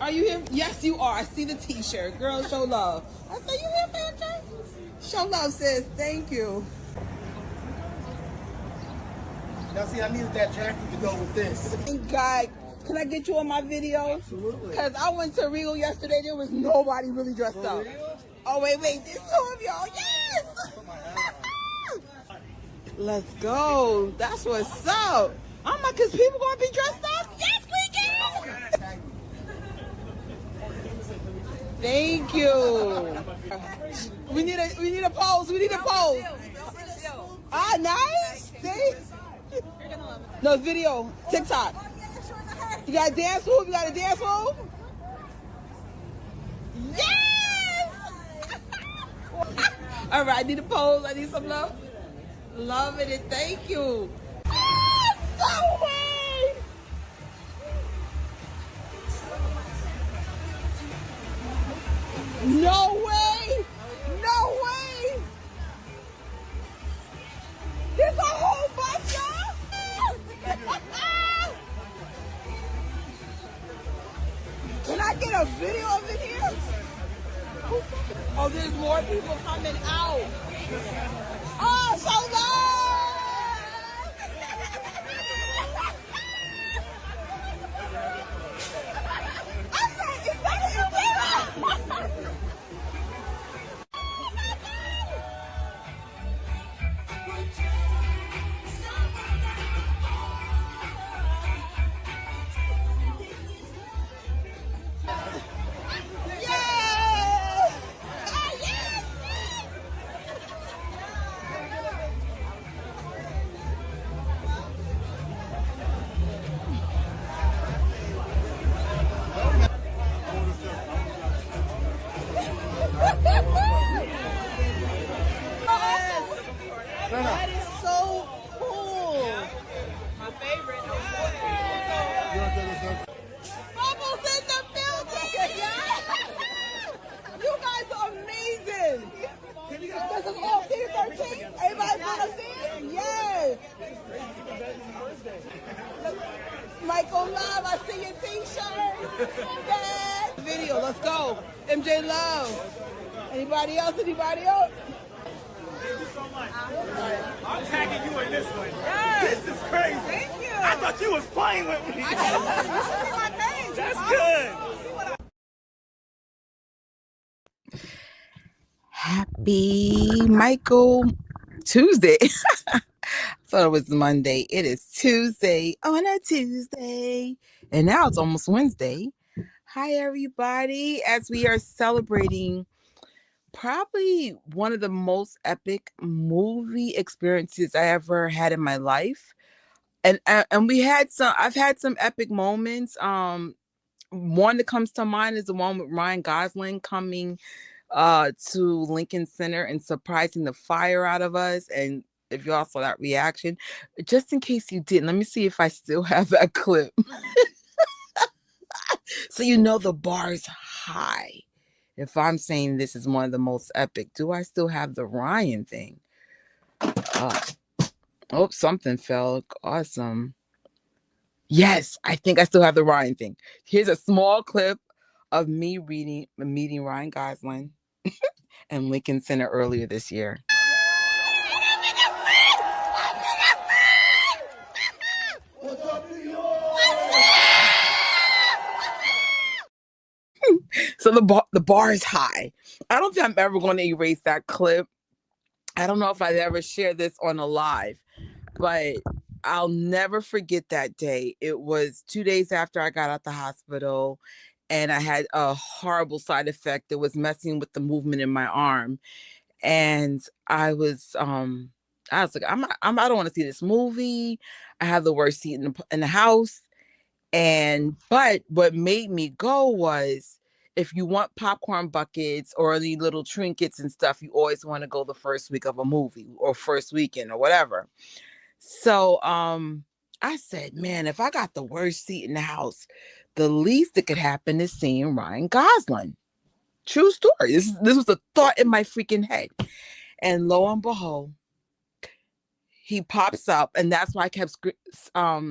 Are you here? Yes, you are. I see the t-shirt. Girl, show love. I said, you here, Fantasy? Show love, sis. Thank you. Now, see, I needed that jacket to go with this. Thank God. Can I get you on my video? Absolutely. Because I went to Rio yesterday. There was nobody really dressed up. Real? Oh, wait. There's two of y'all. Yes! Let's go. That's what's up. I'm like, because people going to be dressed up? Yes, we can. Thank you. We need a pose. We need a pose. Ah, nice. See? No, video. TikTok. You got a dance move? You got a dance move? Yes! All right, I need a pose. I need some love. Loving it. Thank you. Oh, no way! No way! No way! There's a whole bunch, y'all! Can I get a video of it here? Oh, there's more people coming out. Oh, so I said, is that a video? That is so cool. My favorite. Bubbles in the building. You guys are amazing. This is all PG-13. Everybody's gonna see it? Yes. Michael Love, I see your t-shirt. Yes. Video, let's go. MJ Love. Anybody else? Anybody else? Thank you so much. I'm tagging you in this one. Yes. This is crazy. Thank you. I thought you was playing with me. I know. You should see my page. That's good. Happy Michael Tuesday. I thought it was Monday. It is Tuesday on a Tuesday. And now it's almost Wednesday. Hi, everybody. As we are celebrating probably one of the most epic movie experiences I ever had in my life. And I've had some epic moments. One that comes to mind is the one with Ryan Gosling coming to Lincoln Center and surprising the fire out of us. And if you all saw that reaction, just in case you didn't, let me see if I still have that clip. So you know the bar's high. If I'm saying this is one of the most epic, do I still have the Ryan thing? Oh, something fell. Awesome. Yes, I think I still have the Ryan thing. Here's a small clip of me meeting Ryan Gosling and Lincoln Center earlier this year. So the bar is high. I don't think I'm ever going to erase that clip. I don't know if I've ever shared this on a live, but I'll never forget that day. It was 2 days after I got out the hospital, and I had a horrible side effect that was messing with the movement in my arm. And I was like, I don't want to see this movie. I have the worst seat in the house. But what made me go was, if you want popcorn buckets or the little trinkets and stuff, you always want to go the first week of a movie or first weekend or whatever. So I said, man, if I got the worst seat in the house, the least that could happen is seeing Ryan Gosling. True story. This was a thought in my freaking head. And lo and behold, he pops up, and that's why I kept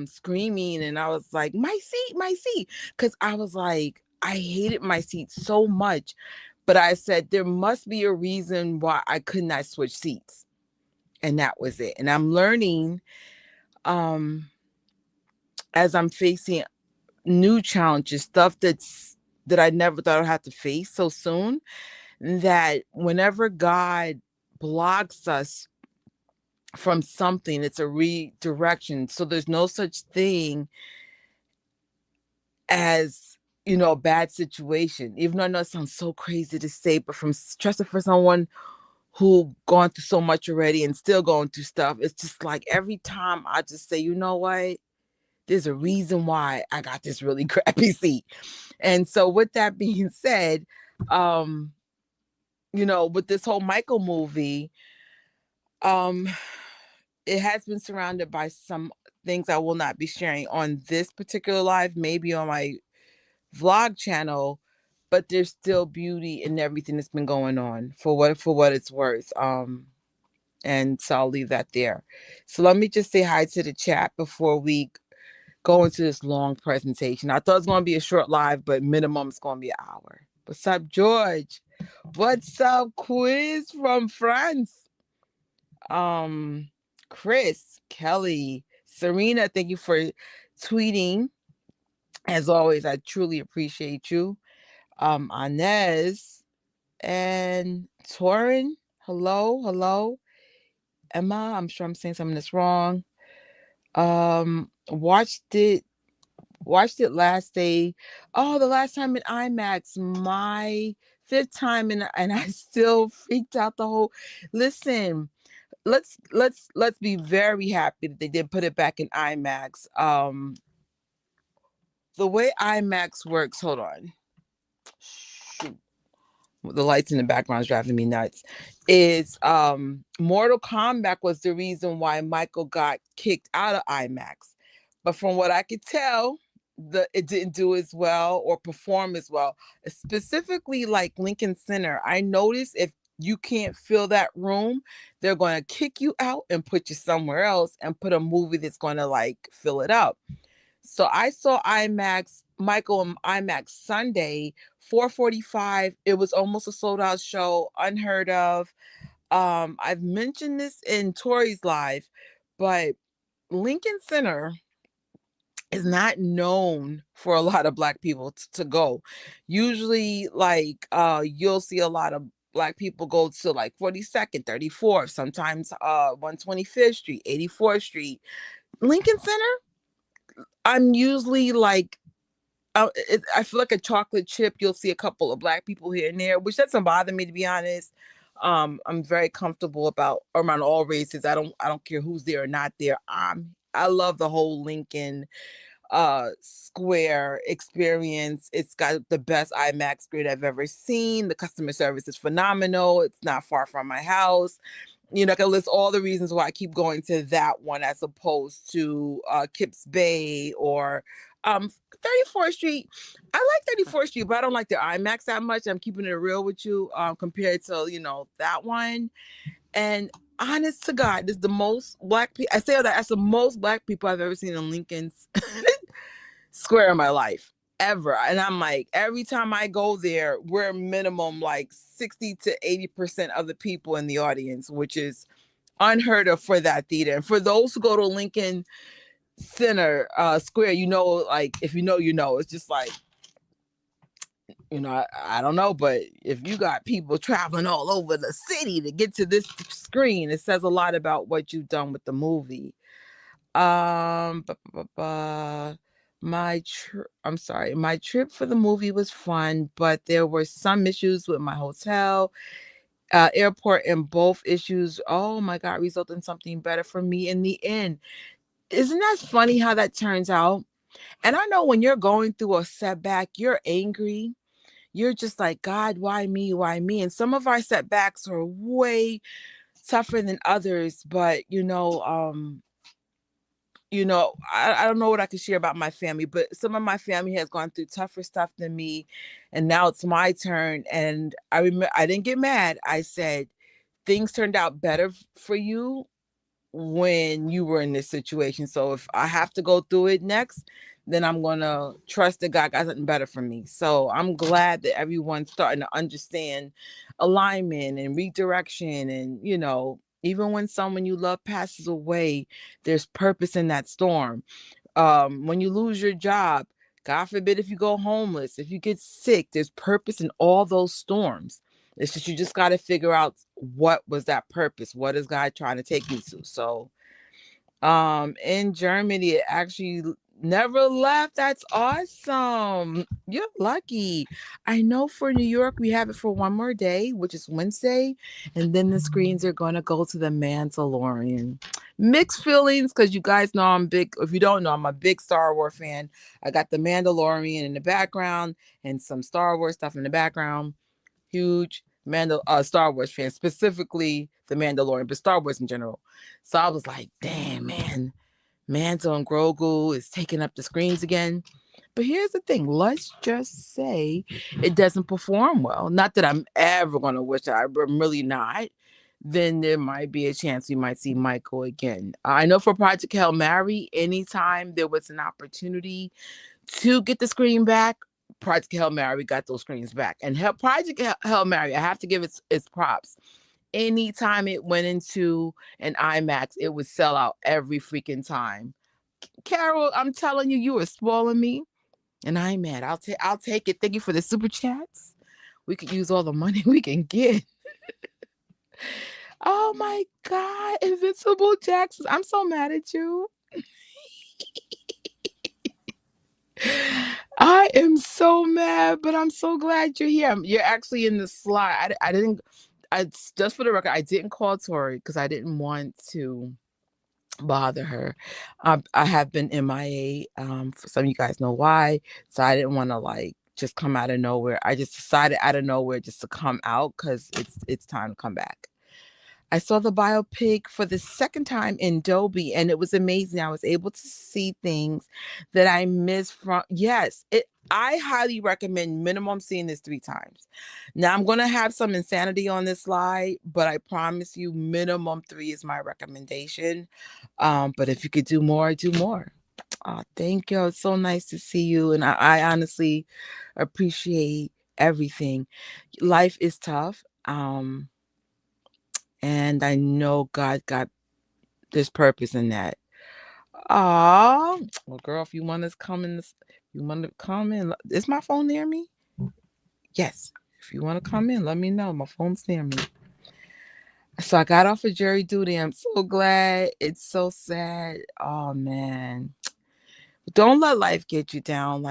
screaming, and I was like, my seat, because I was like, I hated my seat so much, but I said there must be a reason why I could not switch seats. And that was it. And I'm learning um as I'm facing new challenges, stuff that I never thought I'd have to face so soon, that whenever God blocks us from something, it's a redirection. So there's no such thing as, a bad situation. Even though I know it sounds so crazy to say, but from trusting for someone who gone through so much already and still going through stuff, it's just like every time I just say, you know what? There's a reason why I got this really crappy seat. And so with that being said, with this whole Michael movie, um, it has been surrounded by some things I will not be sharing on this particular live, maybe on my vlog channel, but there's still beauty in everything that's been going on for what it's worth. And so I'll leave that there. So let me just say hi to the chat before we go into this long presentation. I thought it was going to be a short live, but minimum it's going to be an hour. What's up, George? What's up, Quiz from France? Chris, Kelly, Serena, thank you for tweeting. As always, I truly appreciate you. Inez and Torin, hello. Emma, I'm sure I'm saying something that's wrong. Watched it last day. Oh, the last time in IMAX, my fifth time, and I still freaked out the whole. Listen, let's be very happy that they did put it back in IMAX. The way IMAX works, hold on. Shoot. The lights in the background is driving me nuts. Is Mortal Kombat was the reason why Michael got kicked out of IMAX. But from what I could tell, it didn't do as well or perform as well. Specifically like Lincoln Center. I noticed if you can't fill that room, they're going to kick you out and put you somewhere else and put a movie that's going to like fill it up. So I saw Michael in IMAX Sunday, 4:45. It was almost a sold out show, unheard of. I've mentioned this in Tori's live, but Lincoln Center is not known for a lot of Black people to go. Usually, like you'll see a lot of Black people go to like 42nd, 34th, sometimes 125th Street, 84th Street. Lincoln Center, I'm usually like, I feel like a chocolate chip. You'll see a couple of Black people here and there, which doesn't bother me, to be honest. I'm very comfortable around all races. I don't care who's there or not there. I love the whole Lincoln Square experience. It's got the best IMAX screen I've ever seen. The customer service is phenomenal. It's not far from my house. I can list all the reasons why I keep going to that one as opposed to Kips Bay or 34th Street. I like 34th Street, but I don't like the IMAX that much. I'm keeping it real with you compared to, that one. And honest to God, this is the most Black people. I say that that's the most Black people I've ever seen in Lincoln's Square in my life ever. And I'm like, every time I go there, we're minimum like 60 to 80% of the people in the audience, which is unheard of for that theater. And for those who go to Lincoln Center Square, like if it's just like, I don't know, but if you got people traveling all over the city to get to this screen, it says a lot about what you've done with the movie. I'm sorry. My trip for the movie was fun, but there were some issues with my hotel, airport, and both issues, oh my God, result in something better for me in the end. Isn't that funny how that turns out? And I know when you're going through a setback, you're angry. You're just like, God, why me? Why me? And some of our setbacks are way tougher than others, but I don't know what I can share about my family, but some of my family has gone through tougher stuff than me. And now it's my turn. And I didn't get mad. I said, things turned out better for you when you were in this situation. So if I have to go through it next, then I'm gonna trust that God got something better for me. So I'm glad that everyone's starting to understand alignment and redirection, and even when someone you love passes away, there's purpose in that storm. When you lose your job, God forbid if you go homeless, if you get sick, there's purpose in all those storms. It's just you just got to figure out what was that purpose. What is God trying to take me to? So in Germany, it actually never left. That's awesome. You're lucky. I know for New York, we have it for one more day, which is Wednesday, and then the screens are going to go to the Mandalorian. Mixed feelings, because you guys know I'm big. If you don't know, I'm a big Star Wars fan. I got the Mandalorian in the background and some Star Wars stuff in the background. Huge Star Wars fan, specifically the Mandalorian, but Star Wars in general. So I was like, damn, man, Mando and Grogu is taking up the screens again. But here's the thing, let's just say it doesn't perform well. Not that I'm ever going to wish that, I'm really not. Then there might be a chance we might see Michael again. I know for Project Hail Mary, anytime there was an opportunity to get the screen back, Project Hail Mary got those screens back. And Project Hail Mary, I have to give its props. Anytime it went into an IMAX, it would sell out every freaking time. Carol, I'm telling you, you were spoiling me, and I'm mad. I'll take it. Thank you for the super chats. We could use all the money we can get. Oh my God, Invincible Jackson. I'm so mad at you. I am so mad, but I'm so glad you're here. You're actually in the slide. I didn't. Just for the record, I didn't call Tori because I didn't want to bother her. I have been MIA. For some of you guys know why. So I didn't want to just come out of nowhere. I just decided out of nowhere just to come out because it's time to come back. I saw the biopic for the second time in Dolby, and it was amazing. I was able to see things that I missed from. Yes, I highly recommend minimum seeing this 3 times. Now I'm going to have some insanity on this slide, but I promise you minimum 3 is my recommendation. But if you could do more, do more. Oh, thank you. It's so nice to see you. And I honestly appreciate everything. Life is tough. And I know God got this purpose in that. Aw, well, girl, if you want to come in, is my phone near me? Yes. If you want to come in, let me know. My phone's near me. So I got off of jury duty. I'm so glad. It's so sad. Oh man. Don't let life get you down.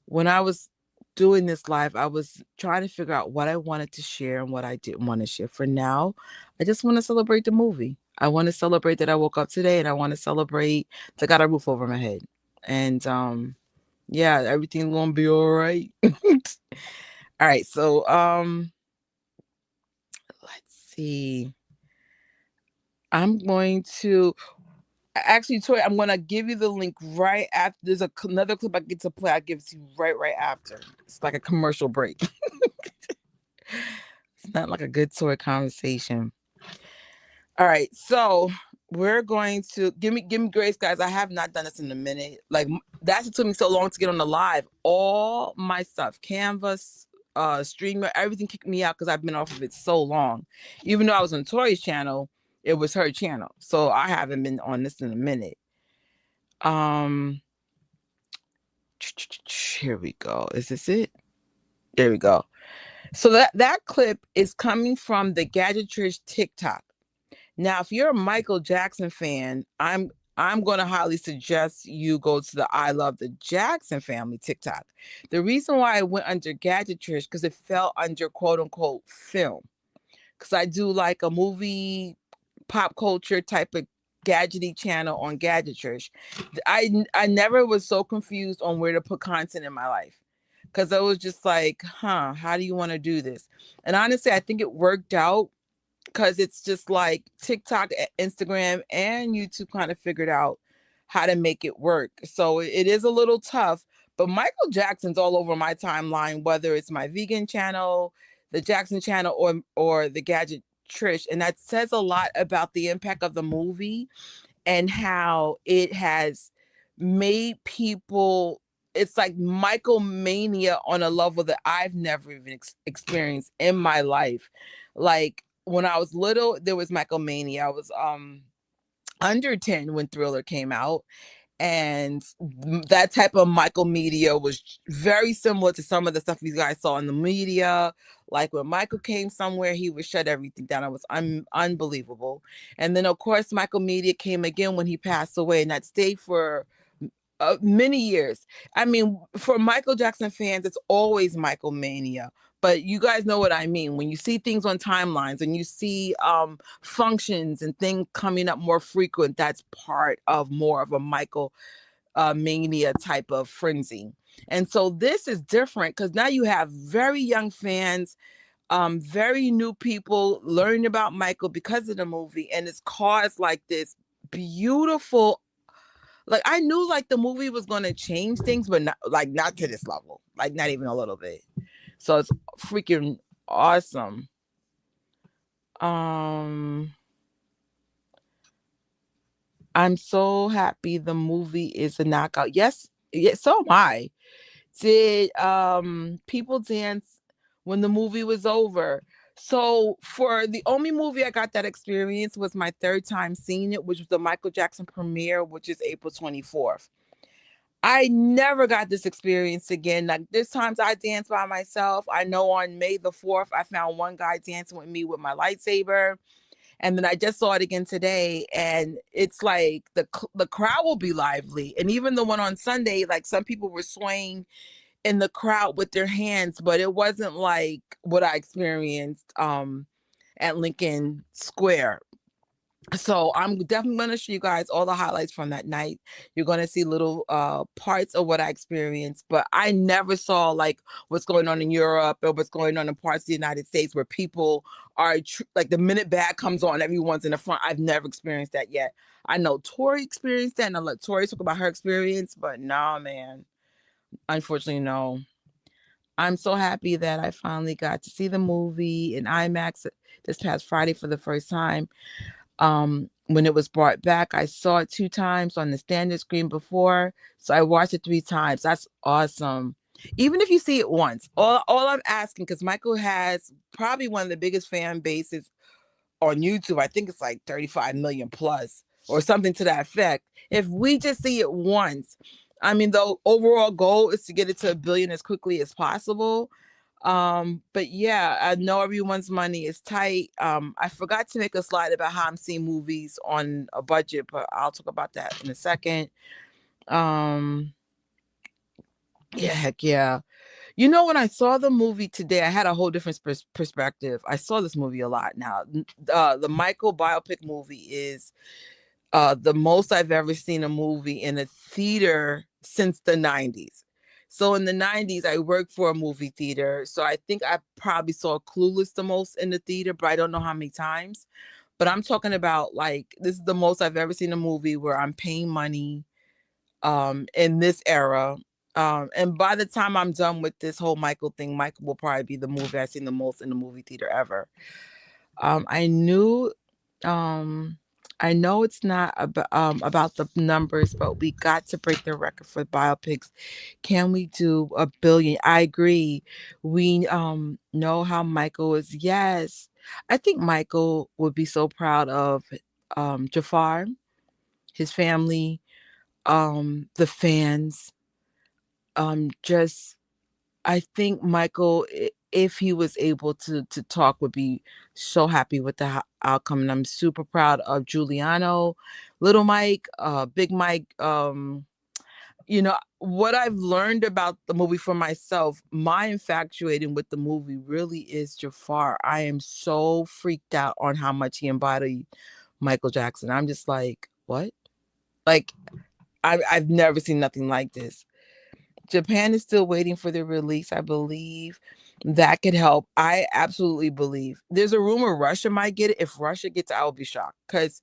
When I was doing this live, I was trying to figure out what I wanted to share and what I didn't want to share. For now, I just want to celebrate the movie. I want to celebrate that I woke up today, and I want to celebrate that I got a roof over my head. And yeah, everything's gonna be all right. All right, so let's see. I'm going to actually, Tori, I'm gonna give you the link right after. There's another clip I get to play. I'll give it to you right after. It's like a commercial break. It's not like a good Tori conversation. All right, so we're going to give me grace, guys. I have not done this in a minute. That's what took me so long to get on the live. All my stuff, Canvas, streamer, everything kicked me out because I've been off of it so long. Even though I was on Tori's channel, it was her channel, so I haven't been on this in a minute. Here we go. Is this it? There we go. So that clip is coming from the Gadgetrish TikTok. Now, if you're a Michael Jackson fan, I'm going to highly suggest you go to the I Love the Jackson Family TikTok. The reason why I went under Gadgetrish because it fell under quote unquote film. Because I do like a movie pop culture type of gadgety channel on Gadgetrish. I never was so confused on where to put content in my life. Because I was just like, how do you want to do this? And honestly, I think it worked out because it's just like TikTok, Instagram, and YouTube kind of figured out how to make it work. So it is a little tough, but Michael Jackson's all over my timeline, whether it's my vegan channel, the Jackson channel, or the gadget Trish, and that says a lot about the impact of the movie and how it has made people. It's like Michael mania on a level that I've never even experienced in my life. Like when I was little, there was Michael mania. I was under 10 when Thriller came out, and that type of Michael media was very similar to some of the stuff you guys saw in the media. Like when Michael came somewhere, he would shut everything down. It was unbelievable. And then, of course, Michael media came again when he passed away, and that stayed for many years. I mean, for Michael Jackson fans, it's always Michael mania. But you guys know what I mean. When you see things on timelines and you see functions and things coming up more frequent, that's part of more of a Michael mania type of frenzy. And so this is different because now you have very young fans, very new people learning about Michael because of the movie, and it's caused like this beautiful. Like I knew like the movie was going to change things, but not to this level, like not even a little bit. So it's freaking awesome. I'm so happy the movie is a knockout. Yes, yes, so am I. Did people dance when the movie was over? So for the only movie I got that experience was my third time seeing it, which was the Michael Jackson premiere, which is April 24th. I never got this experience again. Like there's times I dance by myself. I know on May the 4th, I found one guy dancing with me with my lightsaber. And then I just saw it again today, and it's like the crowd will be lively. And even the one on Sunday, like some people were swaying in the crowd with their hands, but it wasn't like what I experienced at Lincoln Square. So I'm definitely going to show you guys all the highlights from that night. You're going to see little parts of what I experienced, but I never saw like what's going on in Europe or what's going on in parts of the United States where people are like the minute bag comes on, everyone's in the front. I've never experienced that yet. I know Tori experienced that, and I'll let Tori talk about her experience, but no, man, unfortunately, no. I'm so happy that I finally got to see the movie in IMAX this past Friday for the first time. When it was brought back, I saw it 2 times on the standard screen before, so I watched it 3 times. That's awesome. Even if you see it once, all I'm asking, because Michael has probably one of the biggest fan bases on YouTube. I think it's like 35 million plus or something to that effect. If we just see it once, I mean, the overall goal is to get it to 1 billion as quickly as possible. But yeah, I know everyone's money is tight. I forgot to make a slide about how I'm seeing movies on a budget, but I'll talk about that in a second. Um, yeah, heck yeah. You know, when I saw the movie today, I had a whole different perspective. I saw this movie a lot now. The Michael biopic movie is the most I've ever seen a movie in a theater since the 90s. So in the 90s, I worked for a movie theater. So I think I probably saw Clueless the most in the theater, but I don't know how many times. But I'm talking about like this is the most I've ever seen a movie where I'm paying money in this era. And by the time I'm done with this whole Michael thing, Michael will probably be the movie I've seen the most in the movie theater ever. I knew I know it's not about the numbers, but we got to break the record for biopics. Can we do 1 billion? I agree. We know how Michael is. Yes. I think Michael would be so proud of Jafar, his family, the fans. Just I think Michael, if he was able to talk, would be so happy with the outcome. And I'm super proud of Giuliano, Little Mike, Big Mike. You know, what I've learned about the movie for myself, my infatuating with the movie really is Jafar. I am so freaked out on how much he embodied Michael Jackson. I'm just like, what? Like, I've never seen nothing like this. Japan is still waiting for the release. I believe that could help. I absolutely believe. There's a rumor Russia might get it. If Russia gets it, I will be shocked. Because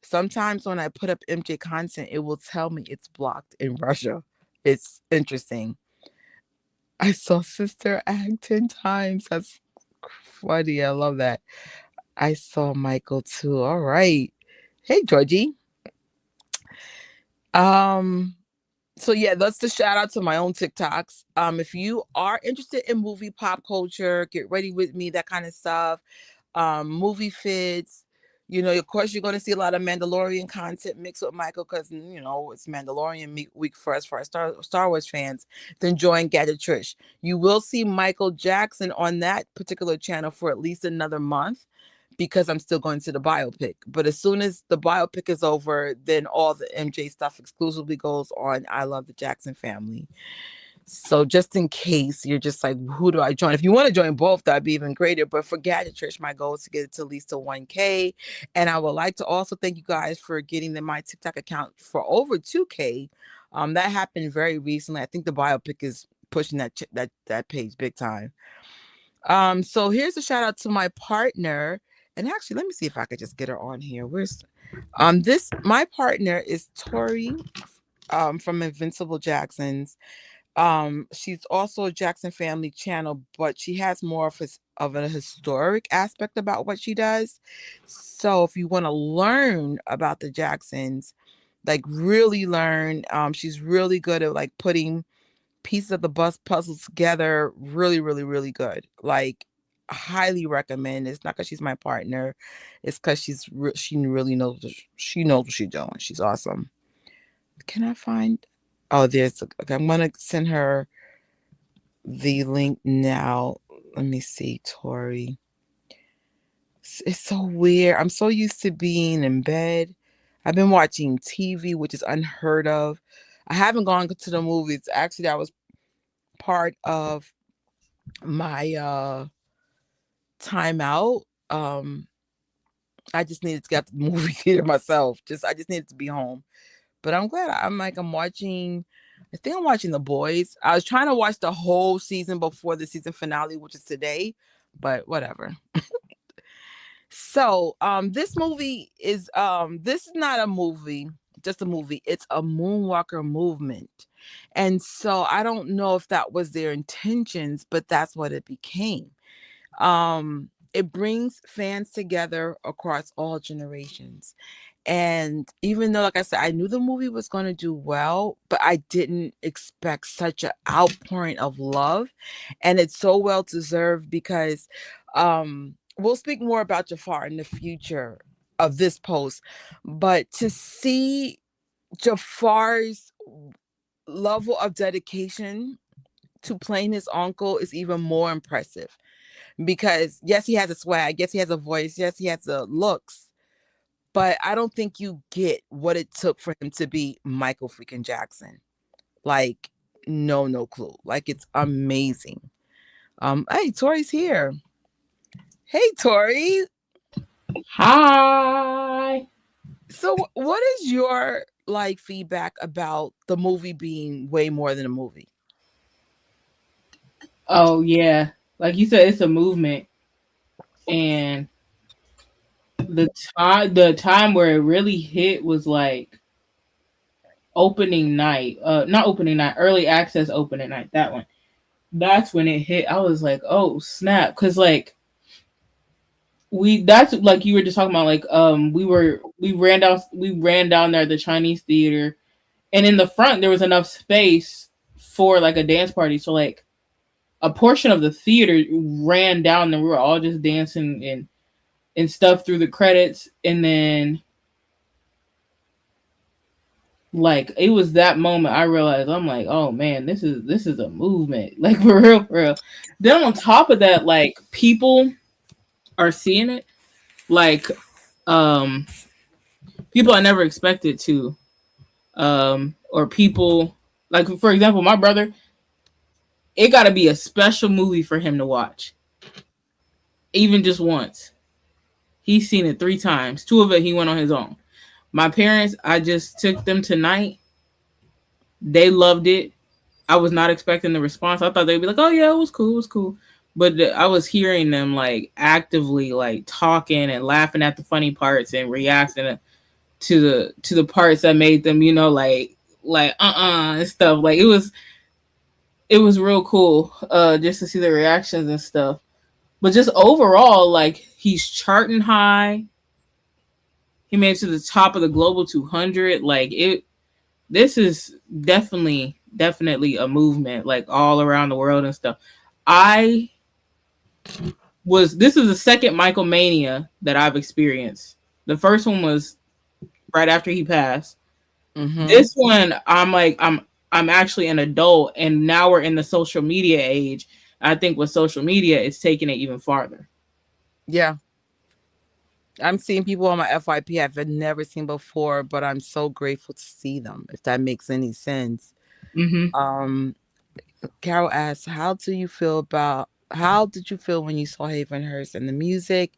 sometimes when I put up MJ content, it will tell me it's blocked in Russia. It's interesting. I saw Sister Act 10 times. That's funny. I love that. I saw Michael too. All right. Hey, Georgie. Um, so yeah, that's the shout out to my own TikToks. If you are interested in movie pop culture, get ready with me, that kind of stuff. Movie fits. Of course, you're going to see a lot of Mandalorian content mixed with Michael because it's Mandalorian week for us for our Star Wars fans. Then join Gadget Trish. You will see Michael Jackson on that particular channel for at least another month because I'm still going to the biopic. But as soon as the biopic is over, then all the MJ stuff exclusively goes on I Love the Jackson Family. So just in case you're just like, who do I join? If you want to join both, that'd be even greater. But for Gadget Trish, my goal is to get it to at least to 1K. And I would like to also thank you guys for getting my TikTok account for over 2K. That happened very recently. I think the biopic is pushing that page big time. So here's a shout out to my partner. And actually, let me see if I could just get her on here. Where's this? My partner is Tori from Invincible Jacksons. She's also a Jackson Family channel, but she has more of a historic aspect about what she does. So if you want to learn about the Jacksons, like really learn, she's really good at like putting pieces of the bus puzzles together. Really, really, really good. Like highly recommend. It's not because she's my partner. It's because she really knows she knows what she's doing. She's awesome. Can I find? Oh, okay, I'm gonna send her the link now. Let me see, Tori. It's so weird. I'm so used to being in bed. I've been watching TV, which is unheard of. I haven't gone to the movies. Actually, that was part of my time out. I just needed to get to the movie theater myself. I just needed to be home. But I'm glad I'm watching. I think I'm watching The Boys. I was trying to watch the whole season before the season finale, which is today, but whatever. So, this is not a movie, just a movie. It's a Moonwalker movement. And so I don't know if that was their intentions, but that's what it became. It brings fans together across all generations. And even though, like I said, I knew the movie was going to do well, but I didn't expect such an outpouring of love. And it's so well deserved because we'll speak more about Jafar in the future of this post. But to see Jafar's level of dedication to playing his uncle is even more impressive because yes, he has a swag, yes, he has a voice, yes, he has the looks, but I don't think you get what it took for him to be Michael freaking Jackson. Like, no clue. Like, it's amazing. Hey, Tori's here. Hey, Tori. Hi. So, what is your like feedback about the movie being way more than a movie? Oh yeah, like you said, it's a movement, and the time where it really hit was like opening night. Not opening night, early access opening night. That one. That's when it hit. I was like, oh snap, because like that's like you were just talking about. Like we ran down there at the Chinese theater, and in the front there was enough space for like a dance party. So like a portion of the theater ran down and we were all just dancing and stuff through the credits. And then like it was that moment I realized I'm like, oh man, this is a movement. Like for real. Then on top of that, like people are seeing it. Like um people I never expected to. Or people like for example, my brother, it gotta be a special movie for him to watch. Even just once. He's seen it 3 times. 2 of it he went on his own. My parents, I just took them tonight. They loved it. I was not expecting the response. I thought they'd be like, "Oh yeah, it was cool, it was cool." But I was hearing them like actively like talking and laughing at the funny parts and reacting to the parts that made them, like and stuff. Like it was real cool just to see the reactions and stuff. But just overall, like he's charting high. He made it to the top of the global 200. Like it, this is definitely a movement, like all around the world and stuff. I this is the second Michael mania that I've experienced. The first one was right after he passed. Mm-hmm. This one, I'm actually an adult, and now we're in the social media age. I think with social media, it's taking it even farther. Yeah. I'm seeing people on my FYP I've never seen before, but I'm so grateful to see them, if that makes any sense. Mm-hmm. Um, Carol asks, how did you feel when you saw Havenhurst and the music?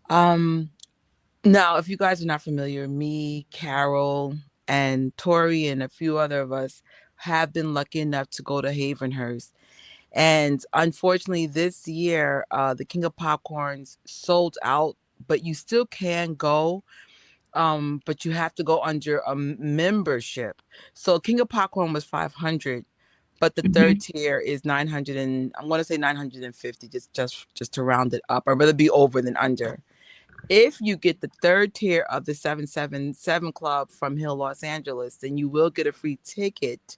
Um, Now, if you guys are not familiar, me, Carol, and Tori, and a few other of us have been lucky enough to go to Havenhurst. And unfortunately, this year, the King of Popcorns sold out, but you still can go. But you have to go under a membership. So King of Popcorn was 500, but the Mm-hmm. third tier is 900, and I'm going to say 950, just to round it up. I'd rather be over than under. If you get the third tier of the 777 Club from Hill, Los Angeles, then you will get a free ticket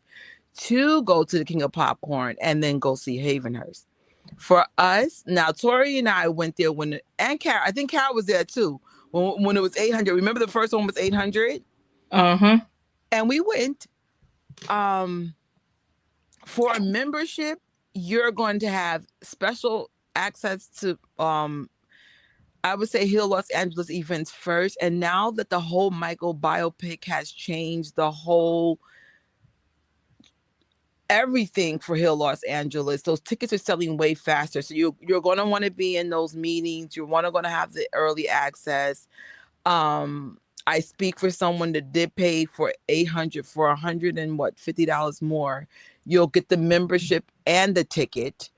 to go to the King of Popcorn and then go see Havenhurst. For us, now Tori and I went there and Carol, I think Carol was there too, when it was 800. Remember the first one was 800? Uh-huh. And we went. Um, for a membership, you're going to have special access to I would say Hill Los Angeles events first. And now that the whole Michael biopic has changed the whole everything for Hill Los Angeles, those tickets are selling way faster. So you're going to want to be in those meetings. You're going to have the early access. Um, I speak for someone that did pay for 800 for 100 and what $50 more. You'll get the membership and the ticket.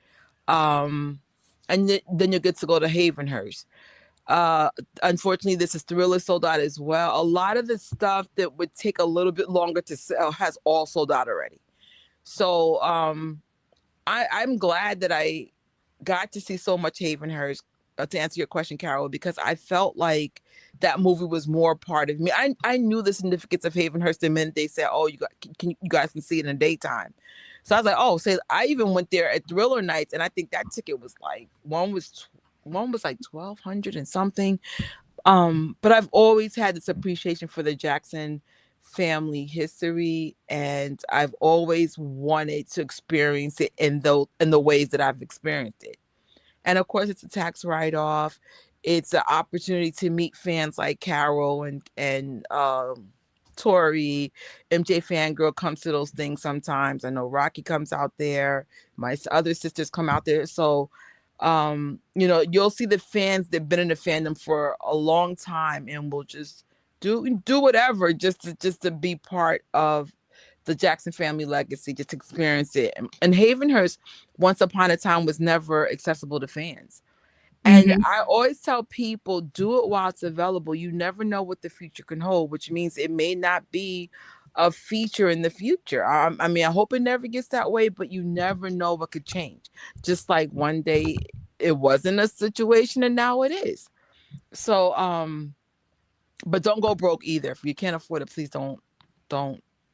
Um, and then you'll get to go to Havenhurst. Uh, Unfortunately, this is Thriller sold out as well. A lot of the stuff that would take a little bit longer to sell has all sold out already. So I'm glad that I got to see so much Havenhurst, to answer your question, Carol, because I felt like that movie was more part of me. I knew the significance of Havenhurst the minute they said, "Oh, you guys can see it in the daytime." So I was like, "Oh," so I even went there at Thriller nights, and I think that ticket was like one was like 1,200 and something. But I've always had this appreciation for the Jackson family history, and I've always wanted to experience it in the ways that I've experienced it. And of course, it's a tax write off. It's an opportunity to meet fans like Carol and Tori. MJ Fangirl comes to those things sometimes. I know Rocky comes out there. My other sisters come out there. So, you'll see the fans that've been in the fandom for a long time and will just do whatever just to be part of the Jackson family legacy, just to experience it. And Havenhurst, once upon a time, was never accessible to fans. And Mm-hmm. I always tell people, do it while it's available. You never know what the future can hold, which means it may not be a feature in the future. I mean, I hope it never gets that way, but you never know what could change. Just like one day it wasn't a situation and now it is. So, but don't go broke either. If you can't afford it, please don't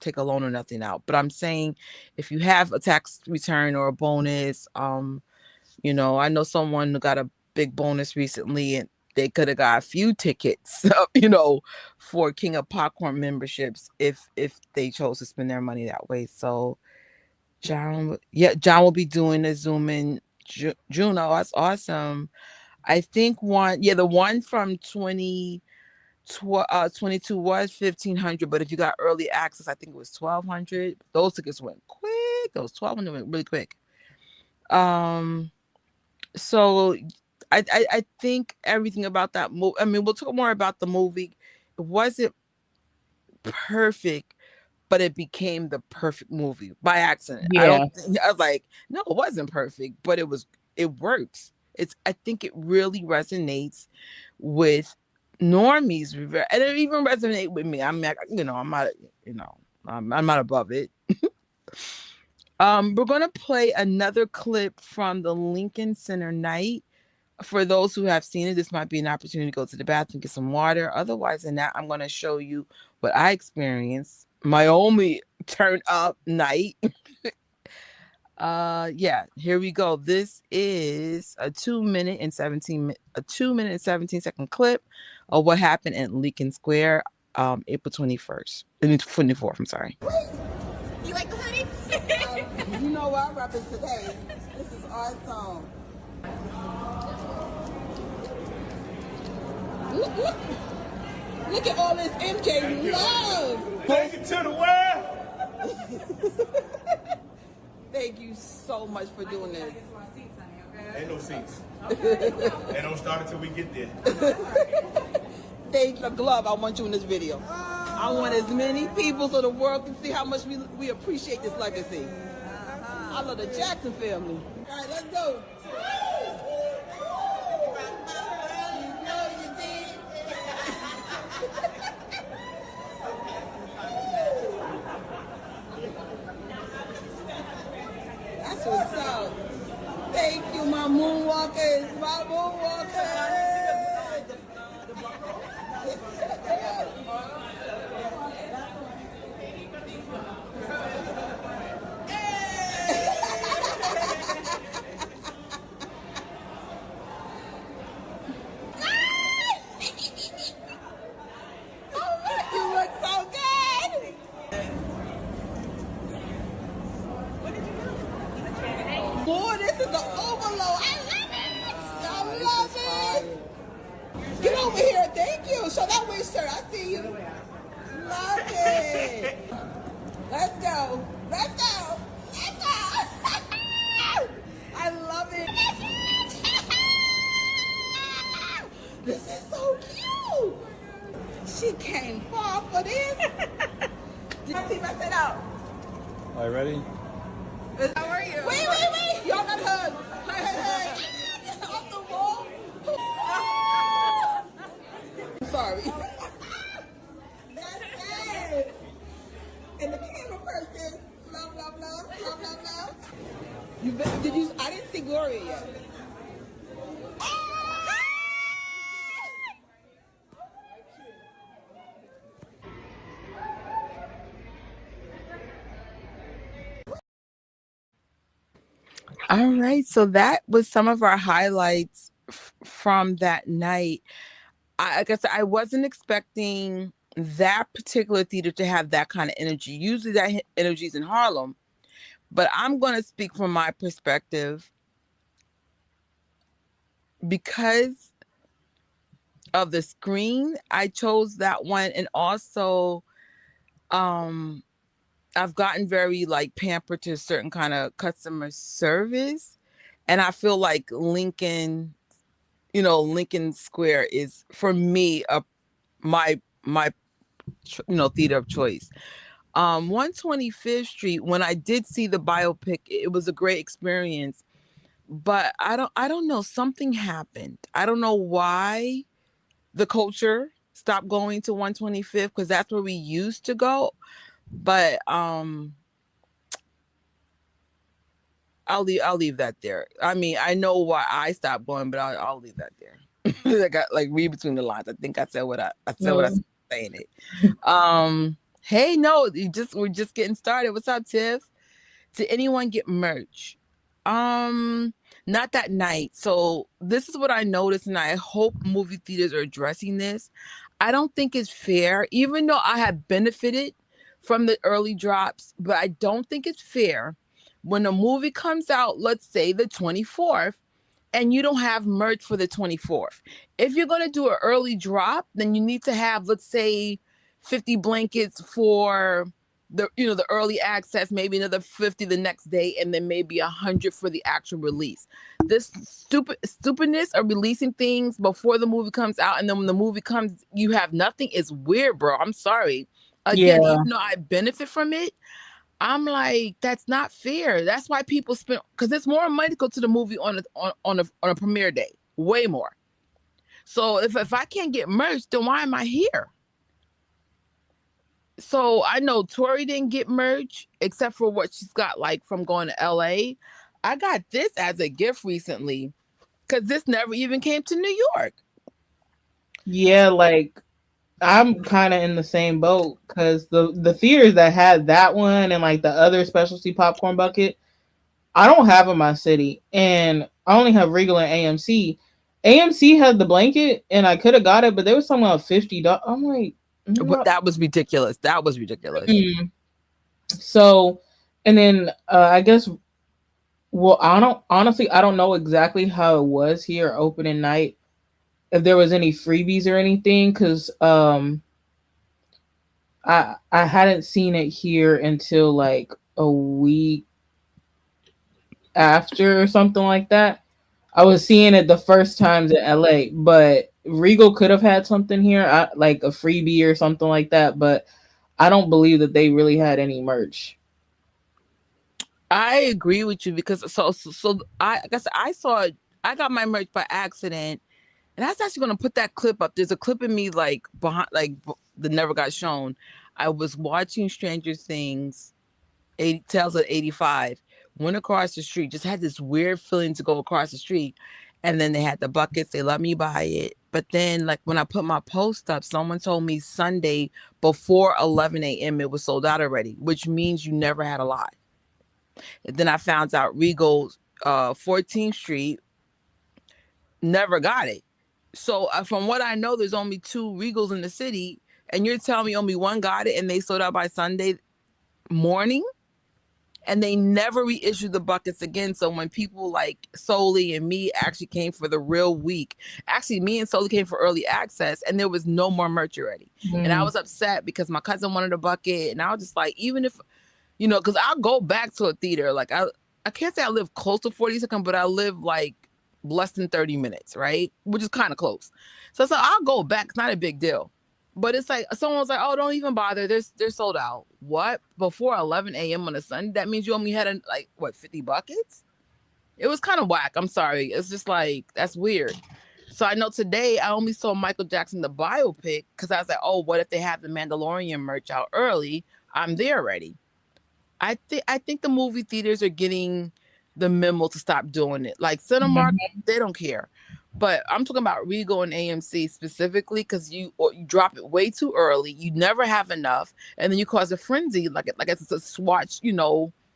take a loan or nothing out. But I'm saying if you have a tax return or a bonus, I know someone who got a big bonus recently and they could have got a few tickets, for King of Popcorn memberships if they chose to spend their money that way. So John will be doing a Zoom in June. Oh, that's awesome. I think the one from 22 was 1,500, but if you got early access, I think it was 1,200. Those tickets went quick. Those 1,200 went really quick. Um, so I think everything about that movie. I mean, we'll talk more about the movie. It wasn't perfect, but it became the perfect movie by accident. Yeah. I was like, no, it wasn't perfect, but it works. I think it really resonates with normies, and it even resonate with me. I'm not, I'm not above it. We're gonna play another clip from the Lincoln Center night. For those who have seen it, this might be an opportunity to go to the bathroom, get some water. Otherwise than that, I'm gonna show you what I experienced. My only turn up night. Yeah, here we go. This is a 2-minute and 17-second clip of what happened at Lincoln Square, April 21st, 24th. I'm sorry. You like the hoodie? You know what I'm rapping today. This is our song. Look at all this MJ love. Take it to the world. Thank you so much for doing this. Ain't no seats. They don't start until we get there. Thank you. The glove, I want you in this video. I want as many people so the world can see how much we appreciate this legacy. I love the Jackson family. All right, let's go. That's what's up. Thank you, my moonwalkers. My moonwalkers. You look so good. Boy, this is the overload. I love it. I love it. Get over here. Thank you. Show that waist shirt. I see you. Love it. Let's go. Let's go. Let's go. I love it. This is so cute. She came far for this. Did you see my set out? All right, ready? How are you? Wait. Y'all got hugged. Hey. Off the wall. I'm sorry. That's it. And the camera person. Love. I didn't see Gloria yet. All right, so that was some of our highlights from that night. I guess I wasn't expecting that particular theater to have that kind of energy. Usually that energy is in Harlem, but I'm going to speak from my perspective because of the screen. I chose that one, and also I've gotten very like pampered to a certain kind of customer service, and I feel like Lincoln Square is for me my theater of choice. 125th Street, when I did see the biopic, it was a great experience, but I don't know, something happened. I don't know why the culture stopped going to 125th, because that's where we used to go. But I'll leave that there. I mean, I know why I stopped going, but I'll leave that there. I got like read between the lines. I think I said what I said what I said saying it. Hey, no, we're just getting started. What's up, Tiff? Did anyone get merch? Not that night. So this is what I noticed, and I hope movie theaters are addressing this. I don't think it's fair, even though I have benefited from the early drops, but I don't think it's fair when a movie comes out, let's say the 24th, and you don't have merch for the 24th. If you're going to do an early drop, then you need to have, let's say, 50 blankets for the early access, maybe another 50 the next day, and then maybe 100 for the actual release. This stupidness of releasing things before the movie comes out, and then when the movie comes, you have nothing, is weird, bro. I'm sorry. Again, even though I benefit from it, I'm like, that's not fair. That's why people spend, because it's more money to go to the movie on a premiere day, way more. So if I can't get merch, then why am I here? So I know Tori didn't get merch except for what she's got like from going to LA. I got this as a gift recently because this never even came to New York. Yeah, like I'm kind of in the same boat because the theaters that had that one and like the other specialty popcorn bucket, I don't have in my city, and I only have Regal and AMC. AMC had the blanket, and I could have got it, but there was something about $50. I'm like, no. That was ridiculous. That was ridiculous. So, and then I guess, well, I don't know exactly how it was here opening night, if there was any freebies or anything, because I hadn't seen it here until like a week after or something like that. I was seeing it the first times in LA, but Regal could have had something here, like a freebie or something like that, but I don't believe that they really had any merch. I agree with you because so I guess I got my merch by accident, and I was actually gonna put that clip up. There's a clip of me like behind that never got shown. I was watching Stranger Things, 80 Tales of 85, went across the street, just had this weird feeling to go across the street. And then they had the buckets, they let me buy it. But then like when I put my post up, someone told me Sunday before 11 a.m. it was sold out already, which means you never had a lot. And then I found out Regal 14th Street never got it. So from what I know, there's only 2 Regals in the city, and you're telling me only one got it and they sold out by Sunday morning? And they never reissued the buckets again. So when people like Soli and me actually came for the real week, actually me and Soli came for early access, and there was no more merch already. And I was upset because my cousin wanted a bucket, and I was just like, even if, because I'll go back to a theater. Like I can't say I live close to 42nd, but I live like less than 30 minutes, right? Which is kind of close. So I'll go back. It's not a big deal. But it's like someone was like, "Oh, don't even bother. They're sold out." What? Before 11 a.m. on a Sunday? That means you only had 50 buckets? It was kind of whack. I'm sorry. It's just like that's weird. So I know today I only saw Michael Jackson the biopic because I was like, "Oh, what if they have the Mandalorian merch out early? I'm there already." I think the movie theaters are getting the memo to stop doing it. Like Cinemark, they don't care. But I'm talking about Regal and AMC specifically because you drop it way too early. You never have enough, and then you cause a frenzy like it's a swatch,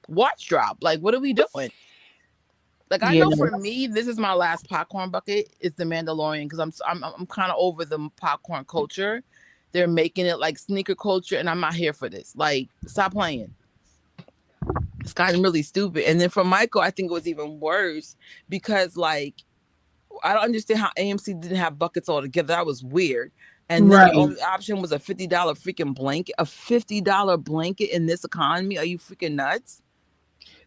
watch drop. Like, what are we doing? Like, I know for me, this is my last popcorn bucket. It's the Mandalorian because I'm kind of over the popcorn culture. They're making it like sneaker culture, and I'm not here for this. Like, stop playing. It's gotten really stupid. And then for Michael, I think it was even worse because like I don't understand how AMC didn't have buckets altogether. That was weird. And then the only option was a $50 freaking blanket. A $50 blanket in this economy? Are you freaking nuts?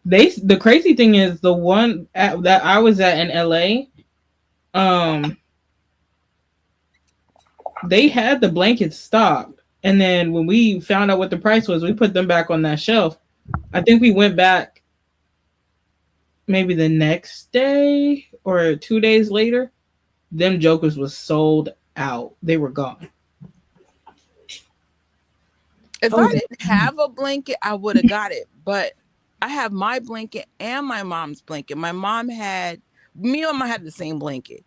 The crazy thing is the one that I was at in LA, they had the blankets stocked. And then when we found out what the price was, we put them back on that shelf. I think we went back maybe the next day or 2 days later. Them jokers was sold out. They were gone. If I didn't have a blanket, I would have got it. But I have my blanket and my mom's blanket. Me and mom had the same blanket.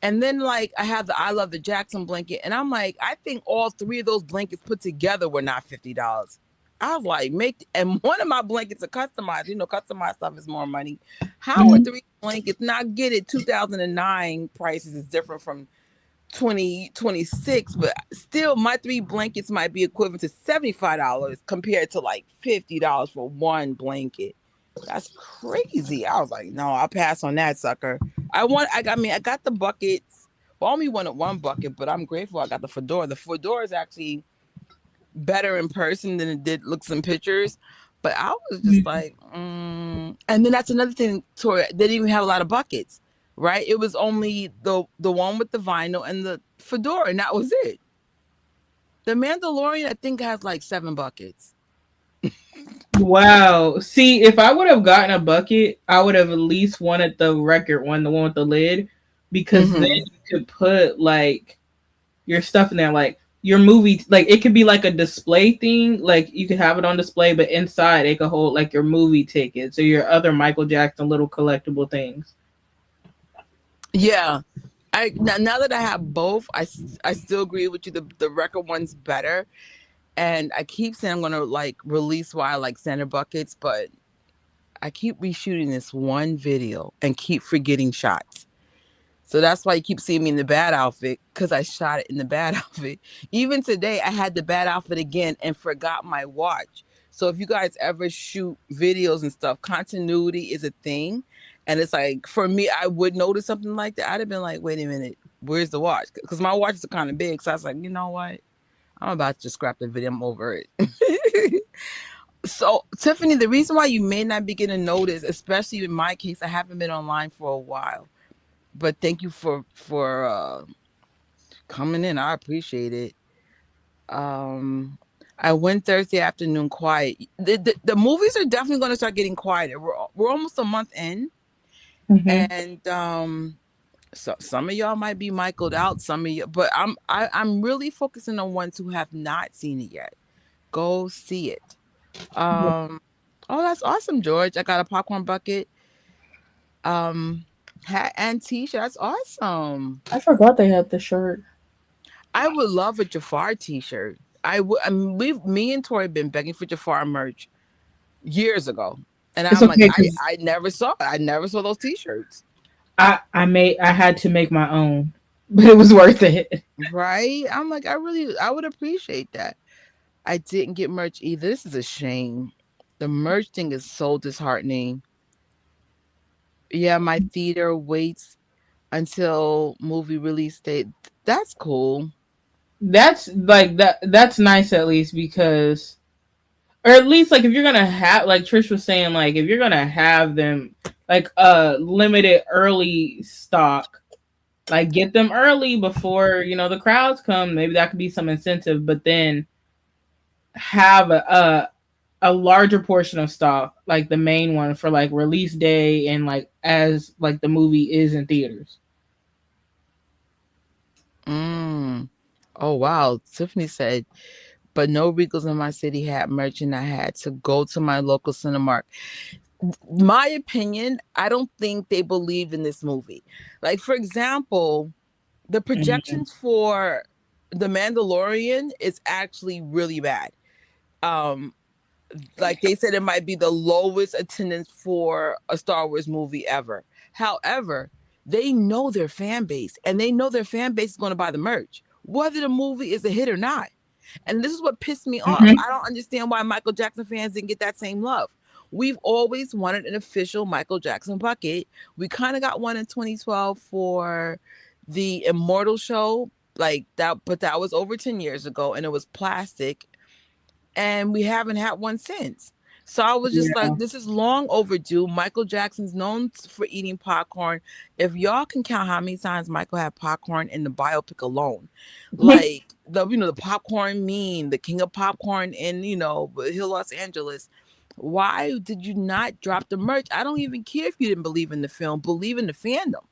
And then like I have the I Love the Jackson blanket. And I'm like, I think all 3 of those blankets put together were not $50. I was like, and one of my blankets are customized. Customized stuff is more money. How are 3 blankets? Now I get it. 2009 prices is different from 2026, but still my 3 blankets might be equivalent to $75 compared to like $50 for one blanket. That's crazy. I was like, no, I'll pass on that sucker. I got the buckets. Well, I only wanted one bucket, but I'm grateful I got the fedora. The fedora is actually better in person than it did looks in pictures. But I was just like, And then that's another thing, Tori, they didn't even have a lot of buckets, right? It was only the one with the vinyl and the fedora, and that was it. The Mandalorian, I think, has like 7 buckets. Wow. See, if I would have gotten a bucket, I would have at least wanted the record one, the one with the lid, because then you could put like your stuff in there. Like your movie, like it could be like a display thing, like you could have it on display, but inside it could hold like your movie tickets or your other Michael Jackson little collectible things. Yeah. Now that I have both, I still agree with you. The record one's better, and I keep saying I'm gonna like release why I like center buckets, but I keep reshooting this one video and keep forgetting shots. So that's why you keep seeing me in the bad outfit, because I shot it in the bad outfit. Even today, I had the bad outfit again and forgot my watch. So if you guys ever shoot videos and stuff, continuity is a thing. And it's like, for me, I would notice something like that. I'd have been like, wait a minute, where's the watch? Because my watches are kind of big. So I was like, you know what? I'm about to just scrap the video. I'm over it. So, Tiffany, the reason why you may not be getting noticed, especially in my case, I haven't been online for a while. But thank you for coming in. I appreciate it. Um, I went Thursday afternoon quiet. The movies are definitely going to start getting quieter. We're almost a month in, Mm-hmm. and so some of y'all might be Michaeled out. Some of you, but I'm really focusing on ones who have not seen it yet. Go see it. Um, oh, that's awesome, George. I got a popcorn bucket, hat and t-shirt. That's awesome. I forgot they had the shirt. I would love a Jafar t-shirt. I mean, me and Tori been begging for Jafar merch years ago, and It's I'm like, okay because I never saw it. I never saw those t-shirts. I had to make my own, but it was worth it. Right? I'm like, I would appreciate that. I didn't get merch either. This is a shame. The merch thing is so disheartening. Yeah, my theater waits until movie release date. That's cool. That's like that's nice at least because, or at least like if you're gonna have, like Trish was saying, like if you're gonna have them like limited early stock, like get them early before the crowds come. Maybe that could be some incentive, but then have a larger portion of stock, like the main one for like release day and like as like the movie is in theaters. Mm. Oh wow. Tiffany said, but no Regals in my city had merch, and I had to go to my local Cinemark. My opinion, I don't think they believe in this movie. Like, for example, the Mhm. projections for The Mandalorian is actually really bad. Um, like they said, it might be the lowest attendance for a Star Wars movie ever. However, they know their fan base, and they know their fan base is going to buy the merch, whether the movie is a hit or not. And this is what pissed me off. Mhm. I don't understand why Michael Jackson fans didn't get that same love. We've always wanted an official Michael Jackson bucket. We kind of got one in 2012 for the Immortal show, like that, but that was over 10 years ago, and it was plastic, and we haven't had one since. So I was just Yeah. like, this is long overdue. Michael Jackson's known for eating popcorn. If y'all can count how many times Michael had popcorn in the biopic alone, like the popcorn meme, the king of popcorn in Hill, Los Angeles. Why did you not drop the merch? I don't even care if you didn't believe in the film. Believe in the fandom.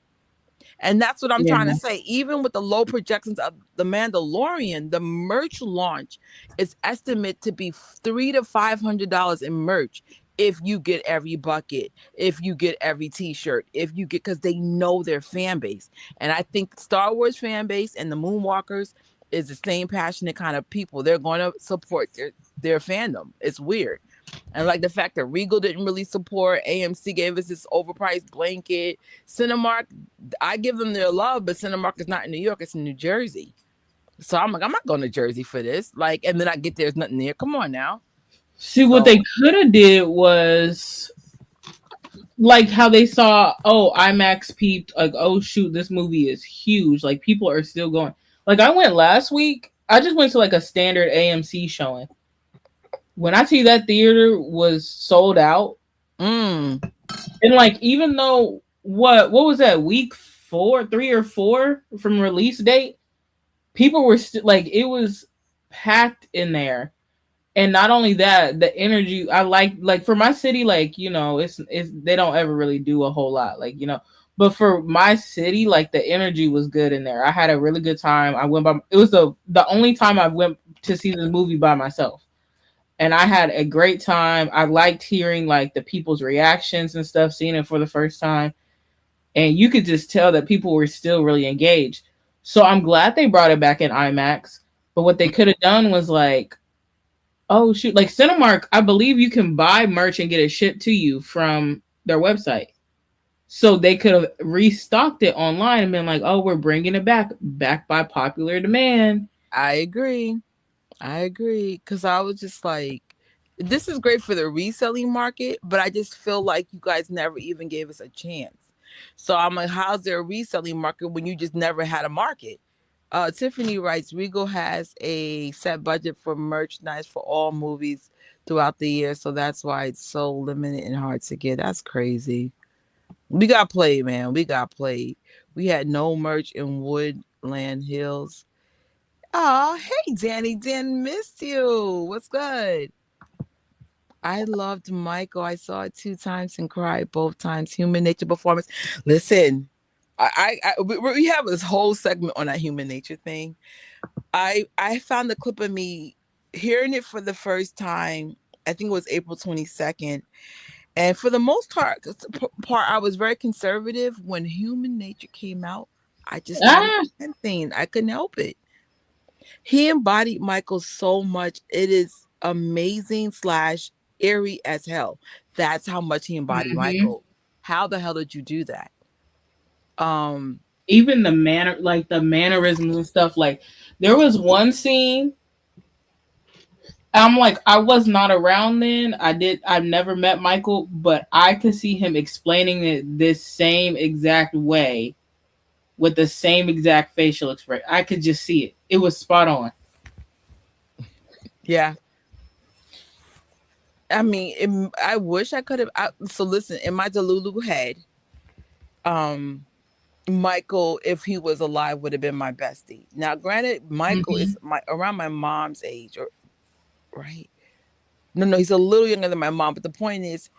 And that's what I'm Yeah. trying to say. Even with the low projections of The Mandalorian, the merch launch is estimated to be $300 to $500 in merch if you get every bucket, if you get every T-shirt, if you get, because they know their fan base. And I think the Star Wars fan base and the Moonwalkers is the same passionate kind of people. They're going to support their fandom. It's weird. And like the fact that Regal didn't really support, AMC gave us this overpriced blanket. Cinemark, I give them their love, but Cinemark is not in New York, it's in New Jersey. So I'm like, I'm not going to Jersey for this. Like, and then I get there's nothing there. Come on now. See, what So they could have did was like how they saw, oh, IMAX peeped, like, oh shoot, this movie is huge. Like people are still going. Like I went last week. I just went to like a standard AMC showing. When I tell you that theater was sold out, mm, and like even though what was that, week 3 or 4 from release date, people were still like, it was packed in there. And not only that, the energy I like for my city, like it's they don't ever really do a whole lot, like But for my city, like the energy was good in there. I had a really good time. I went by. It was the only time I went to see the movie by myself, and I had a great time. I liked hearing like the people's reactions and stuff, seeing it for the first time, and you could just tell that people were still really engaged. So I'm glad they brought it back in IMAX. But what they could have done was like, oh shoot, like Cinemark, I believe you can buy merch and get it shipped to you from their website. So they could have restocked it online and been like, "Oh, we're bringing it back by popular demand." I agree. I agree. Because I was just like, this is great for the reselling market, but I just feel like you guys never even gave us a chance. So I'm like, how's there a reselling market when you just never had a market? Tiffany writes, Regal has a set budget for merchandise for all movies throughout the year, so that's why it's so limited and hard to get. That's crazy. We got played, man. We got played. We had no merch in Woodland Hills. Oh, hey, Danny. Dan missed you. What's good? I loved Michael. I saw it 2 times and cried both times. Human nature performance. Listen, we have this whole segment on that human nature thing. I found the clip of me hearing it for the first time. I think it was April 22nd. And for the most part, I was very conservative. When Human Nature came out, I just started Ah, dancing. I couldn't help it. He embodied Michael so much. It is amazing slash eerie as hell. That's how much he embodied mhm. Michael. How the hell did you do that? Um, Even the manner, like the mannerisms and stuff. Like there was one scene. I'm like, I was not around then. I've never met Michael, but I could see him explaining it this same exact way with the same exact facial expression. I could just see it. It was spot on. yeah. I mean, I wish I could have. So listen, in my Delulu head, um, Michael, if he was alive, would have been my bestie. Now, granted, Michael Hmm. is around my mom's age, or right? No, he's a little younger than my mom. But the point is,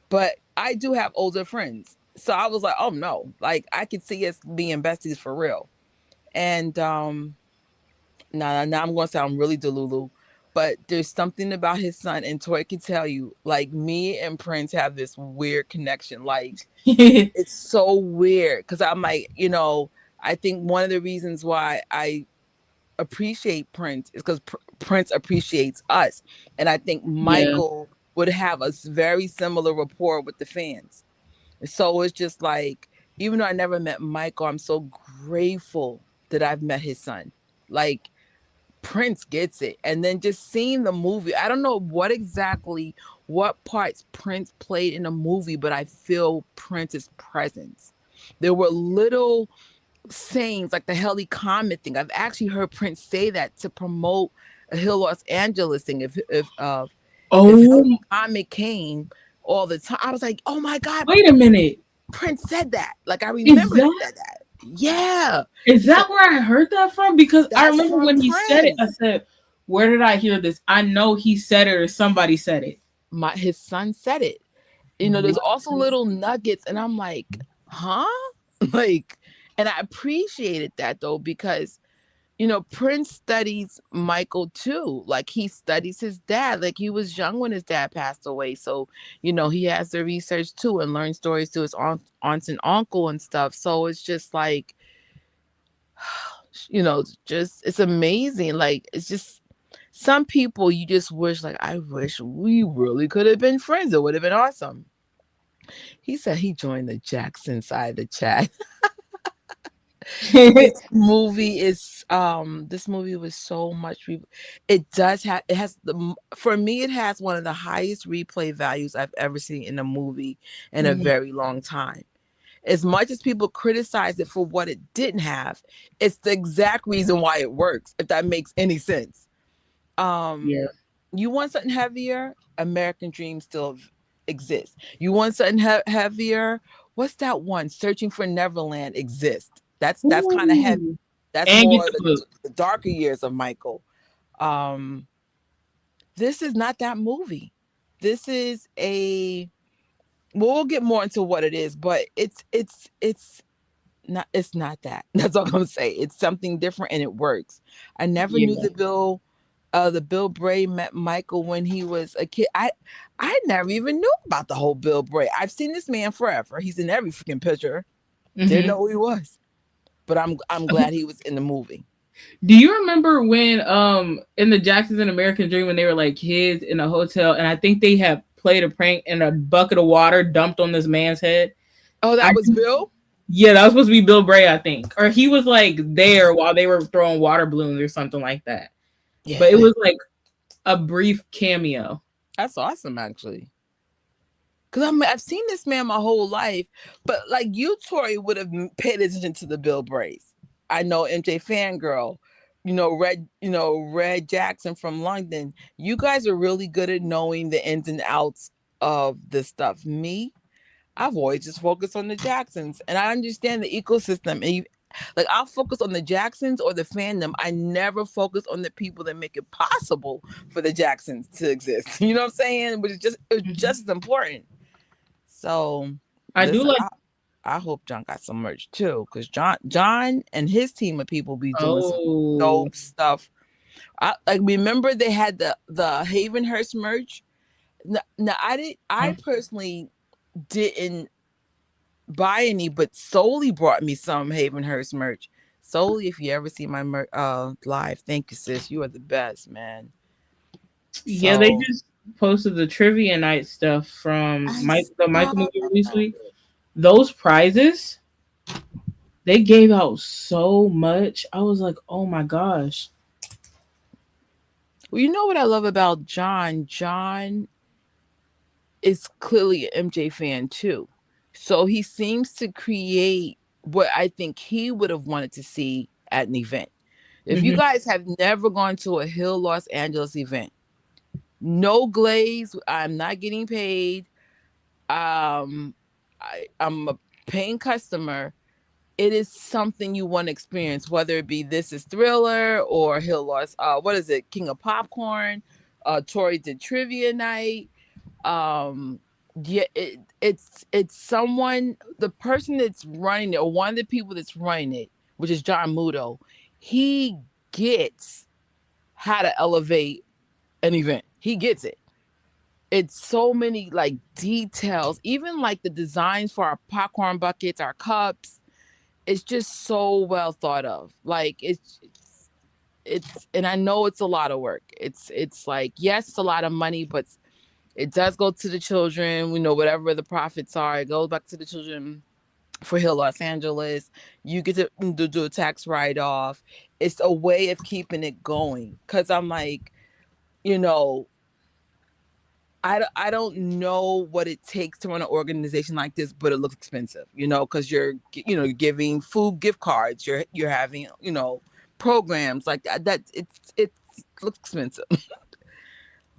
but I do have older friends, so I was like, oh no, like I could see us being besties for real. And now I'm going to sound really delulu, but there's something about his son, and Toy can tell you, like me and Prince have this weird connection. Like it's so weird because I'm like, I think one of the reasons why I appreciate Prince is because Prince appreciates us, and I think Yeah. Michael would have a very similar rapport with the fans. So it's just like, even though I never met Michael, I'm so grateful that I've met his son. Like Prince gets it. And then just seeing the movie, I don't know what parts Prince played in the movie, but I feel Prince's presence. There were little sayings like the Heli Comet thing. I've actually heard Prince say that to promote a Hill Los Angeles thing. If Heli Oh, Comet came all the time, I was like, oh my God, wait a minute. Prince said that. Like I Is remember he that said that. Yeah. is So that where I heard that from? Because I that's remember from when he said it, I Prince. said, "Where did I hear this?" I know he said it or somebody said it. His son said it. There's What? also little nuggets, and I'm like, huh? Like, and I appreciated that though, because Prince studies Michael too. Like he studies his dad. Like he was young when his dad passed away. So, he has the research too and learn stories to his aunts and uncle and stuff. So it's just like, just it's amazing. Like it's just some people you just wish, like, I wish we really could have been friends. It would have been awesome. He said he joined the Jackson side of the chat. This movie was so much it has for me it has one of the highest replay values I've ever seen in a movie in a Mhm. very long time. As much as people criticize it for what it didn't have, it's the exact reason why it works, if that makes any sense. um Yeah. you want something heavier, American Dream still exists. You want something heavier, what's that one, Searching for Neverland, exists. That's kind of heavy. Ooh. That's And get more the book. the darker years of Michael. um this is not that movie. This is a we'll get more into what it is, but it's not that. That's all I'm gonna say. It's something different and it works. I never knew Yeah. the Bill Bray met Michael when he was a kid. I never even knew about the whole Bill Bray. I've seen this man forever. He's in every freaking picture. Didn't Hmm. know who he was. But I'm glad he was in the movie. Do you remember when in the Jacksons and American Dream when they were like kids in a hotel and I think they had played a prank and a bucket of water dumped on this man's head? Oh, I that was Bill? Yeah, that was supposed to be Bill Bray, I think. Or he was like there while they were throwing water balloons or something like that. But it Yeah. was like a brief cameo. That's awesome actually. Because I've seen this man my whole life, but like you, Tori, would have paid attention to the Bill Brays. I know MJ Fangirl, Red Jackson from London. You guys are really good at knowing the ins and outs of this stuff. Me, I've always just focused on the Jacksons, and I understand the ecosystem. Like I'll focus on the Jacksons or the fandom. I never focus on the people that make it possible for the Jacksons to exist. You know what I'm saying? But it's just as important. So I do listen, like I hope John got some merch too, because John and his team of people be doing some oh dope stuff. I like remember they had the Havenhurst merch. Now I personally didn't buy any, but Solely brought me some Havenhurst merch. Solely, if you ever see my live, thank you, sis. You are the best, man. yeah, they So just posted the trivia night stuff from I The Michael saw movie release week. Those prizes, they gave out so much. I was like, oh my gosh. well, you know what I love about John? John is clearly an MJ fan too. So he seems to create what I think he would have wanted to see at an event. If you Hmm. guys have never gone to a Hill Los Angeles event, no glaze, I'm not getting paid. I'm a paying customer. It is something you want to experience, whether it be This Is Thriller or Hill Los, what is it, King of Popcorn, Tori did trivia night. um yeah, it's someone, the person that's running it, or one of the people that's running it, which is John Muto. He gets how to elevate an event. He gets it. It's so many like details, even like the designs for our popcorn buckets, our cups. It's just so well thought of. Like and I know it's a lot of work. It's like, yes, it's a lot of money, but it does go to the children. We know whatever the profits are, it goes back to the children for Hill Los Angeles. You get to do a tax write off. It's a way of keeping it going. Cause I'm like, you know, I don't know what it takes to run an organization like this, but it looks expensive, because you're giving food gift cards, you're having, programs like that. It's looks expensive.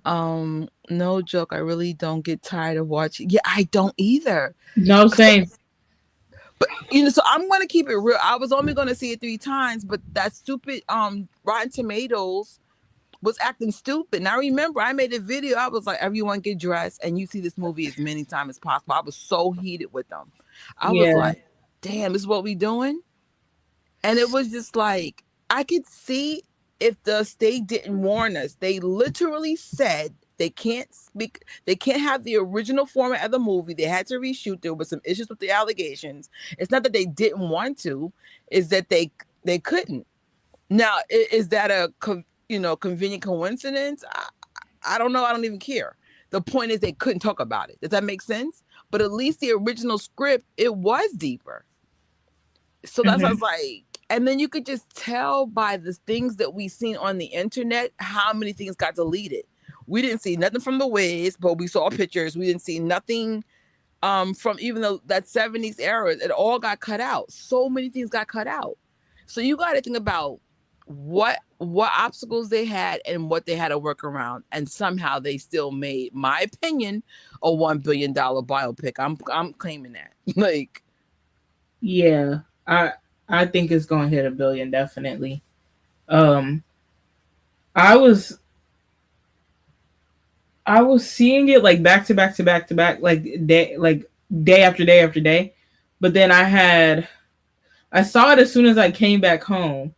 No joke. I really don't get tired of watching. Yeah, I don't either. No, same. But so I'm gonna keep it real. I was only gonna see it 3 times, but that stupid Rotten Tomatoes was acting stupid. And I remember I made a video. I was like, everyone get dressed and you see this movie as many times as possible. I was so heated with them. I was Yeah. like, damn, this is what we doing? And it was just like, I could see if the state didn't warn us. They literally said they can't speak, they can't have the original format of the movie. They had to reshoot. There was some issues with the allegations. It's not that they didn't want to, is that they couldn't. Now, is that a convenient coincidence? I don't know. I don't even care. The point is they couldn't talk about it. Does that make sense? But at least the original script, it was deeper. So that's what I Hmm. was like. And then you could just tell by the things that we seen on the internet how many things got deleted. We didn't see nothing from the Wiz, but we saw pictures. We didn't see nothing from even though that 70s era. It all got cut out. So many things got cut out. So you got to think about what obstacles they had and what they had to work around, and somehow they still made, my opinion, a $1 billion biopic. I'm claiming that. Like, Yeah. I think it's gonna hit 1 billion definitely. Um I was I was seeing it like back to back to back to back, like day after day after day. But then I saw it as soon as I came back home,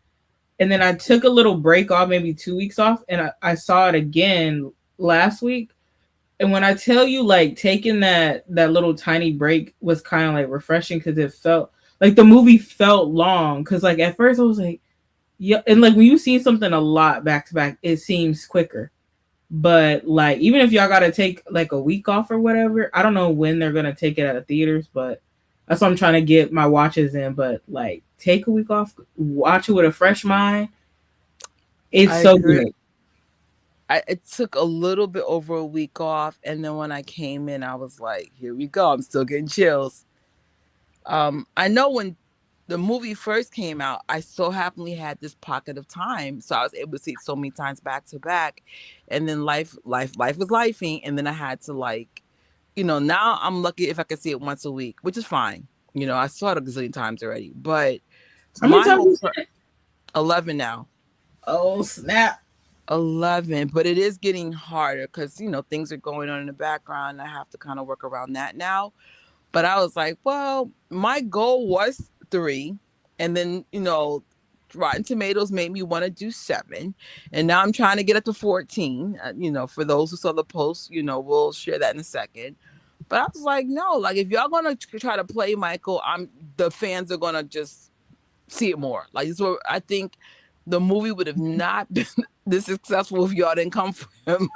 and then I took a little break off, maybe 2 weeks off, and I saw it again last week. And when I tell you, like, taking that little tiny break was kind of like refreshing, because it felt like the movie felt long. Because like at first I was like, yeah, and like when you see something a lot back to back, it seems quicker. But like even if y'all gotta take like a week off or whatever, I don't know when they're gonna take it out of theaters, but that's what I'm trying to get my watches in. But like take a week off, watch it with a fresh mind. It's I so agree. good. It took a little bit over a week off, and then when I came in, I was like, "Here we go." I'm still getting chills. I know when the movie first came out, I so happily had this pocket of time, so I was able to see it so many times back to back, and then life was lifing, and then I had to like, now I'm lucky if I could see it once a week, which is fine. I saw it a gazillion times already, but How many my times whole you said it? 11 now. Oh snap! 11, but it is getting harder because things are going on in the background. I have to kind of work around that now. But I was like, well, my goal was 3, and then Rotten Tomatoes made me want to do 7, and now I'm trying to get up to 14. For those who saw the post, we'll share that in a second. But I was like, no, like if y'all gonna try to play Michael, the fans are gonna just see it more. Like this, what I think the movie would have not been this successful if y'all didn't come for him.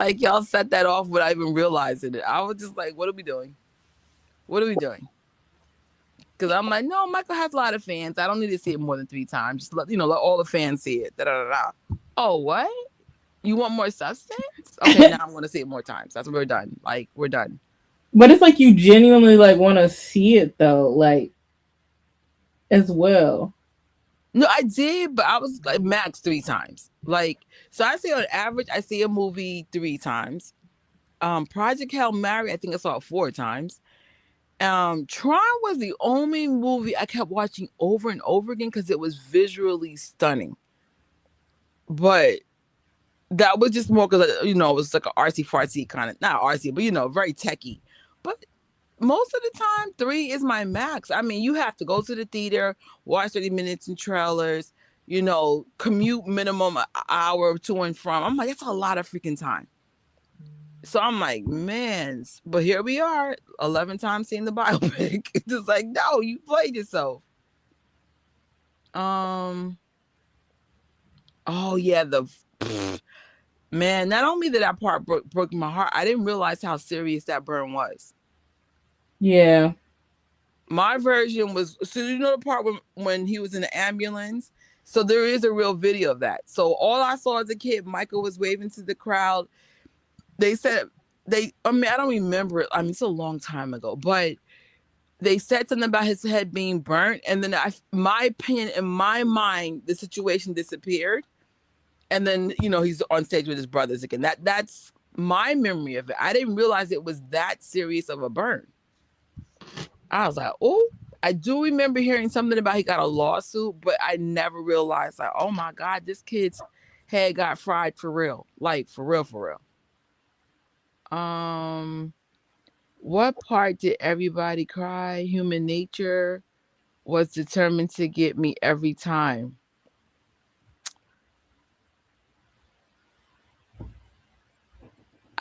Like y'all set that off without even realizing it. I was just like, what are we doing? What are we doing? Because I'm like, no, Michael has a lot of fans. I don't need to see it more than 3 times. Just let all the fans see it. Da, da, da, da. Oh, what? You want more substance? Okay, now I'm going to see it more times. That's what we're done. Like, we're done. But it's like you genuinely like want to see it though, like as well. No, I did, but I was like max 3 times. Like, so I say on average, I see a movie 3 times. Project Hail Mary, I think I saw it 4 times. Tron was the only movie I kept watching over and over again because it was visually stunning. But that was just more because it was like an artsy fartsy kind of, not artsy, but very techie. But most of the time, 3 is my max. I mean, you have to go to the theater, watch 30 minutes in trailers, commute minimum an hour to and from. I'm like, that's a lot of freaking time. So I'm like, man, but here we are, 11 times seeing the biopic. It's just like, no, you played yourself. Oh yeah, man. Not only did that part broke my heart, I didn't realize how serious that burn was. Yeah. My version was, so the part when he was in the ambulance. So there is a real video of that. So all I saw as a kid, Michael was waving to the crowd. They said I don't remember it. I mean, it's a long time ago, but they said something about his head being burnt. And then my opinion, in my mind, the situation disappeared. And then, he's on stage with his brothers again. That's my memory of it. I didn't realize it was that serious of a burn. I was like, oh, I do remember hearing something about he got a lawsuit, but I never realized, like, oh my God, this kid's head got fried for real. Like, for real, for real. What part did everybody cry? Human nature was determined to get me every time.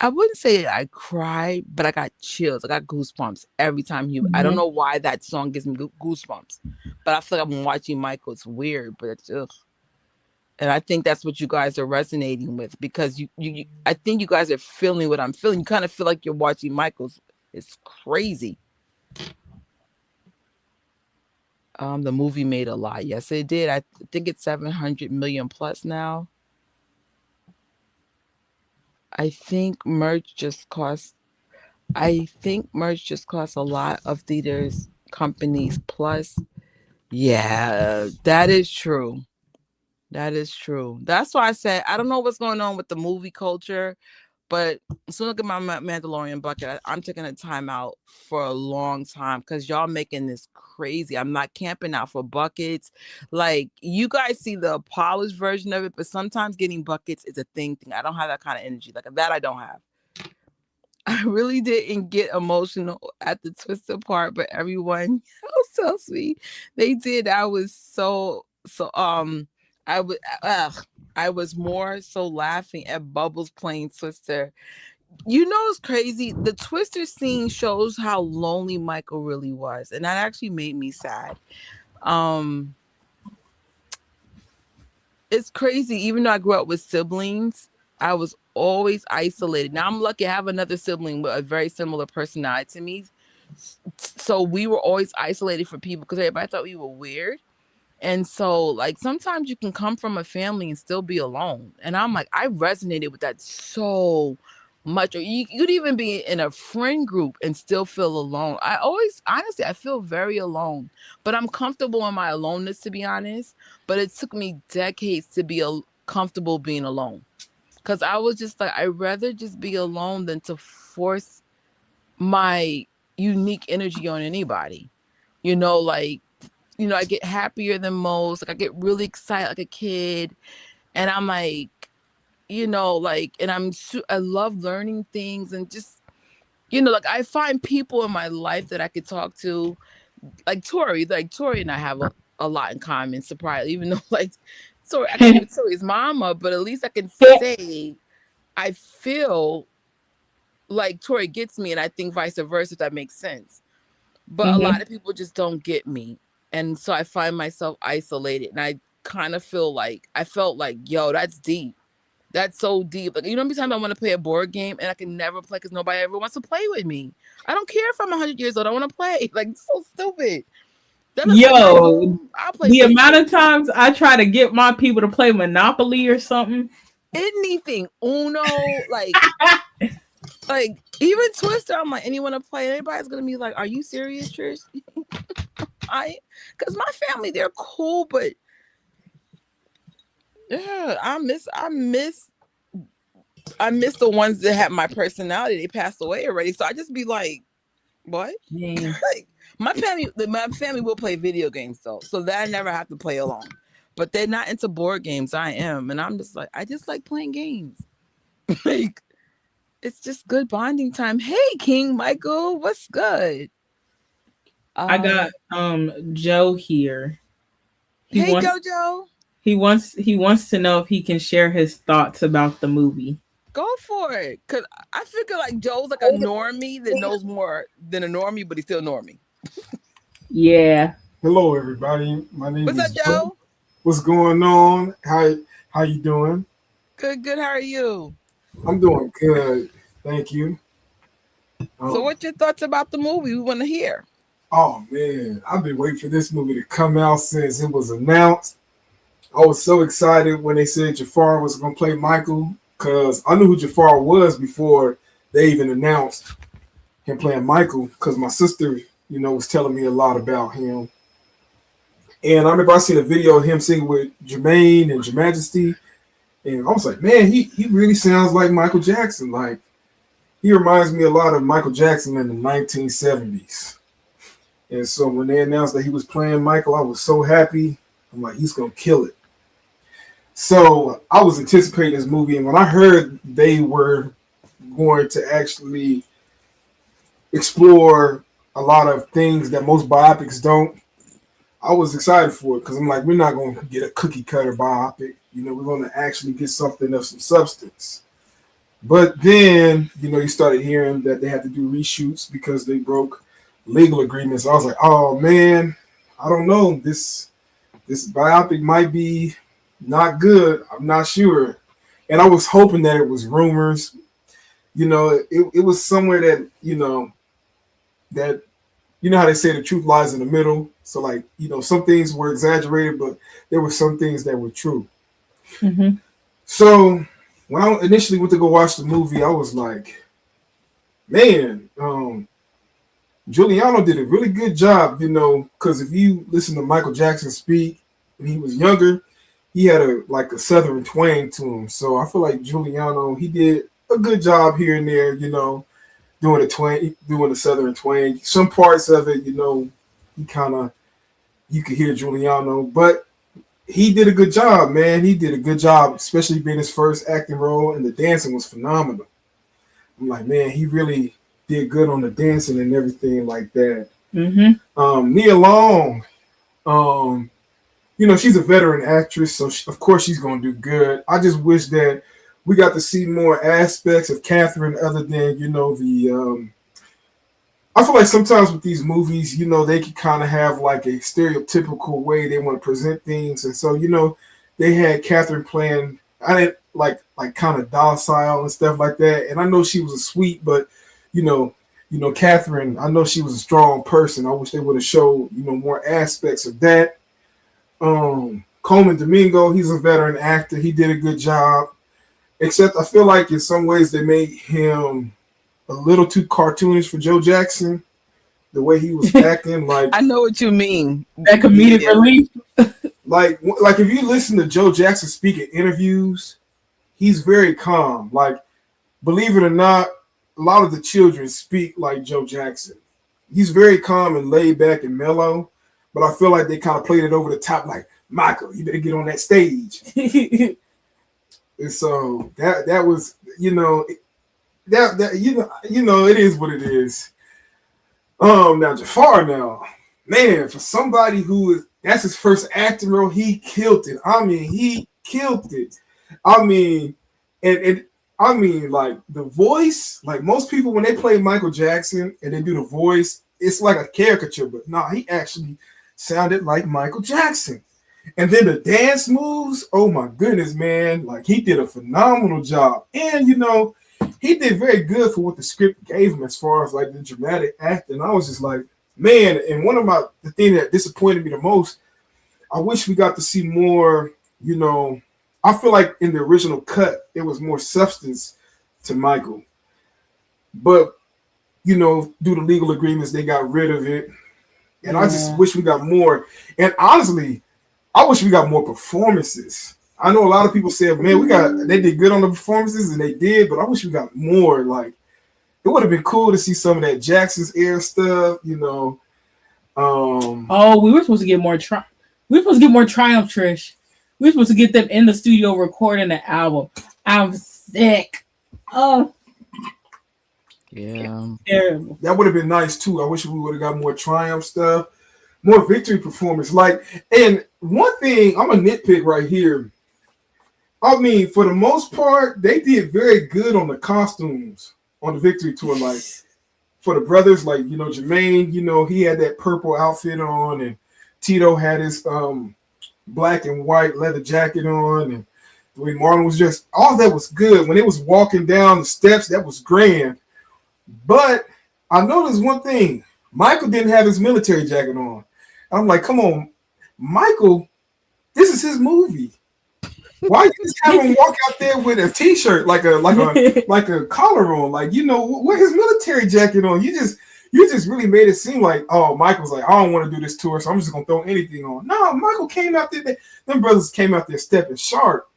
I wouldn't say I cried, but I got chills. I got goosebumps every time I don't know why that song gives me goosebumps, but I feel like I'm watching Michael. It's weird, but it's just, and I think that's what you guys are resonating with, because I think you guys are feeling what I'm feeling. You kind of feel like you're watching Michael's. It's crazy. The movie made a lot. Yes, it did. I think it's 700 million plus now. I think merch just cost a lot of theaters, companies plus. Yeah, that is true. That is true. That's why I said I don't know what's going on with the movie culture, But so look at my Mandalorian bucket. I'm taking a time out for a long time because y'all making this crazy. I'm not camping out for buckets. Like you guys see the polished version of it, but sometimes getting buckets is a thing. I don't have that kind of energy. Like that, I don't have. I really didn't get emotional at the twisted part, but everyone was so sweet. They did. I was so I was I was more so laughing at Bubbles playing Twister. You know it's crazy. The Twister scene shows how lonely Michael really was, and that actually made me sad. Um it's crazy. Even though I grew up with siblings, I was always isolated. Now I'm lucky I have another sibling with a very similar personality to me. So we were always isolated from people because everybody thought we were weird. And so, like, sometimes you can come from a family and still be alone. And I'm like, I resonated with that so much. Or you could even be in a friend group and still feel alone. I always, honestly, I feel very alone, but I'm comfortable in my aloneness, to be honest. But it took me decades to be comfortable being alone. Because I was just like, I'd rather just be alone than to force my unique energy on anybody. Like, I get happier than most. Like I get really excited like a kid. And I'm like, and I love learning things and just, like I find people in my life that I could talk to, like Tori and I have a lot in common, surprise, even though like, Tori, I can't even Tori's mama, but at least I can say I feel like Tori gets me, and I think vice versa, if that makes sense. But a lot of people just don't get me. And so I find myself isolated, and I kind of felt like, yo, that's deep. That's so deep. Like, every time I want to play a board game and I can never play because nobody ever wants to play with me. I don't care if I'm 100 years old. I want to play. Like, it's so stupid. Yo, I'll play the Facebook. amount of times I try to get my people to play Monopoly or something. Anything. Uno, like even Twister, I'm like, anyone to play? Everybody's gonna be like, are you serious, Trish? Because my family, they're cool, but yeah, I miss the ones that had my personality. They passed away already, so I just be like, what? Like my family will play video games though, so that I never have to play alone. But they're not into board games. I am, and I'm just like, I just like playing games. Like it's just good bonding time. Hey, King Michael, what's good? I got Joe here. Hey, Jojo. He wants to know if he can share his thoughts about the movie. Go for it, cause I figure like Joe's like a normie that knows more than a normie, but he's still normie. Yeah. Hello, everybody. My name is What's up, Joe? What's going on? How you doing? Good. How are you? I'm doing good. Thank you. So what's your thoughts about the movie? We want to hear. Oh, man. I've been waiting for this movie to come out since it was announced. I was so excited when they said Jafar was going to play Michael because I knew who Jafar was before they even announced him playing Michael because my sister, was telling me a lot about him. And I remember I seen a video of him singing with Jermaine and Your Majesty. And I was like, man, he really sounds like Michael Jackson. Like, he reminds me a lot of Michael Jackson in the 1970s. And so when they announced that he was playing Michael, I was so happy. I'm like, he's going to kill it. So I was anticipating this movie. And when I heard they were going to actually explore a lot of things that most biopics don't, I was excited for it because I'm like, we're not going to get a cookie cutter biopic. We're going to actually get something of some substance. But then, you started hearing that they had to do reshoots because they broke legal agreements. I was like, oh, man, I don't know. This biopic might be not good. I'm not sure. And I was hoping that it was rumors. It was somewhere that, that, how they say the truth lies in the middle. So, like, some things were exaggerated, but there were some things that were true. Mm-hmm. So when I initially went to go watch the movie, I was like, man, Giuliano did a really good job, because if you listen to Michael Jackson speak when he was younger, he had a Southern twang to him. So I feel like Giuliano, he did a good job here and there, you know, doing the southern twang. Some parts of it, you know, you could hear Giuliano, but he did a good job, man. He did a good job, especially being his first acting role, and the dancing was phenomenal. I'm like, man, he really did good on the dancing and everything like that. Nia Long, you know, she's a veteran actress, so of course she's going to do good. I just wish that we got to see more aspects of Catherine other than, you know, I feel like sometimes with these movies, you know, they can kind of have like a stereotypical way they want to present things. And so, you know, they had Catherine playing, I didn't like kind of docile and stuff like that. And I know she was a sweet, but, you know, Catherine, I know she was a strong person. I wish they would have showed, you know, more aspects of that. Coleman Domingo, he's a veteran actor. He did a good job. Except I feel like in some ways they made him a little too cartoonish for Joe Jackson. The way he was acting, like I know what you mean. That comedic relief. like if you listen to Joe Jackson speak in interviews, he's very calm. Like, believe it or not, a lot of the children speak like Joe Jackson. He's very calm and laid back and mellow, but I feel like they kind of played it over the top, like, Michael, you better get on that stage. And so that was, you know, that you know, it is what it is. Now Jafar, man, for somebody that's his first acting role, he killed it. I mean, he killed it. I mean, and I mean, like the voice, like most people when they play Michael Jackson and they do the voice, it's like a caricature, but he actually sounded like Michael Jackson. And then the dance moves, oh my goodness, man, like he did a phenomenal job. And you know, he did very good for what the script gave him as far as like the dramatic acting. I was just like, man, and the thing that disappointed me the most, I wish we got to see more, you know, I feel like in the original cut, there was more substance to Michael. But, you know, due to legal agreements, they got rid of it. And I just wish we got more. And honestly, I wish we got more performances. I know a lot of people said, man, they did good on the performances, and they did, but I wish we got more. Like, it would have been cool to see some of that Jackson's Air stuff, you know. We were supposed to get more Triumph, Trish. We were supposed to get them in the studio recording the album. I'm sick. Oh. Yeah. Terrible. That would have been nice too. I wish we would have got more Triumph stuff, more victory performance. Like, and one thing, I'm a nitpick right here. I mean, for the most part, they did very good on the costumes on the victory tour. Like, for the brothers, like, you know, Jermaine, you know, he had that purple outfit on, and Tito had his black and white leather jacket on, and Dwayne Marlon was just, all that was good. When it was walking down the steps, that was grand. But I noticed one thing. Michael didn't have his military jacket on. I'm like, come on, Michael, this is his movie. Why you just have him walk out there with a t-shirt, like a collar on? Like, you know, what his military jacket on? You just really made it seem like, oh, Michael's like, I don't want to do this tour, so I'm just gonna throw anything on. No, Michael came out there, them brothers came out there stepping sharp.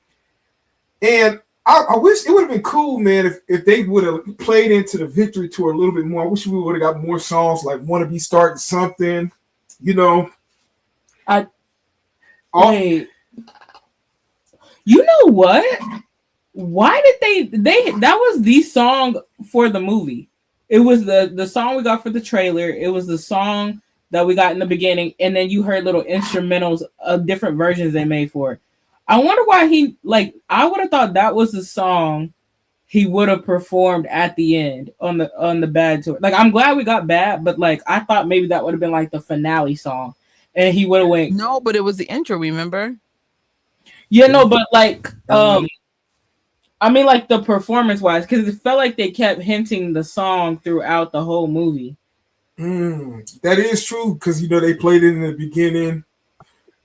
And I wish it would have been cool, man, if they would have played into the victory tour a little bit more. I wish we would have got more songs like "Wanna Be Starting Something," you know. Wait. You know what? Why did they that was the song for the movie. It was the song we got for the trailer. It was the song that we got in the beginning, and then you heard little instrumentals of different versions they made for it. I wonder why I would have thought that was the song he would have performed at the end on the Bad tour. Like, I'm glad we got Bad, but like I thought maybe that would have been like the finale song, and he would have went. No, but it was the intro. Remember? Yeah, no, but like, I mean, like the performance wise, because it felt like they kept hinting the song throughout the whole movie. That is true, because you know they played it in the beginning.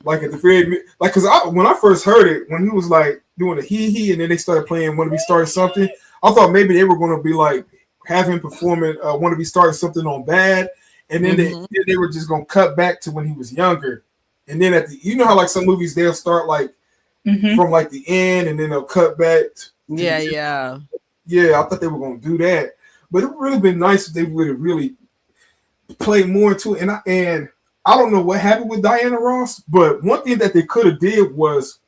Like at the very, like, because when I first heard it, when he was like doing a hee, and then they started playing "Wanna Be Starting Something," I thought maybe they were going to be like have him performing "Wanna Be Starting Something" on Bad, and then they were just going to cut back to when he was younger, and then at the, you know how like some movies they'll start like from like the end, and then they'll cut back. Yeah. Yeah, I thought they were gonna do that, but it would really been nice if they would have really played more into it. And I don't know what happened with Diana Ross, but one thing that they could have did was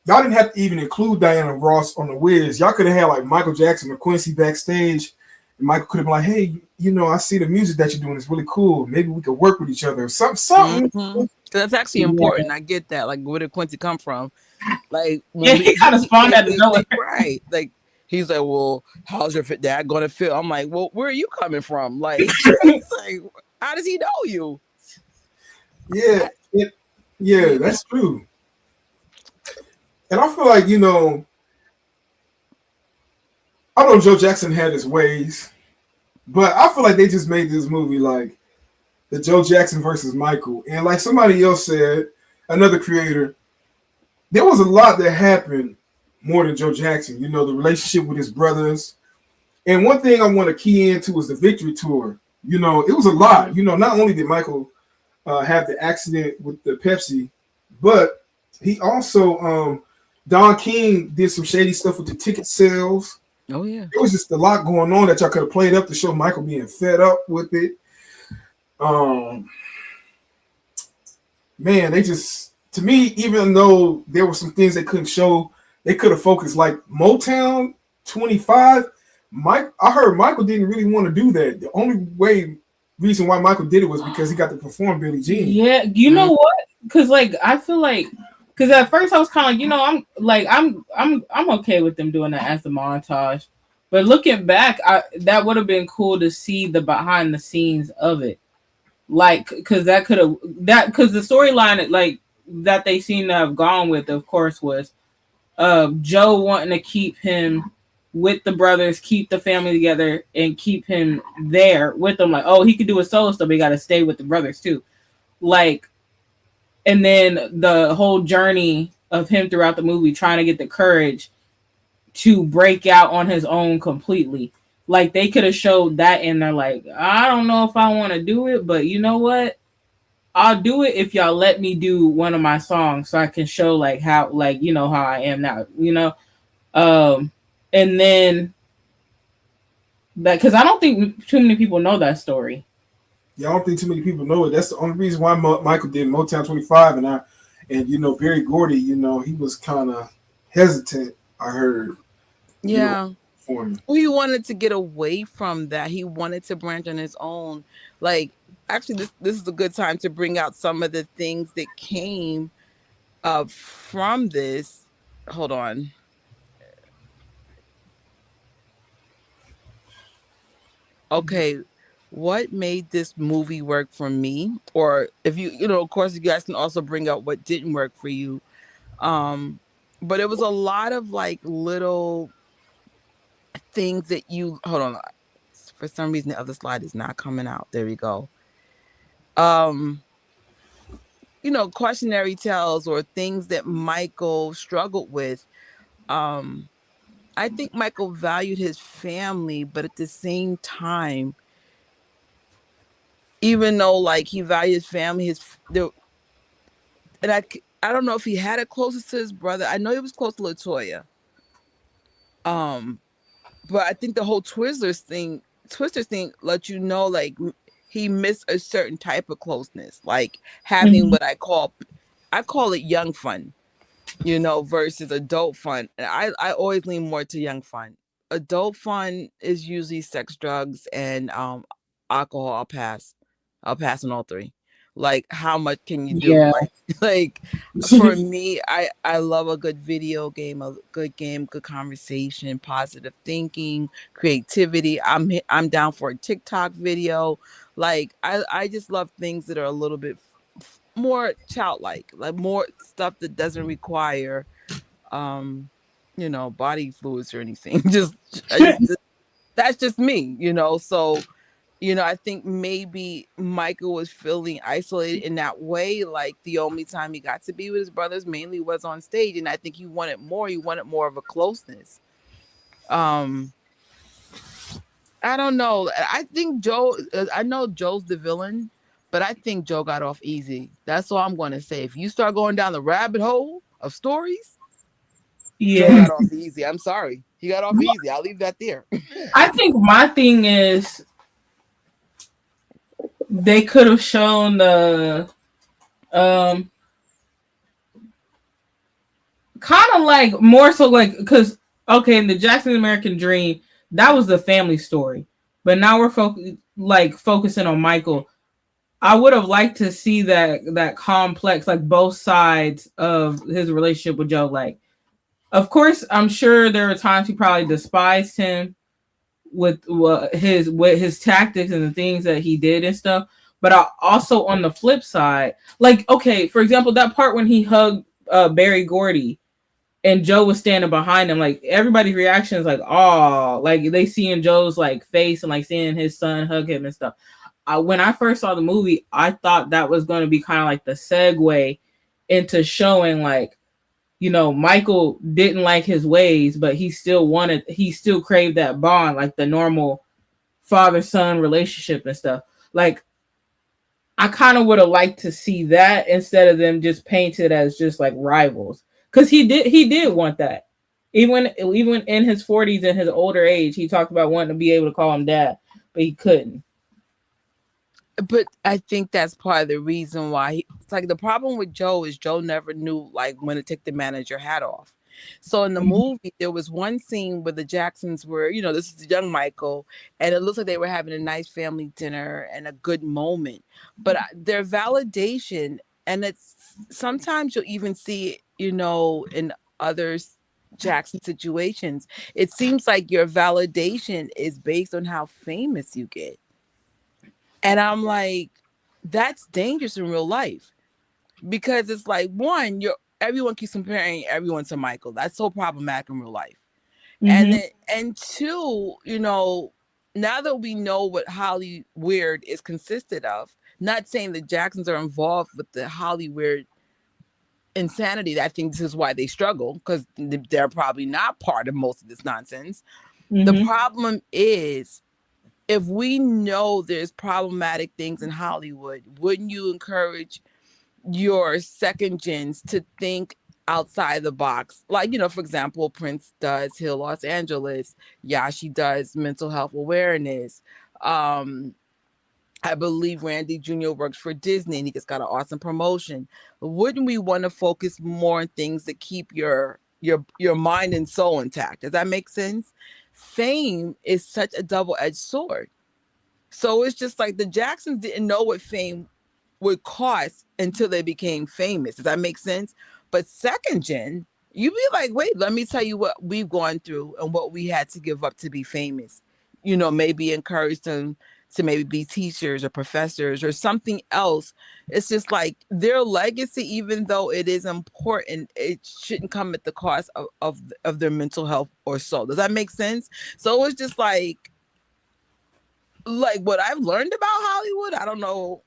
y'all didn't have to even include Diana Ross on the Wiz. Y'all could have had like Michael Jackson or Quincy backstage, and Michael could have been like, "Hey, you know, I see the music that you're doing is really cool. Maybe we could work with each other or something." Mm-hmm. That's actually important. I get that. Like, where did Quincy come from? Like, Yeah, he kind of spawned out of nowhere. Right. Like, he's like, well, how's your dad going to feel? I'm like, well, where are you coming from? Like, it's like, how does he know you? Yeah, that's true. And I feel like, you know, I know Joe Jackson had his ways, but I feel like they just made this movie like the Joe Jackson versus Michael. And like somebody else said, another creator, there was a lot that happened more than Joe Jackson. You know, the relationship with his brothers. And one thing I want to key into was the Victory Tour. You know, it was a lot. You know, not only did Michael have the accident with the Pepsi, but he also, Don King did some shady stuff with the ticket sales. Oh, yeah. It was just a lot going on that y'all could have played up to show Michael being fed up with it. Man, they just, to me, even though there were some things they couldn't show, they could have focused like Motown 25. I heard Michael didn't really want to do that. The only reason why Michael did it was because he got to perform Billie Jean. Yeah, you know what? Because like I feel like, because at first I was kind of like, you know, I'm okay with them doing that as the montage, but looking back, that would have been cool to see the behind the scenes of it, like because the storyline like that they seem to have gone with, of course, was Joe wanting to keep him with the brothers, keep the family together, and keep him there with them. Like, oh, he could do a solo stuff, but he got to stay with the brothers too. Like, and then the whole journey of him throughout the movie trying to get the courage to break out on his own completely. Like, they could have showed that, and they're like, I don't know if I want to do it, but you know what? I'll do it if y'all let me do one of my songs so I can show like how, like, you know, how I am now, you know? And then that, because I don't think too many people know that story. Yeah, I don't think too many people know it. That's the only reason why Michael did Motown 25, and you know, Berry Gordy, you know, he was kind of hesitant, I heard. Yeah. You know, he wanted to get away from that. He wanted to branch on his own. Like, actually, this is a good time to bring out some of the things that came from this. Hold on. Okay, what made this movie work for me? Or if you know, of course, you guys can also bring out what didn't work for you. But it was a lot of like little things that you hold on. For some reason, the other slide is not coming out. There we go. You know, cautionary tales or things that Michael struggled with. I think Michael valued his family, but at the same time, even though like he valued his family, and I don't know if he had it closest to his brother. I know he was close to LaToya. But I think the whole Twizzlers thing let you know like he missed a certain type of closeness, like having what I call it young fun, you know, versus adult fun. And I always lean more to young fun. Adult fun is usually sex, drugs, and alcohol. I'll pass on all three. Like, how much can you do? Yeah. Like for me, I love a good video game, good conversation, positive thinking, creativity. I'm down for a TikTok video. Like I just love things that are a little bit more childlike, like more stuff that doesn't require you know, body fluids or anything. That's just me, you know. So, you know, I think maybe Michael was feeling isolated in that way. Like the only time he got to be with his brothers mainly was on stage, and I think he wanted more. He wanted more of a closeness. I don't know. I think Joe. I know Joe's the villain, but I think Joe got off easy. That's all I'm going to say. If you start going down the rabbit hole of stories, Joe Yeah. got off easy. I'm sorry. He got off easy. I'll leave that there. I think my thing is they could have shown the um kind of like more so like because okay, in the Jackson American Dream, that was the family story. But now we're focusing on Michael. I would have liked to see that complex, like both sides of his relationship with Joe. Like, of course, I'm sure there were times he probably despised him with his tactics and the things that he did and stuff. But I also on the flip side, like okay, for example, that part when he hugged Barry Gordy and Joe was standing behind him, like everybody's reaction is like, oh, like they seeing Joe's like face and like seeing his son hug him and stuff. When I first saw the movie, I thought that was going to be kind of like the segue into showing like, you know, Michael didn't like his ways, but he still craved that bond, like the normal father-son relationship and stuff. Like, I kind of would have liked to see that instead of them just painted as just like rivals. Because he did want that. Even in his 40s and his older age, he talked about wanting to be able to call him dad, but he couldn't. But I think that's part of the reason why it's like the problem with Joe is Joe never knew like when to take the manager hat off. So in the movie, there was one scene where the Jacksons were, you know, this is young Michael, and it looks like they were having a nice family dinner and a good moment. But their validation, and it's sometimes you'll even see it, you know, in other Jackson situations. It seems like your validation is based on how famous you get. And I'm like, that's dangerous in real life because it's like one, you're everyone keeps comparing everyone to Michael. That's so problematic in real life. And Mm-hmm. then and two, you know, now that we know what Hollywood is consisted of, not saying the Jacksons are involved with the Hollywood insanity. I think this is why they struggle because they're probably not part of most of this nonsense. The Mm-hmm. problem is if we know there's problematic things in Hollywood, wouldn't you encourage your second gens to think outside the box? Like, you know, for example, Prince does Hill Los Angeles, Yashi does mental health awareness. Um, I believe Randy Jr. works for Disney and he just got an awesome promotion. Wouldn't we want to focus more on things that keep your mind and soul intact? Does that make sense? Fame is such a double-edged sword. So it's just like the Jacksons didn't know what fame would cost until they became famous. Does that make sense? But second gen, you be like, wait, let me tell you what we've gone through and what we had to give up to be famous. You know, maybe encourage them to maybe be teachers or professors or something else. It's just like their legacy, even though it is important, it shouldn't come at the cost of their mental health or soul. Does that make sense? So it's just like what I've learned about Hollywood, I don't know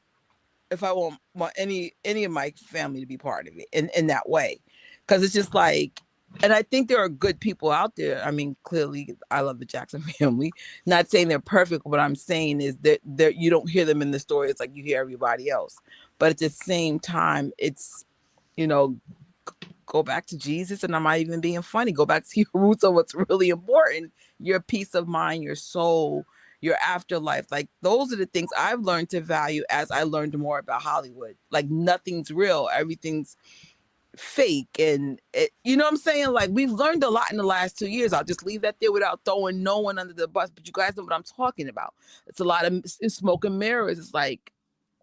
if I want any of my family to be part of it in that way. Because it's just like, and I think there are good people out there. I mean, clearly I love the Jackson family. Not saying they're perfect. What I'm saying is that you don't hear them in the story. It's like you hear everybody else. But at the same time, it's, you know, go back to Jesus, and I'm not even being funny. Go back to your roots of what's really important, your peace of mind, your soul, your afterlife. Like those are the things I've learned to value as I learned more about Hollywood. Like nothing's real, everything's fake, and you know what I'm saying? Like we've learned a lot in the last 2 years. I'll just leave that there without throwing no one under the bus. But you guys know what I'm talking about. It's a lot of smoke and mirrors. It's like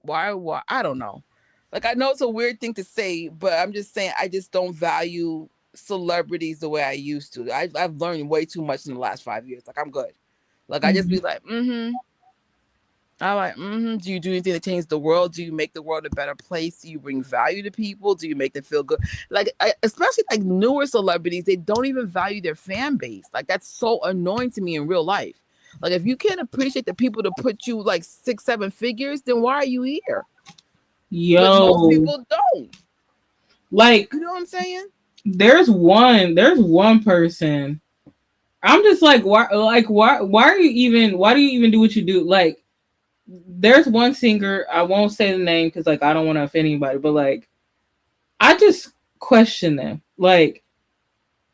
why I don't know. Like I know it's a weird thing to say, but I'm just saying I just don't value celebrities the way I used to. I've learned way too much in the last 5 years. Like I'm good. Like I just Mm-hmm. be like, I'm like, Do you do anything to change the world? Do you make the world a better place? Do you bring value to people? Do you make them feel good? Like, especially like newer celebrities, they don't even value their fan base. Like that's so annoying to me in real life. Like if you can't appreciate the people to put you like 6, 7 figures, then why are you here? But most Yo, people don't. like You know what I'm saying? there's one person. I'm just like, why do you even do what you do? Like, there's one singer, I won't say the name because like I don't want to offend anybody, but like I just question them. Like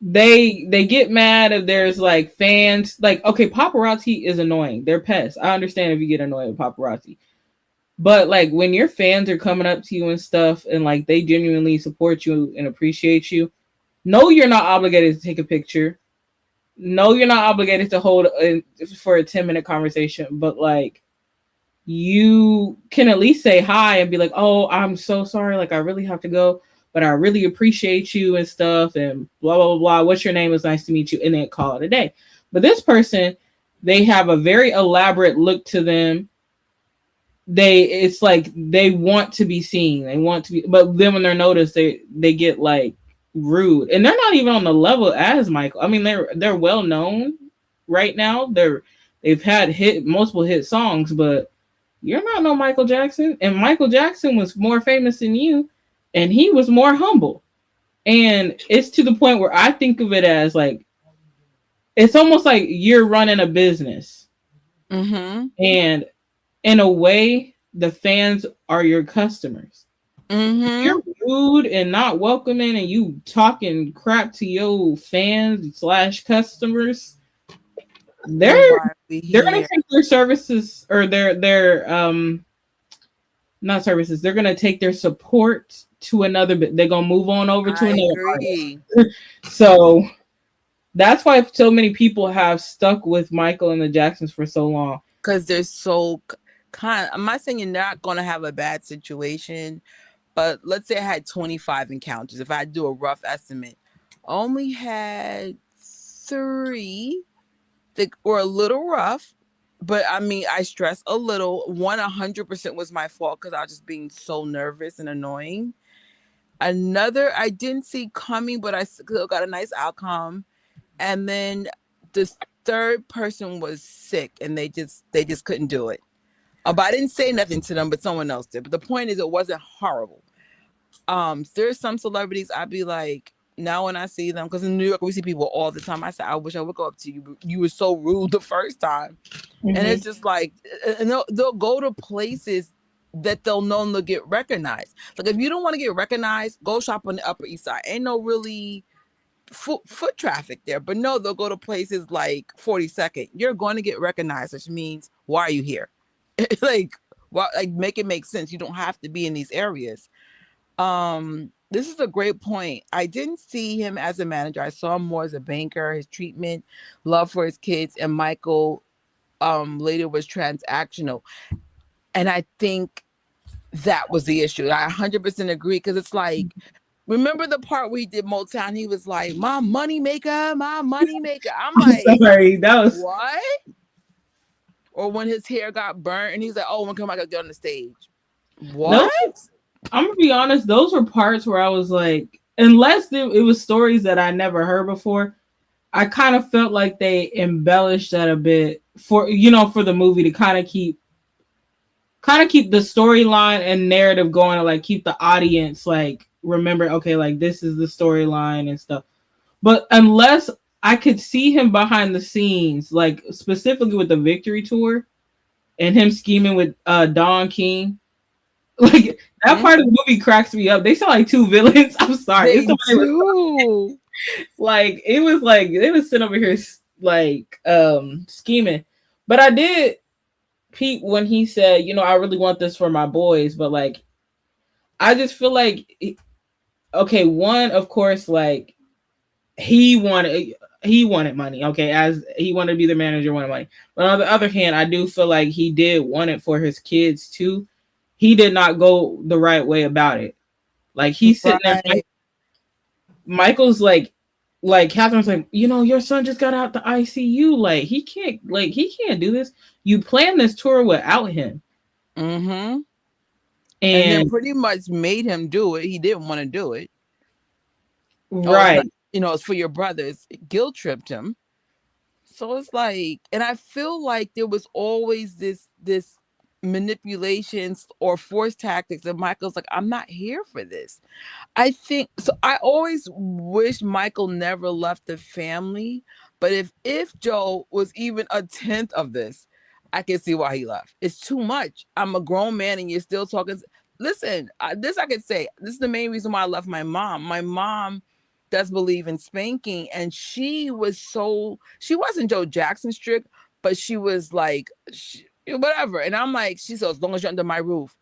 they get mad if there's like fans. Like, okay, paparazzi is annoying. They're pests. I understand if you get annoyed with paparazzi. But like when your fans are coming up to you and stuff and like they genuinely support you and appreciate you, no, you're not obligated to take a picture. No, you're not obligated to hold for a 10-minute conversation, but like you can at least say hi and be like, oh, I'm so sorry. Like, I really have to go, but I really appreciate you and stuff and blah, blah, blah, blah. What's your name? It's nice to meet you. And then call it a day. But this person, they have a very elaborate look to them. It's like they want to be seen. They want to be, but then when they're noticed, they get like rude. And they're not even on the level as Michael. I mean, they're well known right now. They've had multiple hit songs, but you're not no Michael Jackson. And Michael Jackson was more famous than you, and he was more humble. And it's to the point where I think of it as like, it's almost like you're running a business. Mm-hmm. And in a way, the fans are your customers. Mm-hmm. If you're rude and not welcoming and you talking crap to your fans / customers, they're gonna take their services or their not services. They're gonna take their support to another. They're gonna move on over to another artist. So that's why so many people have stuck with Michael and the Jacksons for so long, because they're so kind. I'm not saying you're not gonna have a bad situation, but let's say I had 25 encounters. If I do a rough estimate, only had 3 that were a little rough, but I mean, I stress a little. 100% was my fault because I was just being so nervous and annoying. Another I didn't see coming, but I still got a nice outcome. And then the third person was sick, and they just couldn't do it. But I didn't say nothing to them, but someone else did. But the point is, it wasn't horrible. There's some celebrities I'd be like, now when I see them, because in New York we see people all the time, I said, I wish I would go up to you, but you were so rude the first time. Mm-hmm. And it's just like, and they'll go to places that they'll know they'll get recognized. Like, if you don't want to get recognized, go shop on the Upper East Side. Ain't no really foot traffic there, but no, they'll go to places like 42nd. You're going to get recognized, which means, why are you here? Like, well, like, make it make sense. You don't have to be in these areas. This is a great point. I didn't see him as a manager. I saw him more as a banker. His treatment, love for his kids, and Michael later was transactional. And I think that was the issue. I 100% agree, because it's like, remember the part where he did Motown? He was like, my money maker, my money maker. I'm like, sorry, that was what? Or when his hair got burnt and he's like, oh, when come I get on the stage? What? No, I'm gonna be honest, those were parts where I was like, unless it was stories that I never heard before, I kind of felt like they embellished that a bit for the movie to kind of keep the storyline and narrative going, to like keep the audience like remember, okay, like this is the storyline and stuff. But unless I could see him behind the scenes, like specifically with the Victory Tour and him scheming with Don King, like that part of the movie cracks me up. They sound like 2 villains. I'm sorry. Like it was like they was sitting over here like scheming. But I did Pete when he said, I really want this for my boys, but like I just feel like okay, one, of course, like he wanted money, okay, as he wanted to be the manager, wanted money. But on the other hand, I do feel like he did want it for his kids too. He did not go the right way about it. Like he's sitting there, Michael's like Catherine's like, your son just got out the ICU. Like he can't do this. You planned this tour without him. Mm-hmm. And then pretty much made him do it. He didn't want to do it. Right. It's for your brothers. Guilt tripped him. So it's like, and I feel like there was always this manipulations or force tactics, and Michael's like, I'm not here for this. I think so. I always wish Michael never left the family, but if Joe was even a 10th of this, I can see why he left. It's too much. I'm a grown man and you're still talking. Listen, this I could say, this is the main reason why I left my mom. My mom does believe in spanking, and she wasn't Joe Jackson strict, but she was like whatever. And I'm like, she said, as long as you're under my roof.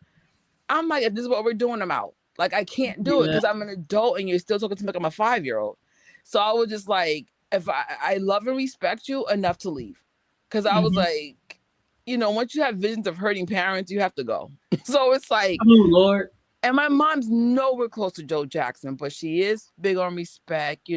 I'm like, if this is what we're doing, I'm out. Like, I can't do it Yeah. because I'm an adult and you're still talking to me like I'm a 5-year-old. So I was just like, if I love and respect you enough to leave. Because I was like, once you have visions of hurting parents, you have to go. So it's like, Oh Lord. and my mom's nowhere close to Joe Jackson, but she is big on respect.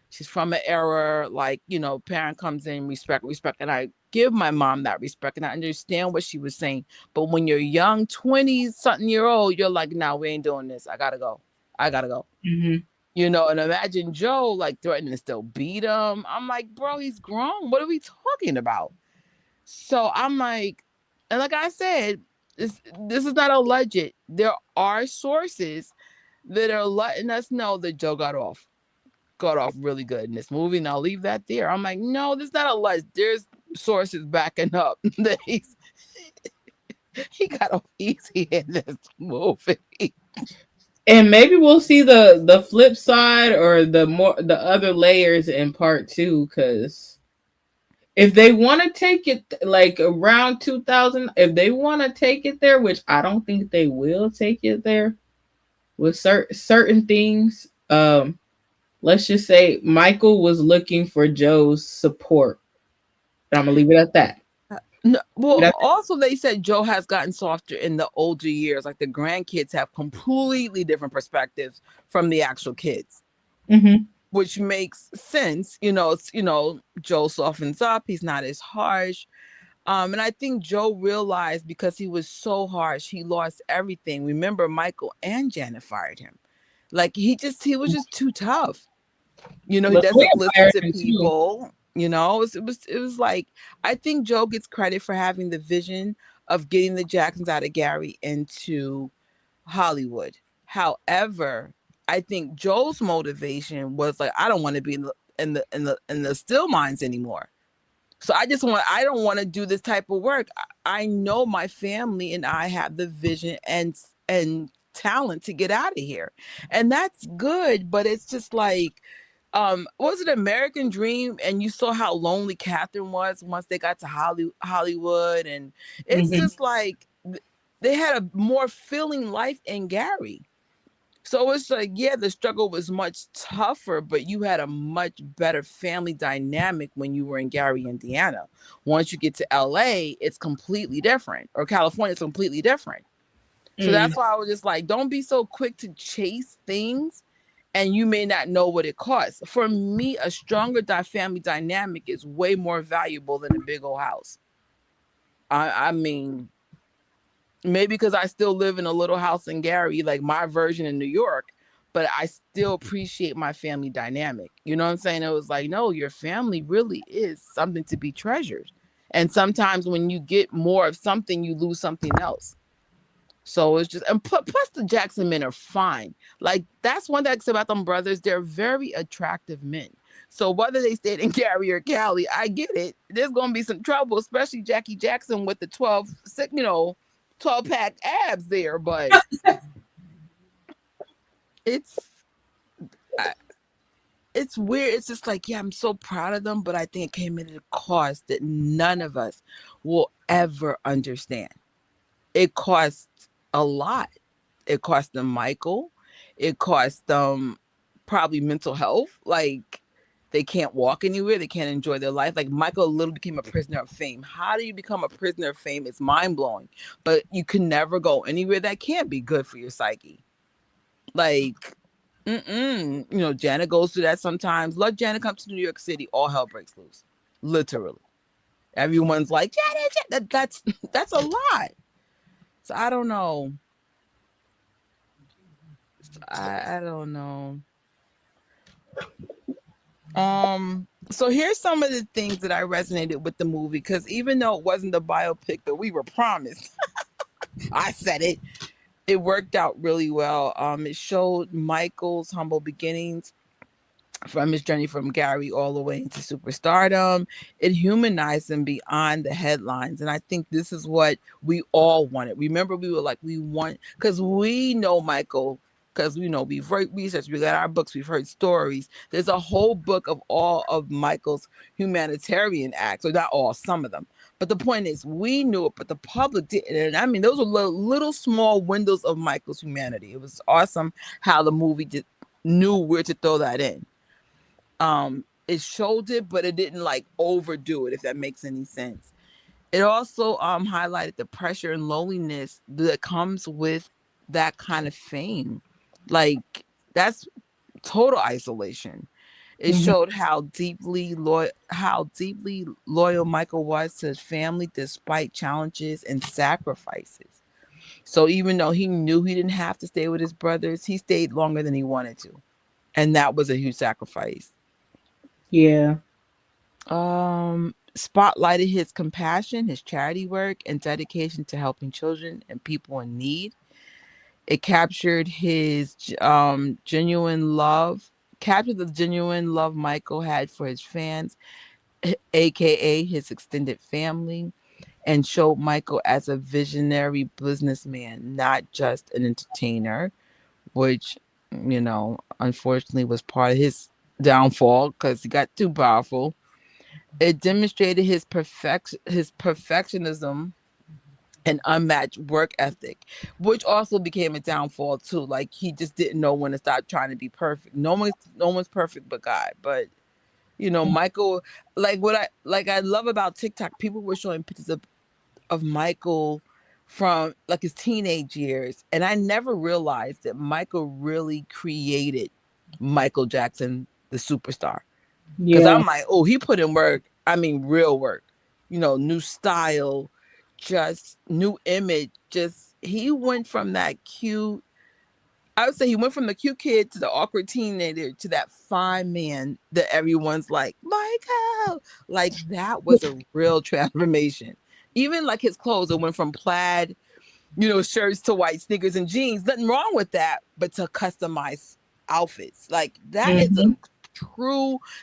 She's from an era like, parent comes in, respect. And I give my mom that respect and I understand what she was saying. But when you're young, 20-something-year-old, you're like, nah, we ain't doing this. I gotta go. Mm-hmm. And imagine Joe like threatening to still beat him. I'm like, bro, he's grown. What are we talking about? So I'm like, and like I said, this is not alleged. There are sources that are letting us know that Joe got off really good in this movie, and I'll leave that there. I'm like, no, this is not alleged. There's sources backing up that he got off easy in this movie. And maybe we'll see the flip side or the other layers in part 2, because if they want to take it like around 2000, if they want to take it there, which I don't think they will take it there with certain things, let's just say Michael was looking for Joe's support. And I'm gonna leave it at that. No, well, also they said Joe has gotten softer in the older years. Like the grandkids have completely different perspectives from the actual kids, which makes sense. Joe softens up. He's not as harsh. And I think Joe realized because he was so harsh, he lost everything. Remember, Michael and Janet fired him. Like he was just too tough. He doesn't listen to people. It was like, I think Joe gets credit for having the vision of getting the Jacksons out of Gary into Hollywood. However, I think Joe's motivation was like, I don't want to be in the still mines anymore. So I don't want to do this type of work. I know my family and I have the vision and talent to get out of here. And that's good, but it's just like, was it American Dream? And you saw how lonely Catherine was once they got to Hollywood. And it's just like they had a more filling life in Gary. So it's like, yeah, the struggle was much tougher, but you had a much better family dynamic when you were in Gary, Indiana. Once you get to LA, it's completely different, or California, it's completely different. So that's why I was just like, don't be so quick to chase things and you may not know what it costs. For me, a stronger family dynamic is way more valuable than a big old house. I mean, maybe because I still live in a little house in Gary, like my version in New York, but I still appreciate my family dynamic. You know what I'm saying? It was like, no, your family really is something to be treasured. And sometimes when you get more of something, you lose something else. So it's just, and plus the Jackson men are fine. Like that's one thing about them brothers. They're very attractive men. So whether they stayed in Gary or Cali, I get it. There's going to be some trouble, especially Jackie Jackson with the 12-pack abs there. But it's weird. It's just like, yeah, I'm so proud of them, but I think it came at a cost that none of us will ever understand. It cost a lot. It cost them Michael. It cost them probably mental health. Like they can't walk anywhere. They can't enjoy their life. Like Michael literally became a prisoner of fame. How do you become a prisoner of fame? It's mind blowing. But you can never go anywhere. That can't be good for your psyche. Like, Janet goes through that sometimes. Let Janet come to New York City, all hell breaks loose. Literally. Everyone's like, Janet. That's a lot. So I don't know. I don't know. So here's some of the things that I resonated with the movie, because even though it wasn't the biopic that we were promised, I said it. It worked out really well. It showed Michael's humble beginnings from his journey from Gary all the way into superstardom. It humanized him beyond the headlines. And I think this is what we all wanted. Remember, we were like, we want, because we know Michael because we've read research, we got our books, we've heard stories. There's a whole book of all of Michael's humanitarian acts, or not all, some of them. But the point is, we knew it, but the public didn't. And I mean, those were little small windows of Michael's humanity. It was awesome how the movie knew where to throw that in. It showed it, but it didn't like overdo it, if that makes any sense. It also highlighted the pressure and loneliness that comes with that kind of fame. Like, that's total isolation. It Mhm. showed how deeply loyal Michael was to his family despite challenges and sacrifices. So even though he knew he didn't have to stay with his brothers, he stayed longer than he wanted to. And that was a huge sacrifice. Yeah. Spotlighted his compassion, his charity work, and dedication to helping children and people in need. It captured the genuine love Michael had for his fans, aka his extended family, and showed Michael as a visionary businessman, not just an entertainer, which, unfortunately was part of his downfall because he got too powerful. It demonstrated his perfectionism and unmatched work ethic, which also became a downfall too. Like, he just didn't know when to stop trying to be perfect. No one's perfect but God. But Michael, I love about TikTok, people were showing pictures of Michael from like his teenage years, and I never realized that Michael really created Michael Jackson, the superstar. Because Yeah. I'm like, oh, he put in work. I mean, real work. New style, just new image. Just he went from that cute. I would say he went from the cute kid to the awkward teenager to that fine man that everyone's like, Michael. Like, that was a real transformation. Even like his clothes, it went from plaid, shirts to white sneakers and jeans. Nothing wrong with that, but to customize outfits. Like, Mhm.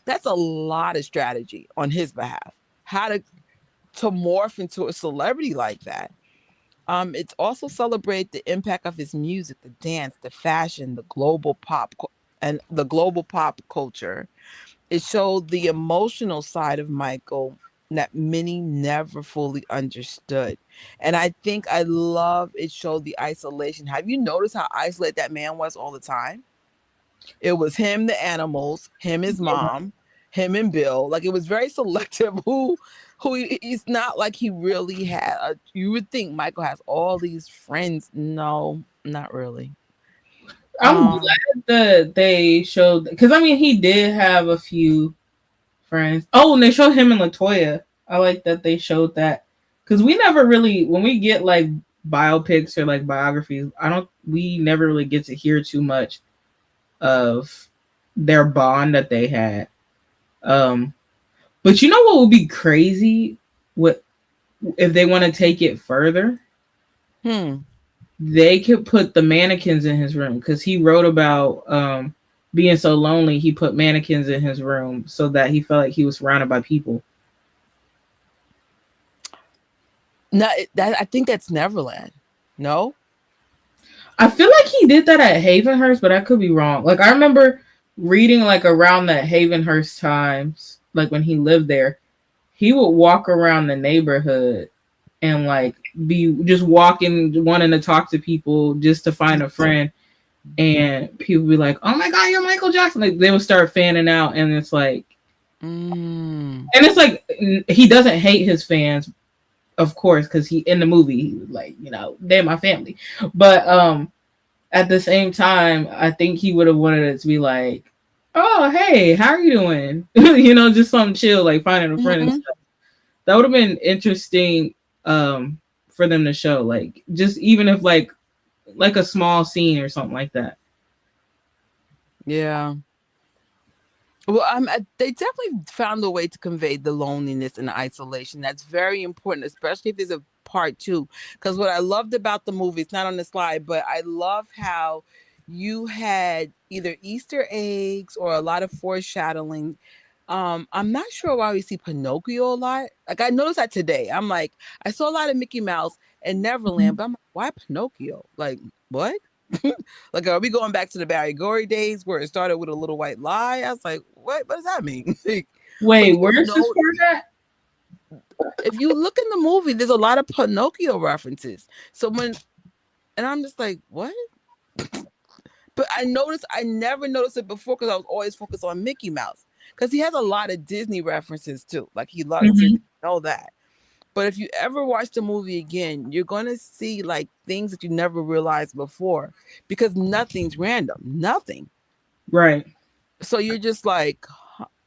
that's a lot of strategy on his behalf. How to morph into a celebrity like that. It's also celebrate the impact of his music, the dance, the fashion, and the global pop culture. It showed the emotional side of Michael that many never fully understood. And I think I love it showed the isolation. Have you noticed how isolated that man was all the time? It was him, the animals, him, his mom, him and Bill. Like, it was very selective he's not like he really had you would think Michael has all these friends. No, not really. I'm Um glad that they showed, because I mean he did have a few friends. Oh, and they showed him and Latoya. I like that they showed that, because we never really, when we get like biopics or like biographies, we never really get to hear too much of their bond that they had. Um, but you know what would be crazy? What if they want to take it further? hmm. They could put the mannequins in his room, because he wrote about being so lonely. He put mannequins in his room so that he felt like he was surrounded by people. No, I think that's Neverland. No? I feel like he did that at Havenhurst, but I could be wrong. Like, I remember reading like around that Havenhurst times, like when he lived there, he would walk around the neighborhood and like be just walking, wanting to talk to people just to find a friend. And people be like, "Oh my God, you're Michael Jackson!" Like, they would start fanning out, and it's like, Mm. and it's like he doesn't hate his fans, of course, because he in the movie he was like, they're my family, but at the same time, I think he would have wanted it to be like, "Oh, hey, how are you doing?" Just something chill, like finding a friend and Hmm. stuff. That would have been interesting for them to show, like, just even if like a small scene or something like that. Yeah. Well, they definitely found a way to convey the loneliness and the isolation. That's very important, especially if there's a part two. Because what I loved about the movie, it's not on the slide, but I love how you had either Easter eggs or a lot of foreshadowing. I'm not sure why we see Pinocchio a lot. Like, I noticed that today. I'm like, I saw a lot of Mickey Mouse and Neverland, but I'm like, why Pinocchio? Like, what? Like, are we going back to the Barry Gorey days where it started with a little white lie? I was like, what does that mean? Wait, But where's this part at? if you look in the movie, there's a lot of Pinocchio references. So and I'm just like, what? But I never noticed it before because I was always focused on Mickey Mouse. Because he has a lot of Disney references too. Like he loves Disney, know that. But if you ever watch the movie again, you're going to see like things that you never realized before because nothing's random. Nothing. Right. So you're just like,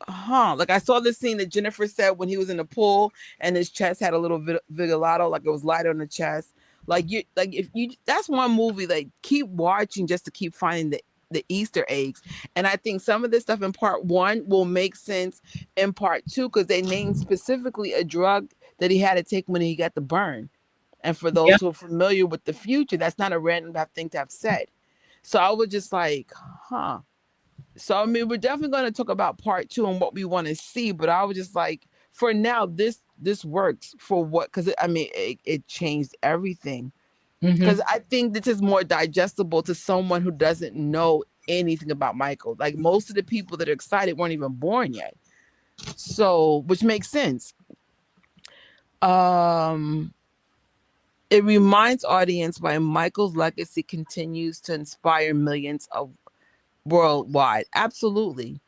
huh. Like I saw this scene that Jennifer said when he was in the pool and his chest had a little vigolato, like it was light on the chest. That's one movie, like keep watching just to keep finding the Easter eggs. And I think some of this stuff in part 1 will make sense in part 2 because they named specifically a drug that he had to take when he got the burn. And for those who are familiar with the future, that's not a random thing to have said. So I was just like, huh. So I mean, we're definitely going to talk about part 2 and what we want to see. But I was just like, for now, this works for what? Because it changed everything. Because I think this is more digestible to someone who doesn't know anything about Michael. Like most of the people that are excited weren't even born yet. So, which makes sense. It reminds audience why Michael's legacy continues to inspire millions of worldwide. Absolutely.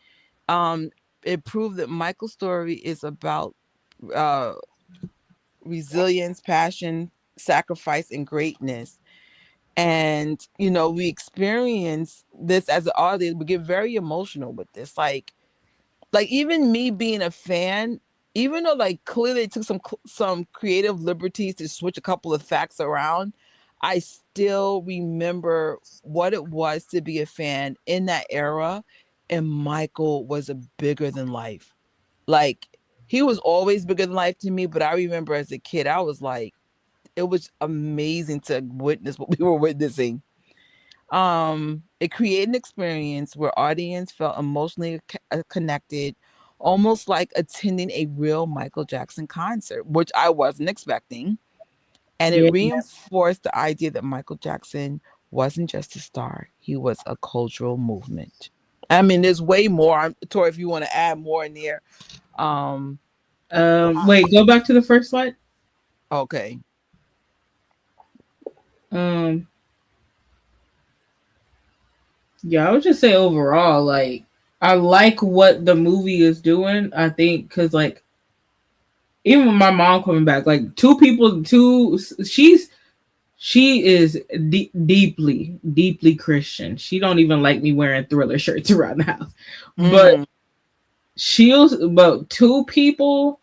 It proved that Michael's story is about resilience, passion, sacrifice, and greatness. And we experience this as an audience. We get very emotional with this. Like even me being a fan, even though like clearly it took some creative liberties to switch a couple of facts around, I still remember what it was to be a fan in that era. And Michael was a bigger than life. Like he was always bigger than life to me. But I remember as a kid, I was like, it was amazing to witness what we were witnessing. It created an experience where audience felt emotionally connected, almost like attending a real Michael Jackson concert, which I wasn't expecting. And it reinforced the idea that Michael Jackson wasn't just a star, he was a cultural movement. I mean, there's way more. Tori, if you want to add more in there. Wait, go back to the first slide. Okay. Yeah, I would just say overall, like, I like what the movie is doing. I think because, like, even with my mom coming back, like, she is deeply Christian. She don't even like me wearing Thriller shirts around the house. But but two people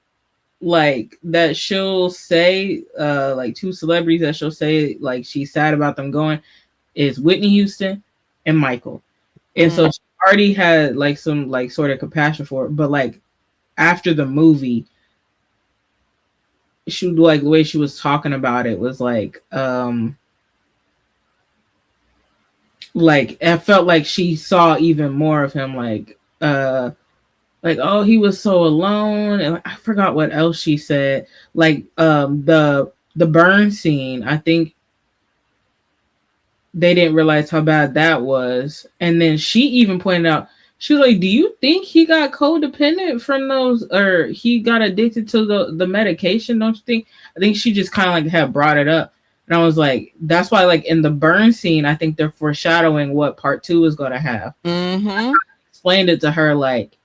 like that she'll say, like two celebrities that she'll say like she's sad about them going is Whitney Houston and Michael. And so she already had like some like sort of compassion for it. But like after the movie, she like the way she was talking about it was like I felt like she saw even more of him, like oh, he was so alone, and I forgot what else she said. Like the burn scene, I think they didn't realize how bad that was. And then she even pointed out, she was like, do you think he got codependent from those, or he got addicted to the medication? Don't you think? I think she just kind of like had brought it up. And I was like, that's why like in the burn scene, I think they're foreshadowing what part 2 is going to have. I explained it to her, like,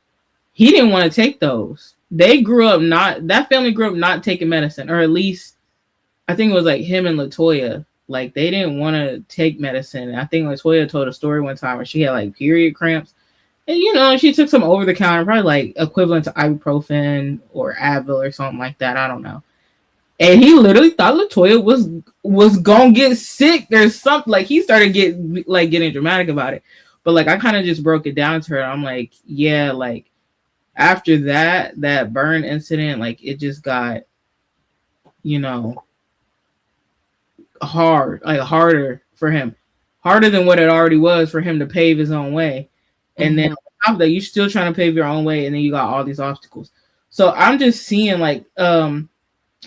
he didn't want to take those. That family grew up not taking medicine, or at least I think it was like him and LaToya. Like they didn't want to take medicine. I think LaToya told a story one time where she had like period cramps. And she took some over the counter, probably like equivalent to ibuprofen or Advil or something like that. I don't know. And he literally thought LaToya was gonna get sick or something. Like he started getting dramatic about it. But like I kind of just broke it down to her. I'm like, yeah, like after that burn incident, like it just got, harder for him, harder than what it already was for him to pave his own way. And then on top of that, you're still trying to pave your own way, and then you got all these obstacles. So I'm just seeing like I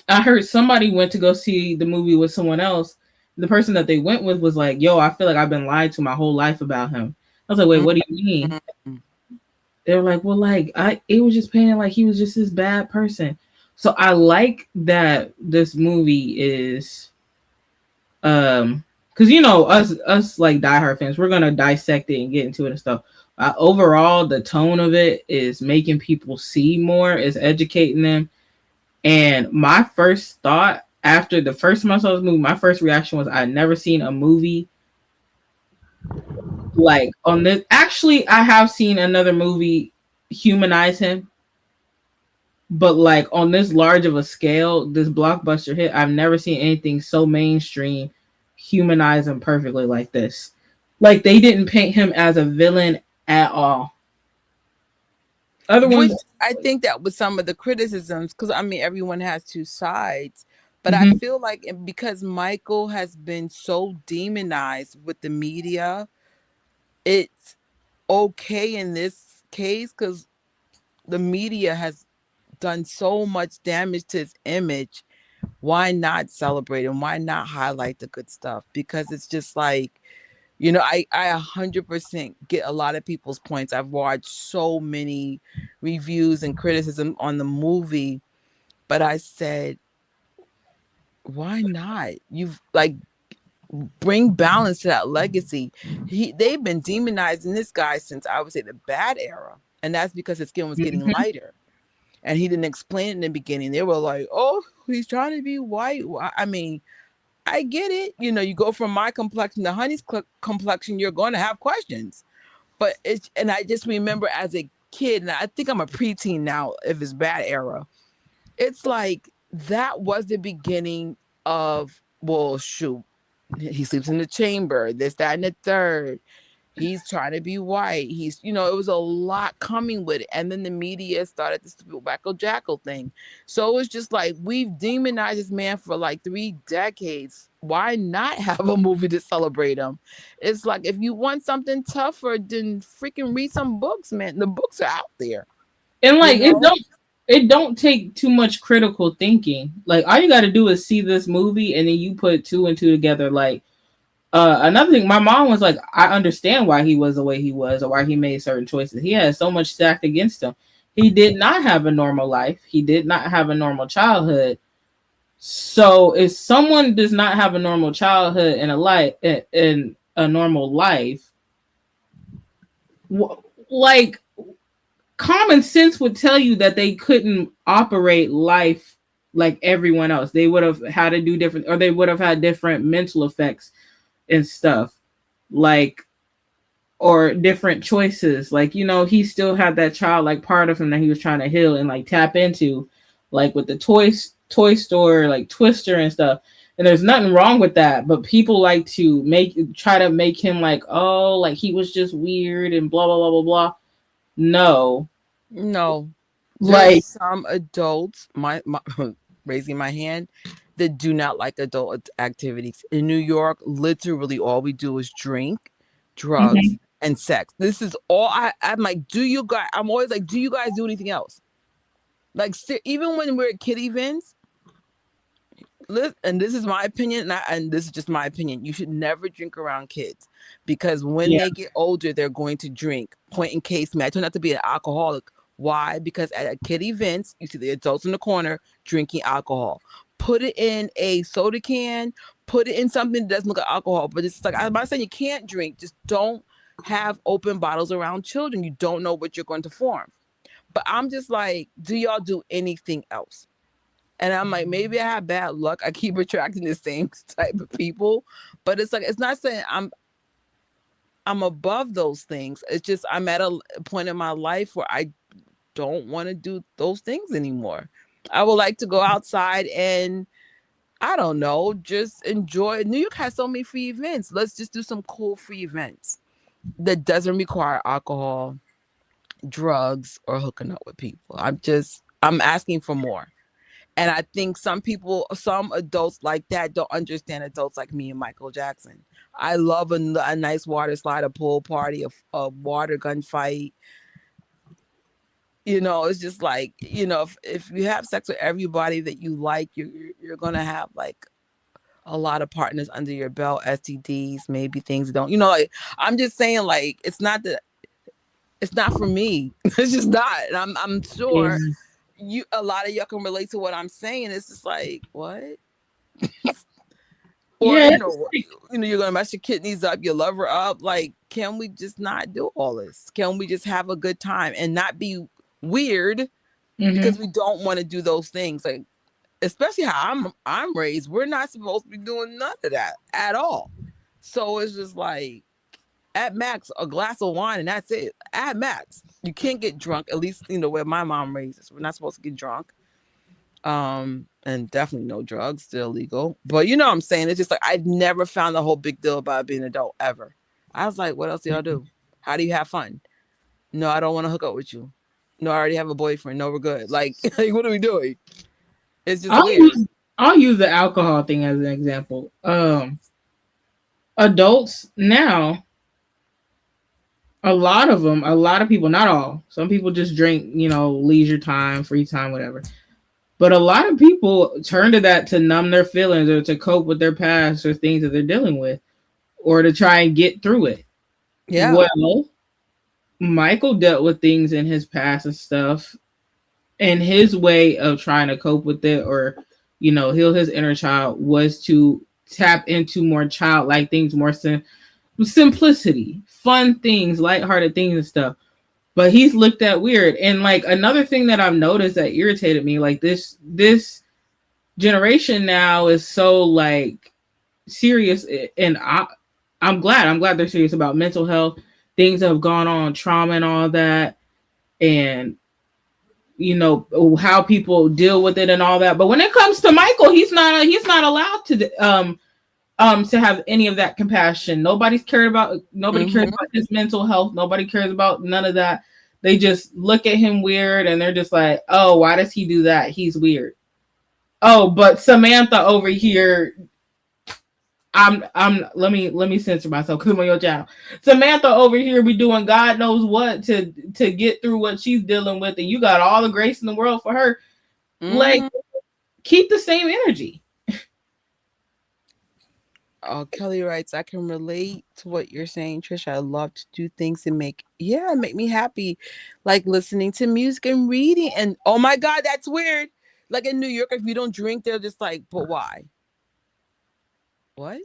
heard somebody went to go see the movie with someone else, the person that they went with was like, yo, I feel like I've been lied to my whole life about him. I was like, wait, what do you mean? They were like, well, like it was just painted like he was just this bad person. So I like that this movie is because you know us like diehard fans, we're gonna dissect it and get into it and stuff. Overall, the tone of it is making people see more, is educating them. And my first thought after the first time I saw this movie, my first reaction was I'd never seen a movie like on this. Actually, I have seen another movie humanize him, but like on this large of a scale, this blockbuster hit, I've never seen anything so mainstream humanize him perfectly like this. Like they didn't paint him as a villain at all. Other Which ones, I think that was some of the criticisms, because I mean everyone has two sides, but I Mhm. feel like because Michael has been so demonized with the media, it's okay in this case because the media has done so much damage to his image. Why not celebrate and why not highlight the good stuff? Because it's just like, I 100% get a lot of people's points. I've watched so many reviews and criticism on the movie, but I said, why not? You've like bring balance to that legacy. They've been demonizing this guy since I would say the bad era, and that's because his skin was getting Mhm. lighter. And he didn't explain it in the beginning. They were like, "Oh, he's trying to be white." I mean, I get it. You go from my complexion to Honey's complexion, you're going to have questions. But and I just remember as a kid, and I think I'm a preteen now, if it's bad era, it's like that was the beginning of, well, shoot, he sleeps in the chamber, this, that, and the third. He's trying to be white. It was a lot coming with it. And then the media started this wacko jackal thing. So it was just like, we've demonized this man for like 3 decades. Why not have a movie to celebrate him? It's like, if you want something tougher, then freaking read some books, man. The books are out there, And you like know? it don't take too much critical thinking. Like all you got to do is see this movie and then you put two and two together. Like another thing, my mom was like, I understand why he was the way he was or why he made certain choices. He had so much stacked against him. He did not have a normal life. He did not have a normal childhood. So if someone does not have a normal childhood and in a normal life, like common sense would tell you that they couldn't operate life like everyone else. They would have had to do different, or they would have had different mental effects and stuff, like, or different choices. Like, he still had that childlike part of him that he was trying to heal and like tap into, like with the toy store, like Twister and stuff. And there's nothing wrong with that, but people like to try to make him like, oh, like he was just weird and blah blah blah blah blah. No, No. There's like some adults, my raising my hand, that do not like adult activities. In New York, literally all we do is drink, drugs, mhm. and sex. This is all I'm like, I'm always like, do you guys do anything else? Like, even when we're at kid events, and this is my opinion, and this is just my opinion. You should never drink around kids because when Yeah. they get older, they're going to drink. Point in case, man, I turned out to be an alcoholic. Why? Because at kid events, you see the adults in the corner drinking alcohol. Put it in a soda can. Put it in something that doesn't look like alcohol. But it's like, I'm not saying you can't drink. Just don't have open bottles around children. You don't know what you're going to form. But I'm just like, do y'all do anything else? And I'm like, maybe I have bad luck. I keep attracting the same type of people. But it's like, it's not saying I'm above those things. It's just I'm at a point in my life where I don't want to do those things anymore. I would like to go outside and, I don't know, just enjoy. New York has so many free events. Let's just do some cool free events that doesn't require alcohol, drugs, or hooking up with people. I'm asking for more. And I think some adults like that don't understand adults like me and Michael Jackson. I love a nice water slide, a pool party, a water gun fight. It's just like, if you have sex with everybody that you like, you're going to have like a lot of partners under your belt, STDs, maybe things don't, like, I'm just saying, like, it's not for me. It's just not. And I'm Yeah. sure a lot of y'all can relate to what I'm saying. It's just like, what? Or, Yeah. you're gonna mess your kidneys up, you love her up. Like, can we just not do all this? Can we just have a good time and not be weird because we don't want to do those things? Like, especially how I'm raised, we're not supposed to be doing none of that at all. So it's just like, at max, a glass of wine and that's it. At max, you can't get drunk. At least where my mom raised us, we're not supposed to get drunk. And definitely no drugs, still illegal. But what I'm saying, it's just like, I've never found the whole big deal about being an adult ever. I was like, what else do y'all do? How do you have fun? No, I don't want to hook up with you. No, I already have a boyfriend. No, we're good. Like, what are we doing? It's just weird. I'll use the alcohol thing as an example. Adults now, a lot of people, not all. Some people just drink, leisure time, free time, whatever. But a lot of people turn to that to numb their feelings or to cope with their past or things that they're dealing with or to try and get through it. Yeah. Well, Michael dealt with things in his past and stuff, and his way of trying to cope with it or, heal his inner child was to tap into more childlike things, more simplicity, fun things, lighthearted things and stuff. But he's looked at weird. And like another thing that I've noticed that irritated me, like this generation now is so like serious, and I'm glad they're serious about mental health, things that have gone on, trauma and all that, and how people deal with it and all that. But when it comes to Michael, he's not allowed to have any of that compassion. Nobody cares about his mental health. Nobody cares about none of that. They just look at him weird and they're just like, oh, why does he do that? He's weird. Oh, but Samantha over here, let me censor myself because I'm on your channel. Samantha over here be doing God knows what to get through what she's dealing with, and you got all the grace in the world for her. Like, keep the same energy. Kelly writes, I can relate to what you're saying, Trisha. I love to do things and make me happy, like listening to music and reading. And oh my God, that's weird. Like in New York, if you don't drink, they're just like, but why? What?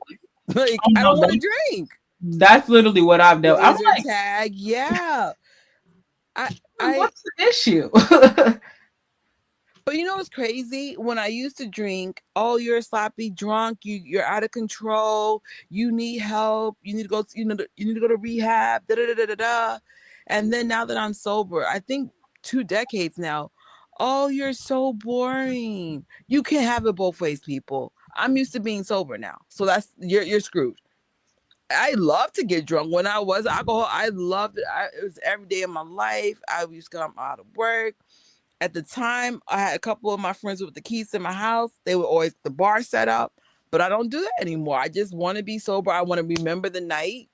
Like, I don't want to drink. That's literally what I've done. I'm like, tag, yeah. What's the issue? But what's crazy? When I used to drink, oh, you're sloppy drunk, you're out of control, you need help, you need to go, you need to go to rehab, da da da da da. And then now that I'm sober, I think 2 decades now, oh, you're so boring. You can't have it both ways, people. I'm used to being sober now, so that's you're screwed. I love to get drunk. When I was alcohol, I loved it. It was every day of my life. I used to come out of work. At the time, I had a couple of my friends with the keys to my house. They were always the bar set up, but I don't do that anymore. I just want to be sober. I want to remember the night.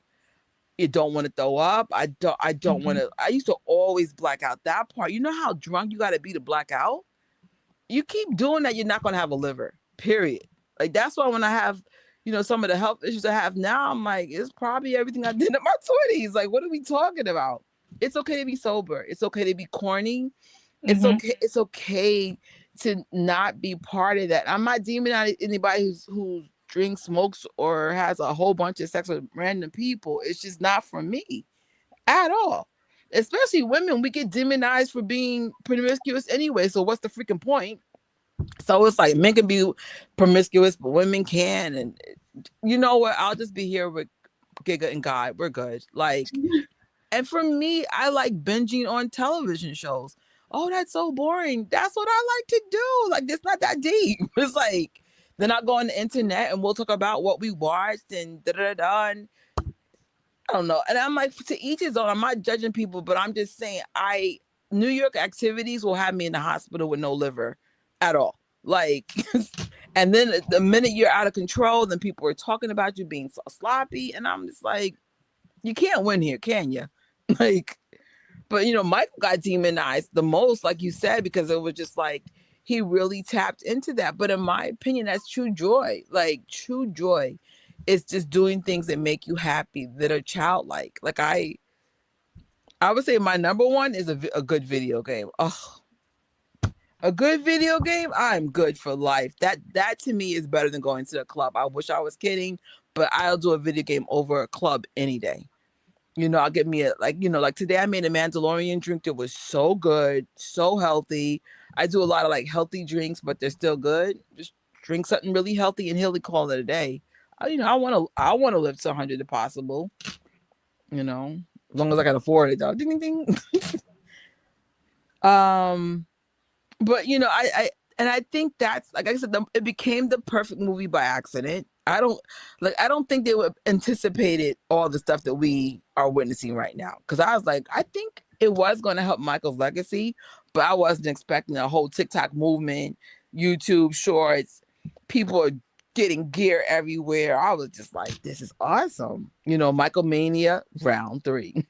You don't want to throw up. I don't want to. I used to always black out. That part, you know how drunk you got to be to black out? You keep doing that, you're not going to have a liver, period. Like, that's why when I have, some of the health issues I have now, I'm like, it's probably everything I did in my 20s. Like, what are we talking about? It's okay to be sober. It's okay to be corny. It's okay. It's okay to not be part of that. I'm not demonizing anybody who drinks, smokes, or has a whole bunch of sex with random people. It's just not for me at all. Especially women, we get demonized for being promiscuous anyway. So what's the freaking point? So it's like men can be promiscuous, but women can. And you know what? I'll just be here with Giga and God. We're good. Like, and for me, I like binging on television shows. Oh, that's so boring. That's what I like to do. Like, it's not that deep. It's like, then I go on the internet and we'll talk about what we watched and da-da-da. And I don't know. And I'm like, to each his own. I'm not judging people, but I'm just saying, New York activities will have me in the hospital with no liver at all. Like, and then the minute you're out of control, then people are talking about you being so sloppy. And I'm just like, you can't win here, can you? Like, but Michael got demonized the most, like you said, because it was just like, he really tapped into that. But in my opinion, that's true joy. Like true joy is just doing things that make you happy, that are childlike. Like I would say my number one is a good video game. Oh, a good video game, I'm good for life. That to me is better than going to a club. I wish I was kidding, but I'll do a video game over a club any day. I'll get me like today I made a Mandalorian drink that was so good, so healthy. I do a lot of like healthy drinks, but they're still good. Just drink something really healthy and healthy, call it a day. I want to live to 100 if possible. As long as I can afford it, though. Ding ding ding. But I think that's like I said, it became the perfect movie by accident. I don't think they would anticipated all the stuff that we are witnessing right now. Because I was like, I think it was going to help Michael's legacy, but I wasn't expecting a whole TikTok movement, YouTube shorts, people are getting gear everywhere. I was just like, this is awesome. Michael Mania round 3.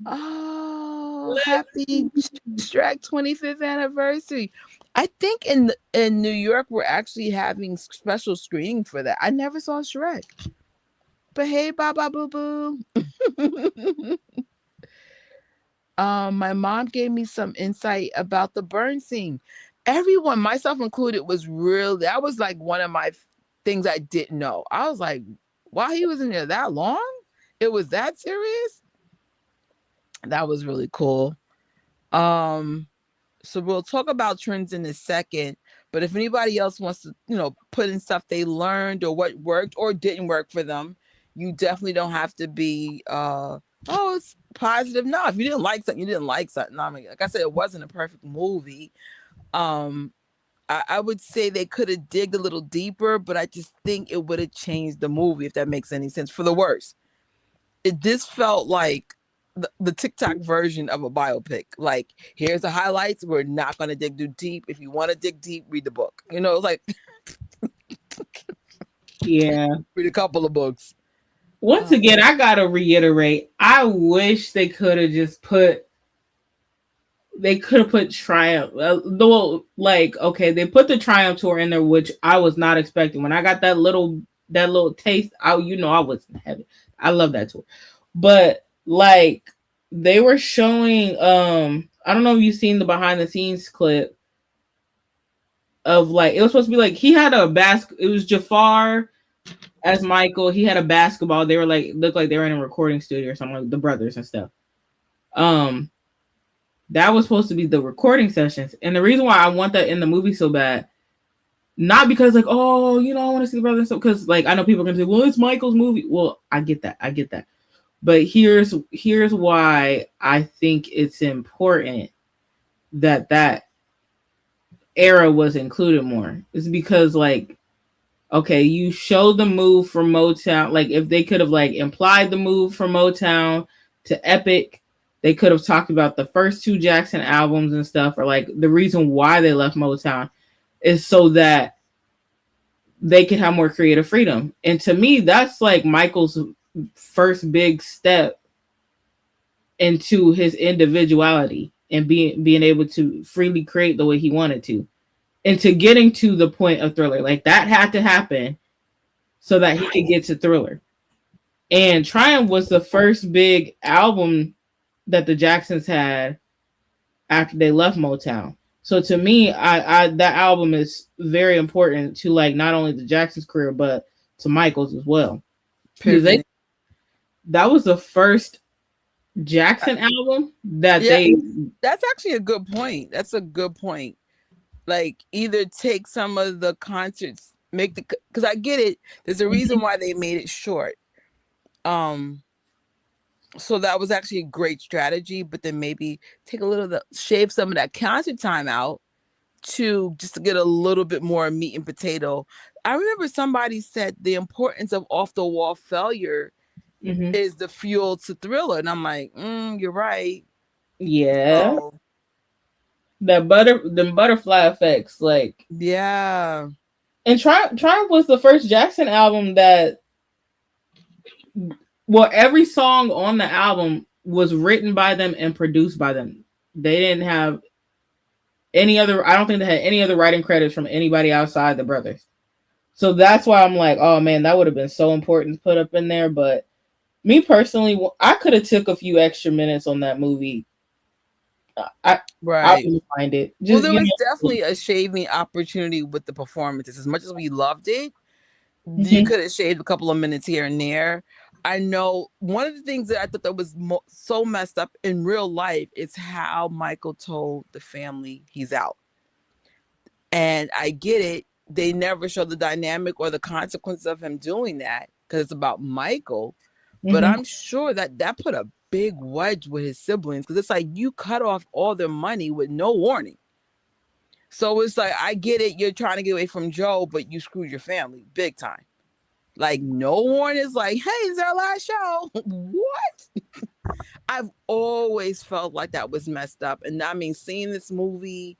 Oh, happy Shrek 25th anniversary. I think in New York we're actually having special screening for that. I never saw Shrek. But hey, Baba Boo Boo. My mom gave me some insight about the burn scene. Everyone, myself included, that was like one of my things I didn't know. I was like, wow, he was in there that long? It was that serious? That was really cool. So we'll talk about trends in a second, but if anybody else wants to, put in stuff they learned or what worked or didn't work for them, you definitely don't have to be it's positive. No, if you didn't like something, you didn't like something. I mean, like I said, it wasn't a perfect movie. I would say they could have digged a little deeper, but I just think it would have changed the movie, if that makes any sense, for the worse. This felt like the TikTok version of a biopic. Like, here's the highlights. We're not going to dig too deep. If you want to dig deep, read the book. It's like, yeah. Read a couple of books. Once again, I gotta reiterate. I wish they could have just put. They could have put Triumph. Okay, they put the Triumph tour in there, which I was not expecting. When I got that little taste, I was in heaven. I love that tour, but like they were showing. I don't know if you've seen the behind the scenes clip of like it was supposed to be like he had a it was Jafar as Michael. He had a basketball. They were looked like they were in a recording studio or something, like the brothers and stuff. That was supposed to be the recording sessions. And the reason why I want that in the movie so bad, not because I want to see the brothers, because I know people are gonna say, well, it's Michael's movie. Well, I get that. But here's why I think it's important that era was included more. It's because okay, you showed the move from Motown. If they could have implied the move from Motown to Epic, they could have talked about the first 2 Jackson albums and stuff, or the reason why they left Motown is so that they could have more creative freedom. And to me, that's Michael's first big step into his individuality and being able to freely create the way he wanted to. Into getting to the point of Thriller. That had to happen so that he could get to Thriller. And Triumph was the first big album that the Jacksons had after they left Motown. So to me, I that album is very important to not only the Jacksons' career, but to Michael's as well. Because that was the first Jackson album that That's actually a good point. That's a good point. Either take some of the concerts, because I get it. There's a reason why they made it short. So that was actually a great strategy, but then maybe shave some of that concert time out to get a little bit more meat and potato. I remember somebody said the importance of off the wall failure is the fuel to Thriller, and I'm like, you're right. Yeah. The butterfly effects, yeah. And Triumph was the first Jackson album that, every song on the album was written by them and produced by them. They didn't have any other. I don't think they had any other writing credits from anybody outside the brothers. So that's why I'm like, oh man, that would have been so important to put up in there. But me personally, I could have took a few extra minutes on that movie. I Right. wouldn't mind it. Well, Just there you was know. definitely a shaving opportunity with the performances. As much as we loved it, you Mhm. could have shaved a couple of minutes here and there. I know one of the things that I thought that was so messed up in real life is how Michael told the family he's out. And I get it. They never show the dynamic or the consequences of him doing that because it's about Michael. But Mhm. I'm sure that that put a big wedge with his siblings because it's like you cut off all their money with no warning. So it's like, I get it. You're trying to get away from Joe, but you screwed your family big time. Like, no one is like, hey, it's our last show. What? I've always felt like that was messed up. And I mean, seeing this movie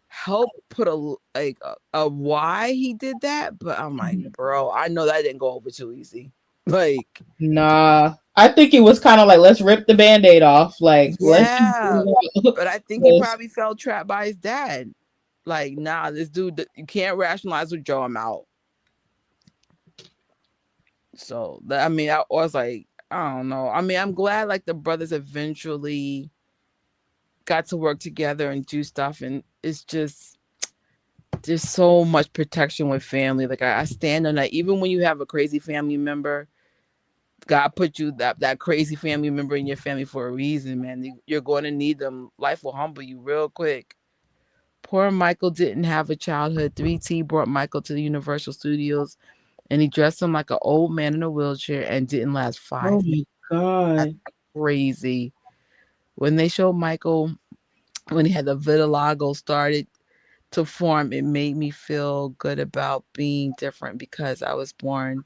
help put a why he did that. But I'm like, bro, I know that didn't go over too easy. Like, Nah, I think it was kind of like let's rip the band-aid off. Like let's just yeah. But I think he probably felt trapped by his dad. Like, nah, this dude, you can't rationalize with Joe. I'm out. So that, I mean, I was like, I don't know. I mean, I'm glad like the brothers eventually got to work together and do stuff, and it's just there's so much protection with family. Like I stand on that. Even when you have a crazy family member, God put you that crazy family member in your family for a reason, man. You're going to need them. Life will humble you real quick. Poor Michael didn't have a childhood. 3T brought Michael to the Universal Studios, and he dressed him like an old man in a wheelchair and didn't last oh 5 minutes. my That's god. crazy. When they showed Michael, when he had the vitiligo started to form, it made me feel good about being different because I was born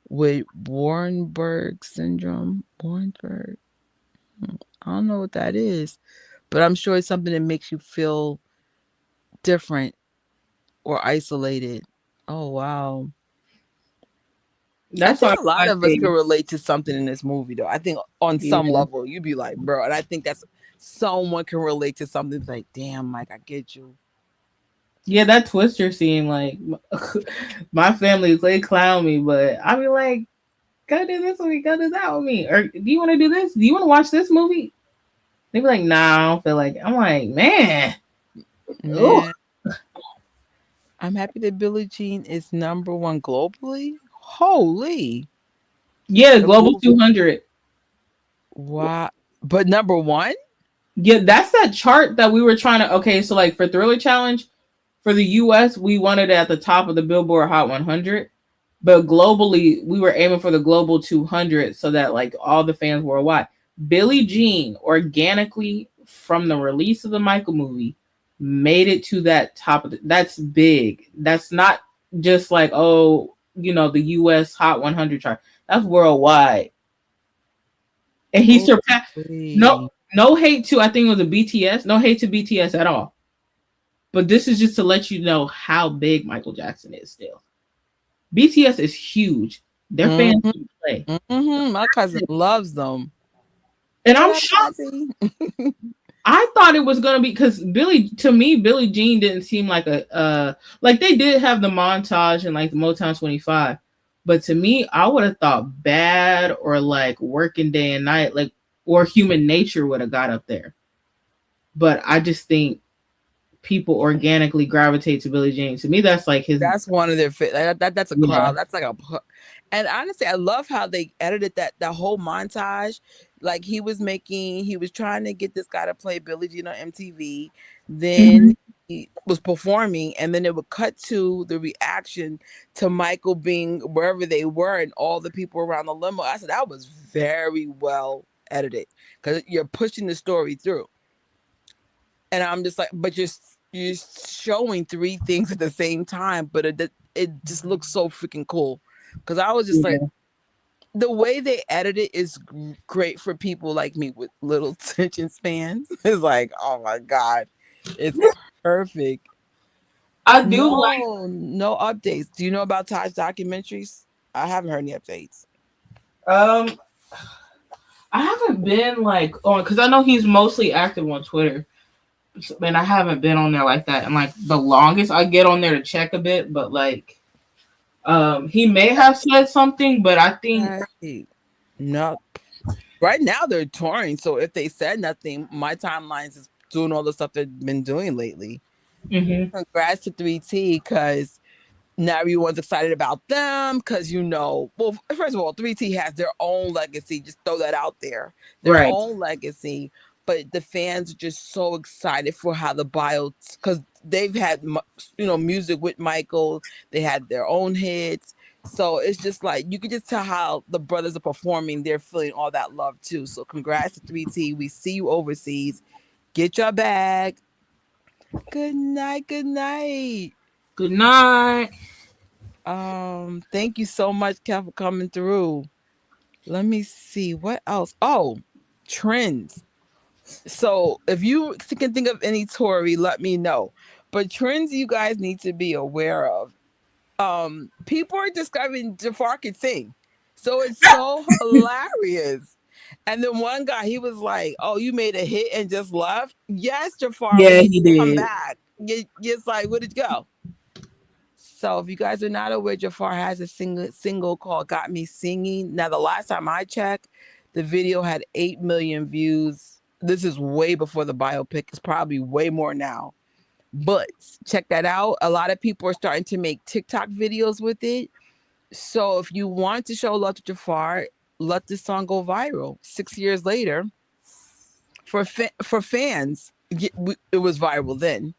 with Warrenberg syndrome. Warrenberg. I don't know what that is, but I'm sure it's something that makes you feel different or isolated. Oh, wow. I That's think why a lot I of us say, can relate to something in this movie, though. I think on some yeah. level, you'd be like, bro, and I think that's someone can relate to something. It's like, damn, Mike, I get you. Yeah, that Twister scene, like my family, they clown me, but I be like, go do this with me, go do that with me. Or do you want to do this? Do you want to watch this movie? They be like, nah, I don't feel like it. I'm like, man. Oh, Man, I'm happy that Billie Jean is #1 globally. Holy, yeah, the Global movie. 200. Wow, but #1. Yeah, that's that chart that we were trying to. Okay, so like for Thriller Challenge, for the US, we wanted it at the top of the Billboard Hot 100. But globally, we were aiming for the Global 200 so that like all the fans worldwide. Billie Jean organically from the release of the Michael movie made it to that top of that's big. That's not just like, oh, you know, the US Hot 100 chart. That's worldwide. And he surpassed no Holy. no hate to I think it was a BTS. No hate to BTS at all. But this is just to let you know how big Michael Jackson is still. BTS is huge. Their fans Mm-hmm. can play. Mm-hmm. My cousin loves them. And What I'm up, shocked. Cassie? I thought it was gonna be because Billie Jean didn't seem like a like they did have the montage and like the Motown 25, but to me, I would have thought Bad or like Working Day and Night, like or Human Nature would have got up there. But I just think people organically gravitate to Billie Jean. To me, that's like his That's one of their that's a yeah. crowd. That's like a and honestly, I love how they edited that whole montage. Like he was trying to get this guy to play Billie Jean on MTV. Then Mhm. he was performing, and then it would cut to the reaction to Michael being wherever they were and all the people around the limo. I said that was very well edited because you're pushing the story through. And I'm just like, but you're showing three things at the same time, but it just looks so freaking cool. Because I was just like, Yeah. the way they edit it is great for people like me with little attention spans. It's like, oh my god, it's perfect. I do like No updates. Do you know about Taj documentaries? I haven't heard any updates. um I haven't been like on because I know he's mostly active on Twitter. And I haven't been on there like that. And like the longest I get on there to check a bit, but like he may have said something, but I think Right. No. Right now they're touring, so if they said nothing, my timelines is doing all the stuff they've been doing lately. mhm. Congrats to 3T because now everyone's excited about them because well, first of all, 3T has their own legacy. Just throw that out there, their Right. own legacy. But the fans are just so excited for how the bio, because they've had music with Michael. They had their own hits, so it's just like you can just tell how the brothers are performing. They're feeling all that love too. So congrats to 3T. We see you overseas. Get your bag. Good night. Good night. Good night. Thank you so much, Kev, for coming through. Let me see what else. Oh, trends. So if you can think of any Tory, let me know. But trends you guys need to be aware of. People are discovering Jafar can sing. So it's so hilarious. And then one guy, he was like, "Oh, you made a hit and just left." Yes, Jafar, we Yeah, need he you to come did. back. It's like, where did you go? So if you guys are not aware, Jafar has a single called "Got Me Singing." Now, the last time I checked, the video had 8 million views. This is way before the biopic. It's probably way more now. But check that out. A lot of people are starting to make TikTok videos with it. So if you want to show love to Jafar, let this song go viral. 6 years later, for fans, it was viral then.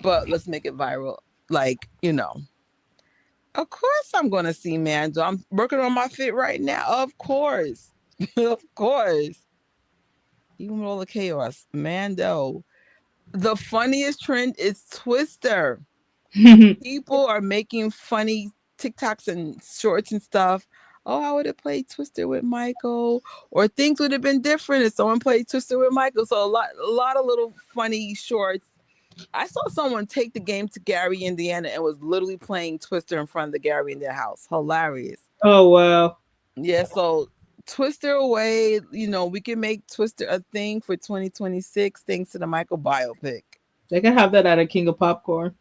But let's make it viral. Like, of course I'm going to see Mando. I'm working on my fit right now. Of course. Of course. Even with all the chaos. Mando. The funniest trend is Twister. People are making funny TikToks and shorts and stuff. Oh, I would have played Twister with Michael, or things would have been different if someone played Twister with Michael. So a lot of little funny shorts. I saw someone take the game to Gary, Indiana, and was literally playing Twister in front of the Gary in their house. Hilarious. Oh wow. Yeah, so Twister away. We can make Twister a thing for 2026 thanks to the Michael biopic. They can have that at a King of Popcorn.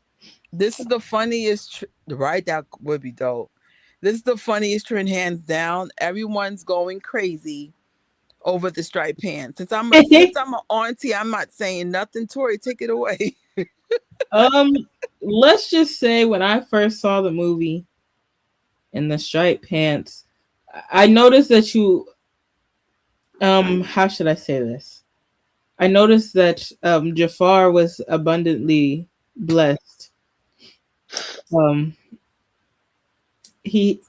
This is the funniest, right? That would be dope. This is the funniest trend, hands down. Everyone's going crazy over the striped pants. Since I'm an auntie, I'm not saying nothing. Tori, take it away. um, let's just say when I first saw the movie in the striped pants, I noticed that you how should I say this? I noticed that Jafar was abundantly blessed. Um he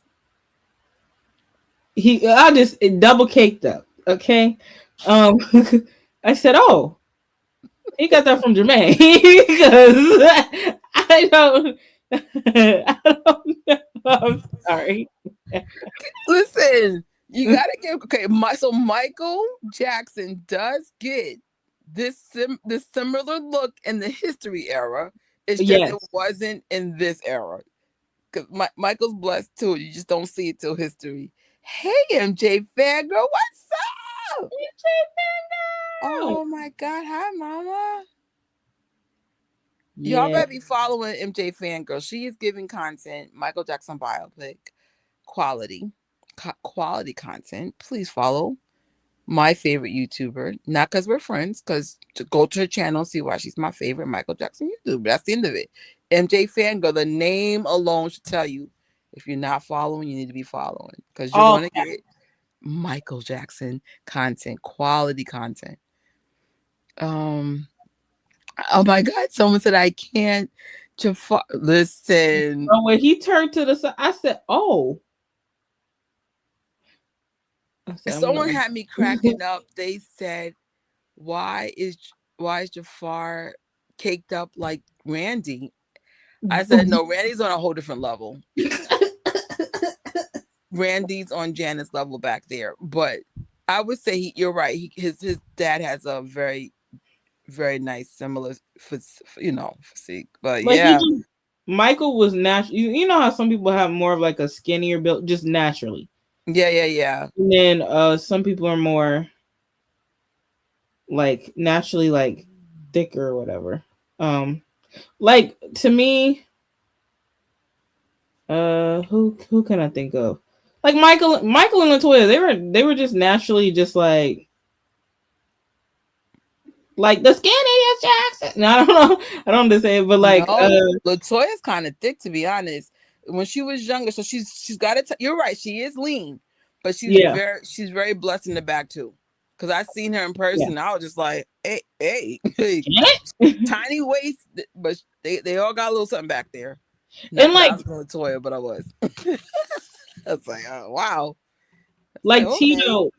I just double caked up, okay? Um I said, "Oh, he got that from Jermaine." Because I don't I don't know. I'm sorry. Listen, you gotta give so Michael Jackson does get this similar look in the history era. It's just it Yes. wasn't in this era. Because Michael's blessed too. You just don't see it till history. Hey, MJ fangirl, what's up? Oh my God, hi, mama. Y'all Yeah. better be following MJ fangirl. She is giving content. Michael Jackson biopic, quality, quality content. Please follow my favorite YouTuber. Not because we're friends, because to go to her channel, see why she's my favorite Michael Jackson YouTuber. That's the end of it. MJ fangirl. The name alone should tell you if you're not following, you need to be following because you're going to Okay. get Michael Jackson content, quality content. Um. Oh my God! Someone said I can't. Jafar, listen. So when he turned to the side, I said, "Oh." I said, "I'm Someone gonna." had me cracking up. They said, why is Jafar caked up like Randy?" I said, "No, Randy's on a whole different level. Randy's on Janet's level back there." But I would say you're right. His dad has a very very nice similar physique. But Like he yeah, just Michael was natural. You know how some people have more of like a skinnier build, just naturally, yeah. and then some people are more like naturally like thicker or whatever. Like to me, who can I think of? Like Michael and Latoya, they were just naturally just like the skinny Jackson. No, I don't know. I don't know to say it, but like Latoya's kind of thick, to be honest. When she was younger, so she's got it. You're right, she is lean, but she's very blessed in the back too. Because I seen her in person, I was just like, hey, tiny waist, but they all got a little something back there. Not and like I was Latoya, but I was. I was like, oh, wow. Like Tito,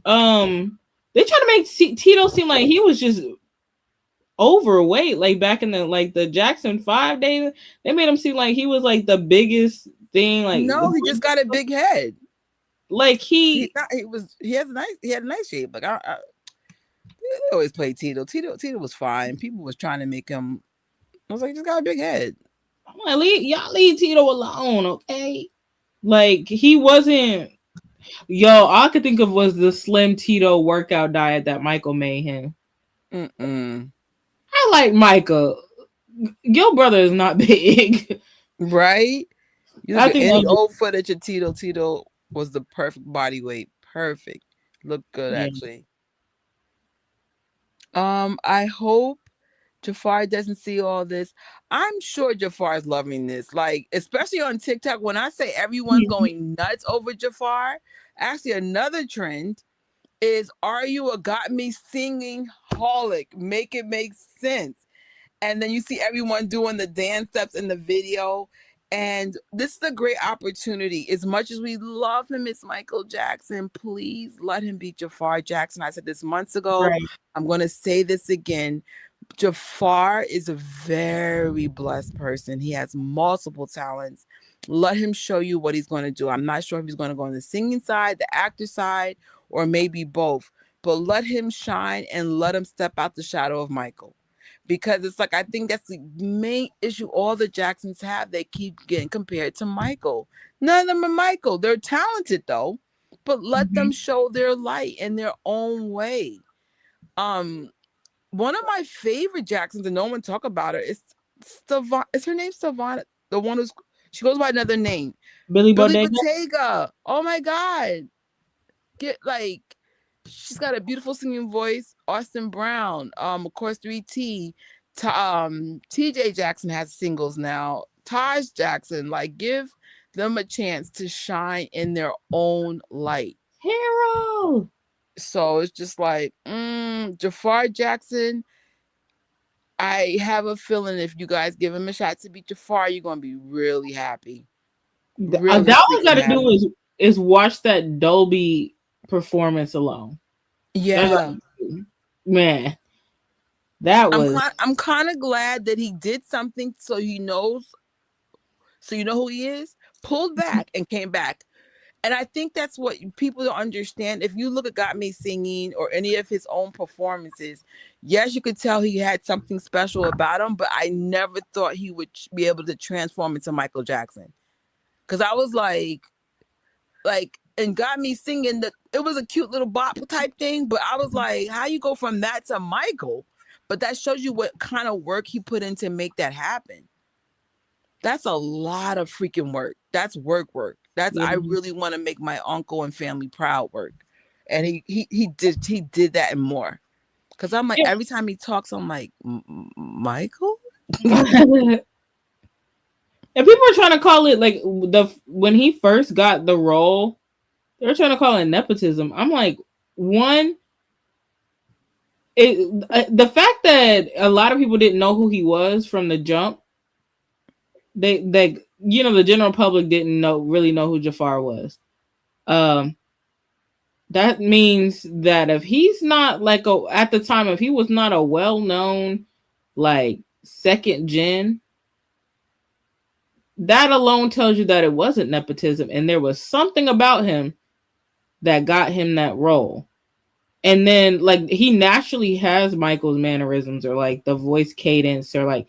they try to make Tito seem like he was just overweight. Like back in the Jackson 5 days, they made him seem like he was like the biggest thing. Like no, he just got a big head. Like he had a nice shape. Like I always played Tito. Tito was fine. People was trying to make him. I was like, he just got a big head. I'm like, y'all leave Tito alone, okay? Like he wasn't. Yo, all I could think of was the Slim Tito workout diet that Michael made him. I like Michael. Your brother is not big, right? You look at any old footage of Tito. Tito was the perfect body weight. Perfect. Looked good, actually. I hope Jafar doesn't see all this. I'm sure Jafar is loving this. Like, especially on TikTok, when I say everyone's going nuts over Jafar, actually another trend is, are you a got me singing holic? Make it make sense. And then you see everyone doing the dance steps in the video. And this is a great opportunity. As much as we love him as Michael Jackson, please let him be Jafar Jackson. I said this months ago. Right. I'm going to say this again. Jafar is a very blessed person. He has multiple talents. Let him show you what he's going to do. I'm not sure if he's going to go on the singing side, the actor side, or maybe both. But let him shine and let him step out the shadow of Michael. Because it's like, I think that's the main issue all the Jacksons have. They keep getting compared to Michael. None of them are Michael. They're talented, though. But let them show their light in their own way. One of my favorite Jacksons, and no one talk about her, is Savannah. Is her name Savannah? The one she goes by another name. Billy Bottega. Oh my God. She's got a beautiful singing voice. Austin Brown, of course, 3T. TJ Jackson has singles now. Taj Jackson, give them a chance to shine in their own light. Hero. So it's just like, Jafar Jackson, I have a feeling if you guys give him a shot to beat Jafar, you're going to be really happy. Really all we got to do is watch that Dolby performance alone. Yeah. Man, that was... I'm kind of glad that he did something so you know who he is, pulled back and came back. And I think that's what people don't understand. If you look at Got Me Singing or any of his own performances, yes, you could tell he had something special about him, but I never thought he would be able to transform into Michael Jackson. Because I was like, and Got Me Singing, it was a cute little bop type thing, but I was like, how you go from that to Michael? But that shows you what kind of work he put in to make that happen. That's a lot of freaking work. That's work. That's I really want to make my uncle and family proud work. And he did that and more. Because I'm like, every time he talks, I'm like, Michael? And people are trying to call it when he first got the role, they were trying to call it nepotism. I'm like, the fact that a lot of people didn't know who he was from the jump, the general public didn't really know who Jafar was. That means that if he's not at the time, if he was not a well-known second gen, that alone tells you that it wasn't nepotism and there was something about him that got him that role. And then he naturally has Michael's mannerisms or the voice cadence or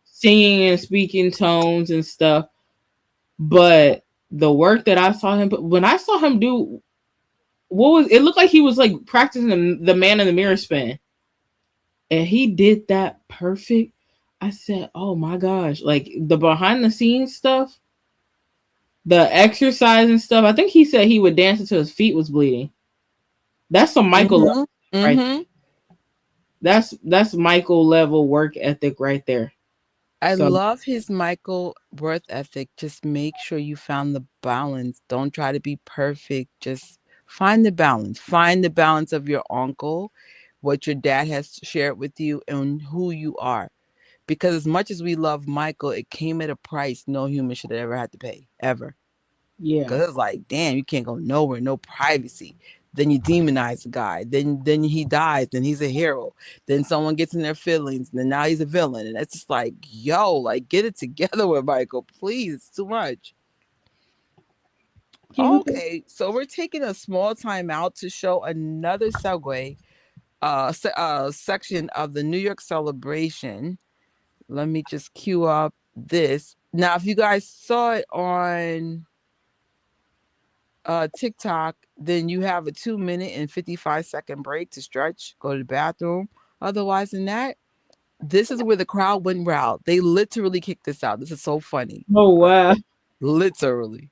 singing and speaking tones and stuff. But the work that I saw him, when I saw him do, it looked like he was practicing the man in the mirror spin. and he did that perfect. I said, "Oh my gosh!" Like the behind the scenes stuff, the exercise and stuff. I think he said he would dance until his feet was bleeding. That's some Michael level, right? That's Michael level work ethic right there. I So love his Michael worth ethic. Just make sure you found the balance. Don't try to be perfect. Just find the balance. Find the balance of your uncle, what your dad has shared with you, and who you are. Because as much as we love Michael, it came at a price no human should have ever had to pay, ever. yeah, Because it's like, damn, you can't go nowhere, no privacy. Then you demonize the guy. Then he dies. Then he's a hero. Then someone gets in their feelings. And then now he's a villain. And it's just like, yo, like get it together with Michael, please. It's too much. Okay, so we're taking a small time out to show another segue, section of the New York celebration. Let me just cue up this. Now, if you guys saw it on TikTok, then you have a 2 minute and 55-second break to stretch, go to the bathroom. Otherwise than that, this is where the crowd went wild. They literally kicked this out. This is so funny. oh wow. Literally.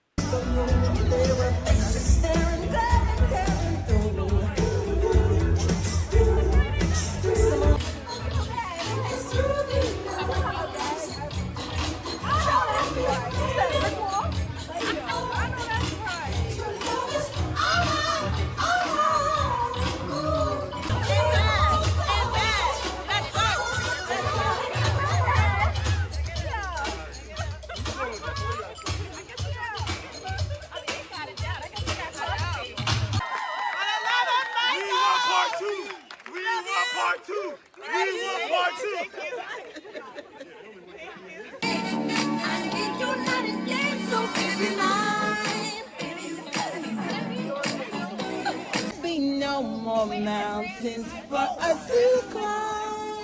Be no more mountains for us to climb.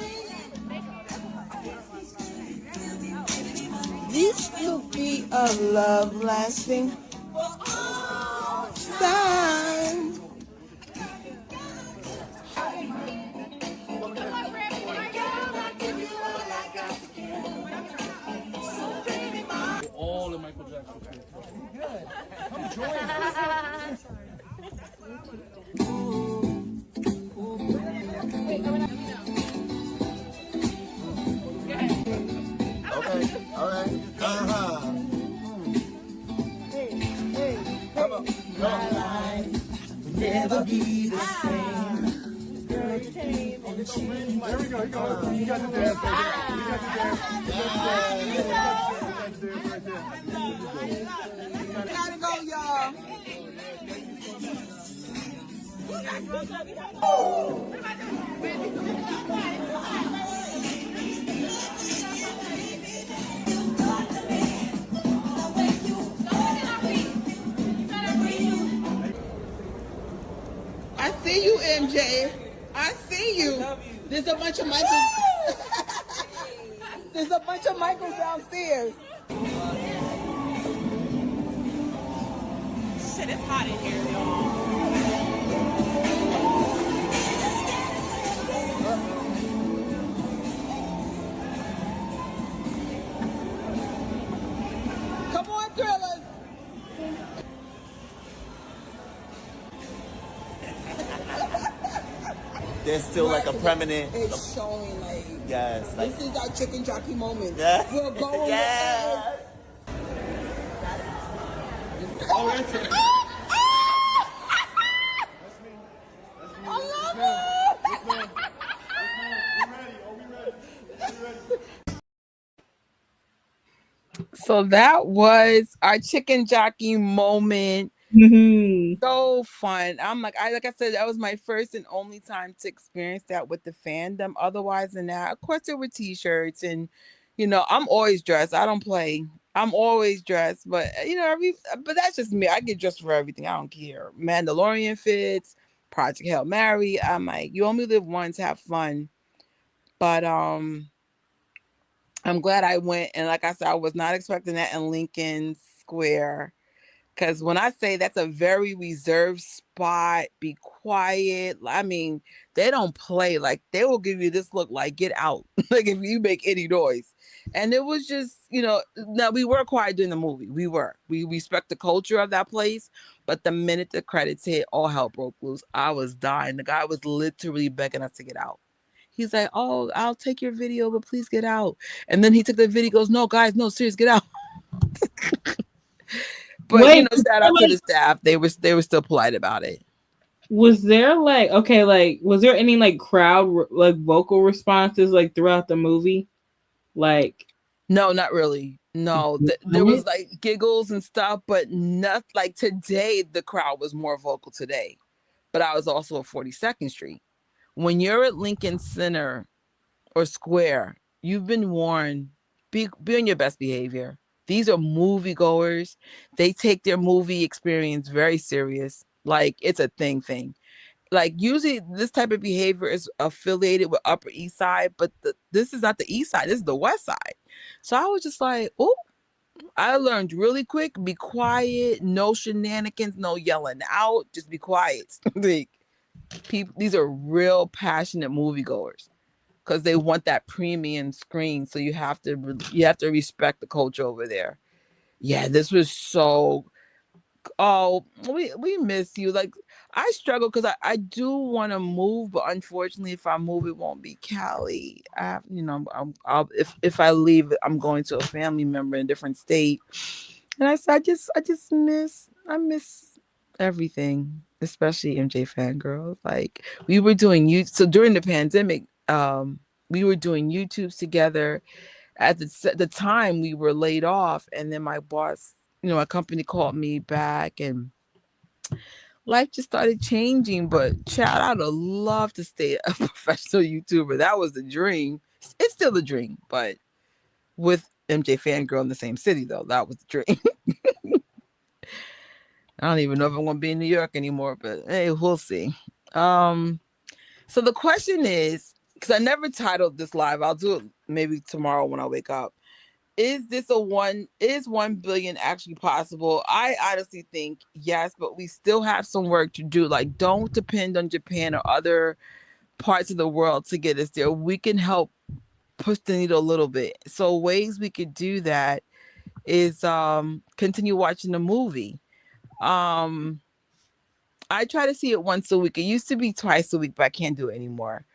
This will be a love lasting for all time. All in Michael Jackson. Good. Come join us. Okay, all right. Come on. My life will never be the same. There we go. You got the dance right there. You got the dance. You got the dance right there. Gotta go, y'all. I see you, MJ. I see you. There's a bunch of Michaels. There's a bunch of Michaels downstairs. Shit, it's hot in here, y'all. Come on, Thrillers. There's still like a permanent. It's showing like, Yes. Like, this is our chicken jockey moment. Yeah. We're going yeah. Oh, that's it. I love it. So that was our chicken jockey moment. So fun. I'm like I said, that was my first and only time to experience that with the fandom. Otherwise than that, of course there were t-shirts and I'm always dressed. I don't play. I'm always dressed, but but that's just me. I get dressed for everything. I don't care. Mandalorian fits, Project Hail Mary. I'm like, you only live once, have fun. But I'm glad I went, and like I said, I was not expecting that in Lincoln Square. Because when I say that's a very reserved spot, be quiet. I mean, they don't play. Like, they will give you this look like, get out. Like, if you make any noise. And it was just, now we were quiet during the movie. We were. We respect the culture of that place. But the minute the credits hit, all hell broke loose. I was dying. The guy was literally begging us to get out. He's like, "Oh, I'll take your video, but please get out." And then he took the video, goes, "No, guys, no, serious, get out." But Wait, shout out to the staff. They were still polite about it. was there was there any like crowd like vocal responses like throughout the movie? Like, no, not really. No, there was like giggles and stuff, but not like today. The crowd was more vocal today, but I was also at 42nd Street. When you're at Lincoln Center or Square, you've been warned. Be on your best behavior. These are moviegoers. They take their movie experience very serious. Like, it's a thing. Like, usually this type of behavior is affiliated with Upper East Side, but this is not the East Side. This is the West Side. So I was just like, oh, I learned really quick. Be quiet. No shenanigans. No yelling out. Just be quiet. Like, people, these are real passionate moviegoers because they want that premium screen. So you have to respect the culture over there. Yeah, this was so. Oh, we miss you. Like, I struggle because I do want to move, but unfortunately, if I move, it won't be Cali. I have, I'll if I leave, I'm going to a family member in a different state, and I miss everything, especially MJ fangirls. Like, we were doing so during the pandemic. We were doing YouTubes together. At the time, we were laid off, and then my boss, my company called me back, and life just started changing. But child, I'd have loved to stay a professional YouTuber. That was the dream. It's still the dream, but with MJ fangirl in the same city, though, that was the dream. I don't even know if I'm going to be in New York anymore, but hey, we'll see. So the question is, because I never titled this live, I'll do it maybe tomorrow when I wake up. Is 1 billion actually possible? I honestly think yes, but we still have some work to do. Like, don't depend on Japan or other parts of the world to get us there. We can help push the needle a little bit. So ways we could do that is continue watching the movie. I try to see it once a week. It used to be twice a week, but I can't do it anymore.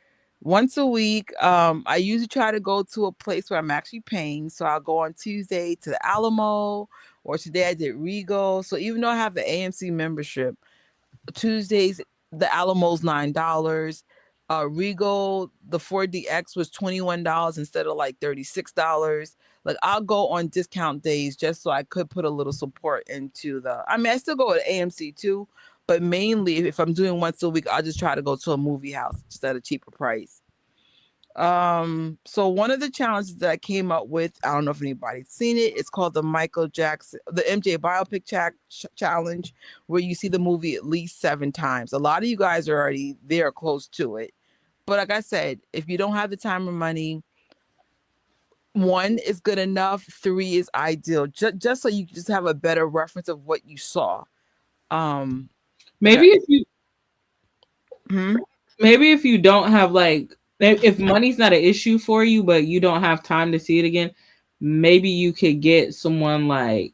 Once a week, I usually try to go to a place where I'm actually paying. So I'll go on Tuesday to the Alamo, or today I did Regal. So even though I have the AMC membership, Tuesdays the Alamo's $9. Regal, the 4DX was $21 instead of like $36. Like, I'll go on discount days just so I could put a little support into I mean, I still go to AMC too, but mainly if I'm doing once a week, I'll just try to go to a movie house just at a cheaper price. So one of the challenges that I came up with, I don't know if anybody's seen it, it's called the MJ Biopic Challenge, where you see the movie at least 7 times. A lot of you guys are already there close to it. But like I said, if you don't have the time or money, 1 is good enough, 3 is ideal. Just so you just have a better reference of what you saw. Maybe if you don't have if money's not an issue for you, but you don't have time to see it again, maybe you could get someone like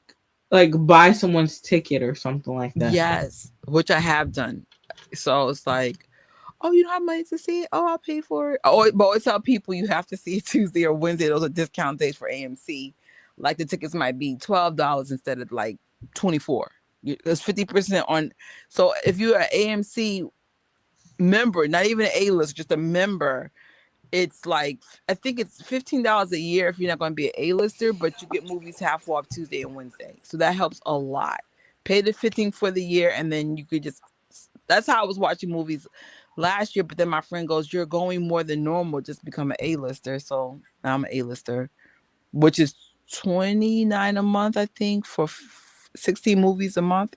buy someone's ticket or something like that. Yes, which I have done. So it's like, oh, you don't have money to see it? Oh, I'll pay for it. Oh, but always tell people you have to see it Tuesday or Wednesday. Those are discount days for AMC. Like, the tickets might be $12 instead of like $24. There's 50% on. So if you're an AMC member, not even an A-list, just a member, it's like, I think it's $15 a year if you're not going to be an A-lister, but you get movies half off Tuesday and Wednesday. So that helps a lot. Pay the $15 for the year, and then you could just, that's how I was watching movies last year. But then my friend goes, you're going more than normal, just become an A-lister. So now I'm an A-lister, which is $29 a month, I think, for 16 movies a month.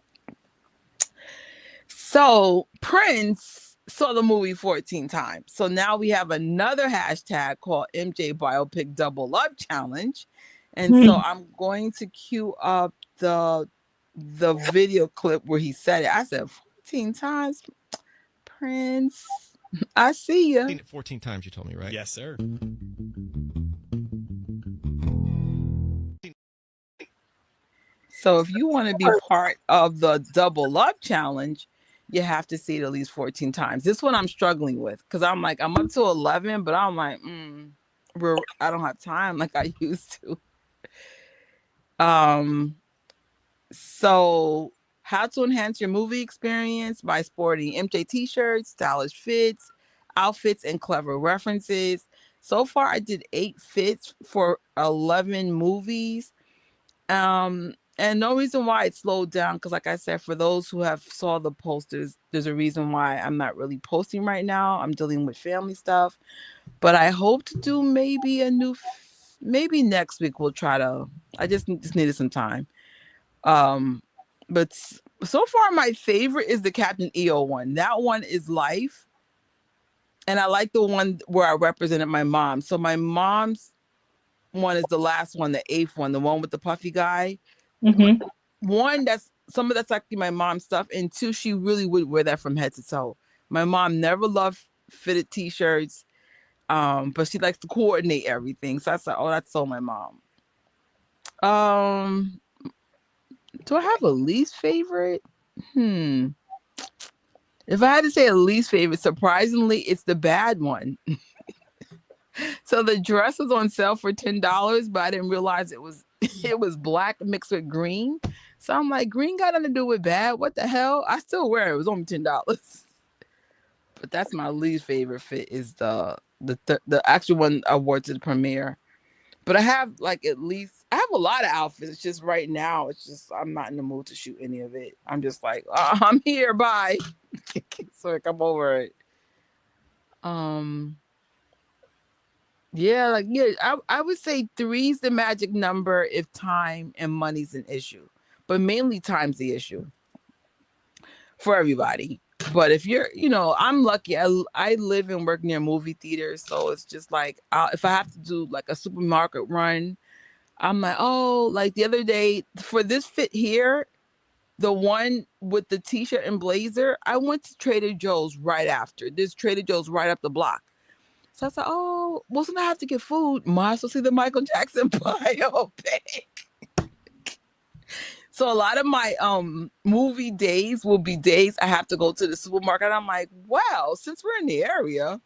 So Prince saw the movie 14 times. So now we have another hashtag called MJ Biopic Double Up Challenge. And so I'm going to queue up the the video clip where he said it. I said 14 times, Prince. I see ya. Seen it 14 times, you told me, right? Yes, sir. So if you want to be part of the double up challenge, you have to see it at least 14 times. This one I'm struggling with because I'm like, I'm up to 11, but I'm like, I don't have time like I used to. So how to enhance your movie experience by sporting MJ t-shirts, stylish fits, outfits, and clever references. So far, I did 8 fits for 11 movies. And no reason why it slowed down because, like I said, for those who have saw the posters, there's a reason why I'm not really posting right now. I'm dealing with family stuff, but I hope to do maybe maybe next week we'll try to. I just needed some time. But so far my favorite is the Captain EO one. That one is life. And I like the one where I represented my mom. So my mom's one is the last one, the 8th one, the one with the puffy guy. Mm-hmm. One, that's actually my mom's stuff. And 2, she really would wear that from head to toe. My mom never loved fitted t-shirts. But she likes to coordinate everything. So I said, oh, that's so my mom. Do I have a least favorite? If I had to say a least favorite, surprisingly, it's the bad one. So the dress was on sale for $10, but I didn't realize it was black mixed with green. So I'm like, green got nothing to do with bad. What the hell? I still wear it. It was only $10. But that's my least favorite fit is the actual one I wore to the premiere. But I have I have a lot of outfits. It's just right now, it's just I'm not in the mood to shoot any of it. I'm just like, I'm here, bye. So come over it. I would say 3's the magic number if time and money's an issue, but mainly time's the issue for everybody. But if you're, I'm lucky. I live and work near movie theaters, so it's just like if I have to do like a supermarket run, I'm like, oh, like the other day for this fit here, the one with the t-shirt and blazer, I went to Trader Joe's right after. There's Trader Joe's right up the block. So I said, oh, well, since I have to get food, might as well see the Michael Jackson biopic. So a lot of my movie days will be days I have to go to the supermarket. I'm like, wow, since we're in the area.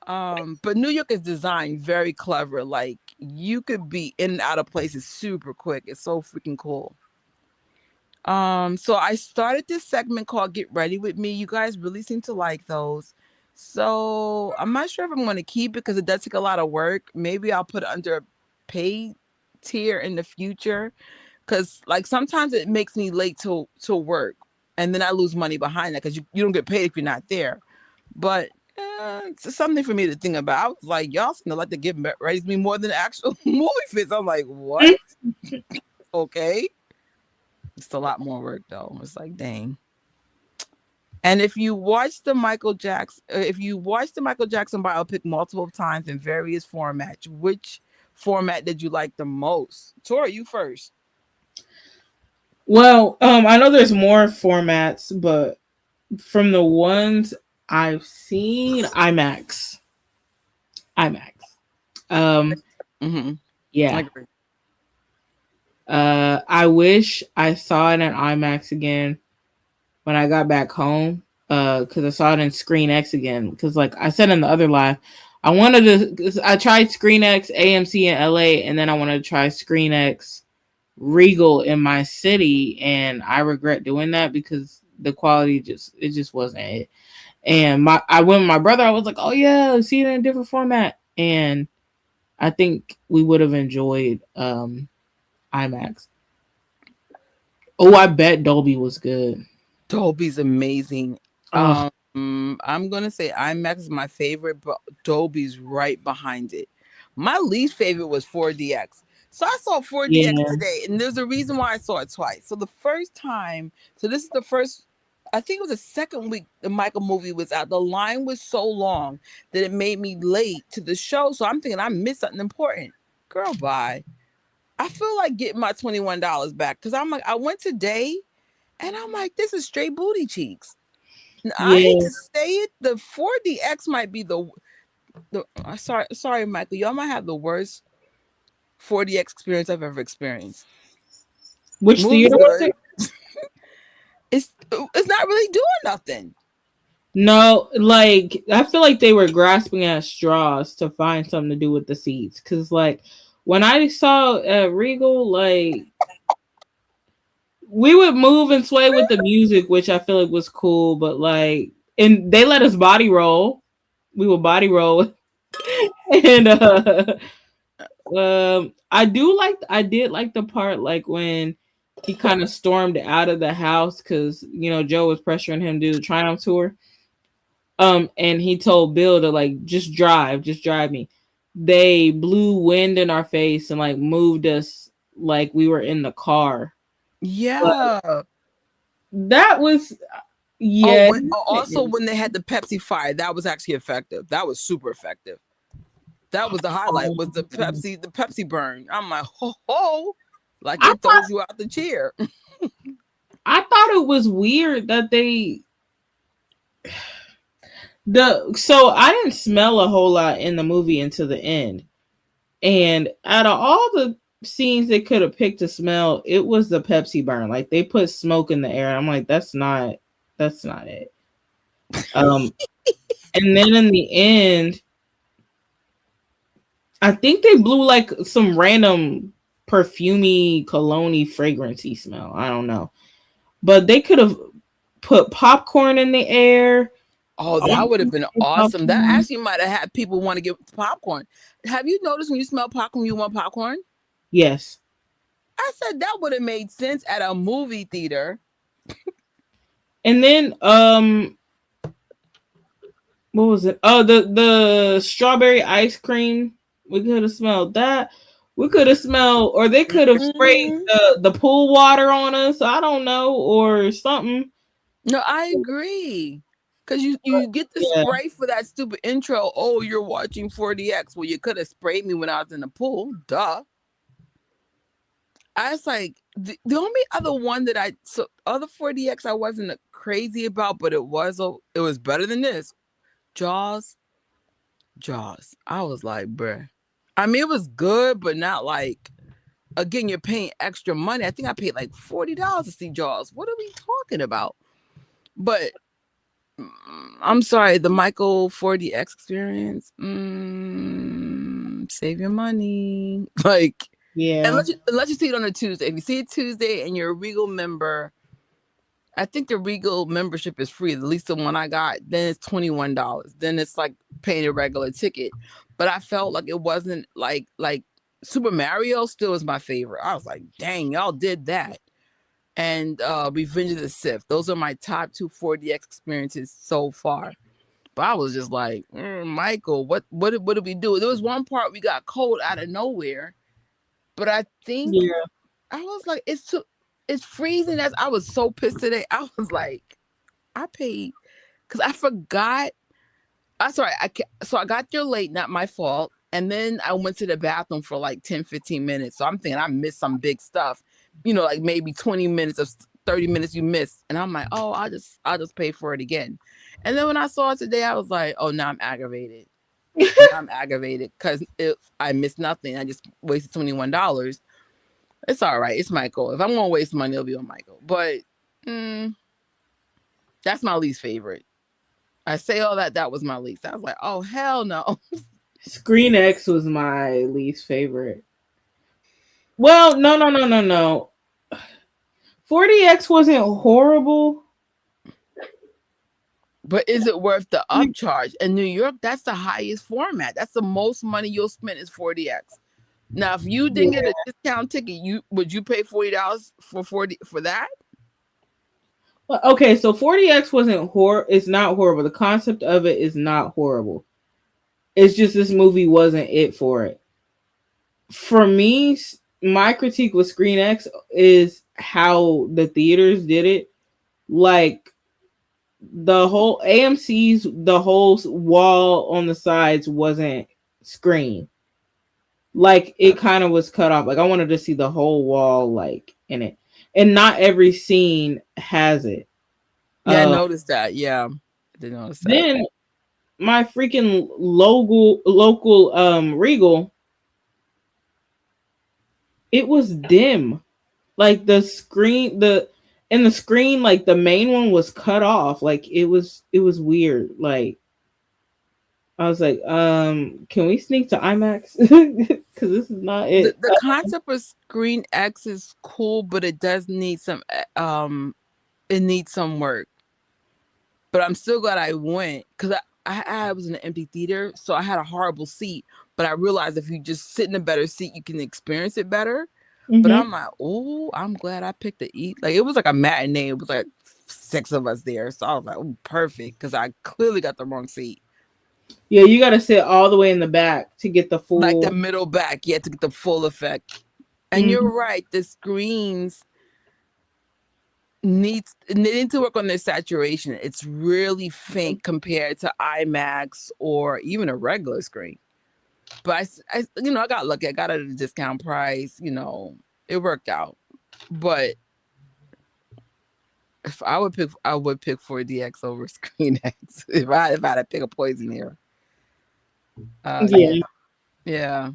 But New York is designed very clever. Like you could be in and out of places super quick. It's so freaking cool. So I started this segment called Get Ready With Me. You guys really seem to like those. So I'm not sure if I'm going to keep it because it does take a lot of work. Maybe I'll put it under a paid tier in the future. Because like sometimes it makes me late to work and then I lose money behind that because you don't get paid if you're not there. But it's something for me to think about. I was like, y'all seem to like to get ready to me more than the actual movie fits. I'm like, what? Okay. It's a lot more work though. It's like, dang. And if you watch the Michael Jackson biopic multiple times in various formats, which format did you like the most? Tori, you first. Well, I know there's more formats, but from the ones I've seen, IMAX. Yeah. I agree. I wish I saw it in IMAX again when I got back home. Because I saw it in Screen X again. Because like I said in the other live, I tried Screen X, AMC in LA, and then I wanted to try Screen X Regal in my city, and I regret doing that because the quality just wasn't it. And I went with my brother. I was like, oh yeah, see it in a different format, and I think we would have enjoyed IMAX. Oh, I bet Dolby was good. Dolby's amazing. I'm gonna say IMAX is my favorite, but Dolby's right behind it. My least favorite was 4DX. So I saw 4DX today, and there's a reason why I saw it twice. So the first time, this is the first, I think it was the second week the Michael movie was out. The line was so long that it made me late to the show. So I'm thinking I missed something important. Girl, bye. I feel like getting my $21 back because I'm like, I went today and I'm like, this is straight booty cheeks. I hate Yeah. to say it, the 4DX might be the sorry, Michael, y'all might have the worst 4DX experience I've ever experienced. Which Movie's theater was good. it? It's not really doing nothing. No, like I feel like they were grasping at straws to find something to do with the seats. Cause like when I saw Regal, like we would move and sway with the music, which I feel like was cool, but like and they let us body roll. We would body roll. And I did like the part like when he kind of stormed out of the house because Joe was pressuring him to do the Triumph tour. And he told Bill to like just drive me. They blew wind in our face and like moved us like we were in the car. Yeah. But that was Also when they had the Pepsi fire, that was actually effective. That was super effective. That was the highlight. Was the Pepsi burn? I'm like, ho, like it throws you out the chair. I thought it was weird that so I didn't smell a whole lot in the movie until the end. And out of all the scenes they could have picked to smell, it was the Pepsi burn. Like they put smoke in the air. I'm like, that's not it. And then in the end, I think they blew like some random perfumey, cologne-y, fragrancy smell. I don't know. But they could have put popcorn in the air. Oh, that would have been awesome. That actually might have had people want to get popcorn. Have you noticed when you smell popcorn, you want popcorn? Yes. I said that would have made sense at a movie theater. And then, what was it? Oh, the strawberry ice cream. We could have smelled that. We could have smelled, or they could have sprayed the pool water on us. I don't know, or something. No, I agree. Because you get the spray for that stupid intro. Oh, you're watching 4DX. Well, you could have sprayed me when I was in the pool. Duh. I was like, the only other one that other 4DX I wasn't crazy about, but it was better than this. Jaws. I was like, bruh. I mean, it was good, but not like, again, you're paying extra money. I think I paid like $40 to see Jaws. What are we talking about? But I'm sorry, the Michael 4DX experience. Save your money. Like, yeah. Unless you see it on a Tuesday. If you see it Tuesday and you're a Regal member, I think the Regal membership is free. At least the one I got. Then it's $21. Then it's like paying a regular ticket. But I felt like it wasn't like Super Mario still is my favorite. I was like, dang, y'all did that. And Revenge of the Sith. Those are my top 2 4DX experiences so far. But I was just like, Michael, what did we do? There was one part we got cold out of nowhere. But I think I was like, it's freezing. I was so pissed today. I was like, I paid because I forgot. So I got there late, not my fault. And then I went to the bathroom for like 10, 15 minutes. So I'm thinking I missed some big stuff, like maybe 20 minutes of 30 minutes you missed. And I'm like, oh, I'll just pay for it again. And then when I saw it today, I was like, oh, now I'm aggravated. I'm aggravated because I missed nothing. I just wasted $21. It's all right. It's Michael. If I'm going to waste money, it'll be on Michael. But that's my least favorite. I say all that was my least. I was like, oh, hell no. Screen X was my least favorite. Well, no. 4DX wasn't horrible. But is it worth the upcharge? In New York, that's the highest format. That's the most money you'll spend is 4DX. Now, if you didn't get a discount ticket, would you pay $40 for that? Okay, so 4DX wasn't it's not horrible. The concept of it is not horrible. It's just this movie wasn't it for it. For me, my critique with Screen X is how the theaters did it. Like the whole AMC's, the whole wall on the sides wasn't screen. like it kind of was cut off. Like I wanted to see the whole wall like in it, and not every scene has it. Yeah, I noticed that. Yeah, I did notice that. Then my freaking local Regal, it was dim. Like the screen, the screen, like the main one was cut off. Like it was weird. Like I was like, can we sneak to IMAX? Because this is not it. The concept of Screen X is cool, but it does need some it needs some work. But I'm still glad I went because I was in an empty theater, so I had a horrible seat. But I realized if you just sit in a better seat, you can experience it better. Mm-hmm. But I'm like, oh, I'm glad I picked the eat. Like it was like a matinee. It was like 6 of us there, so I was like, oh, perfect, because I clearly got the wrong seat. Yeah, you got to sit all the way in the back to get the full, like the middle back, yeah, to get the full effect. And you're right, the screens they need to work on their saturation. It's really faint compared to IMAX or even a regular screen. But I I got lucky. I got it at a discount price. It worked out. But if I would pick 4DX over Screen X if I had to pick a poison here. Yeah.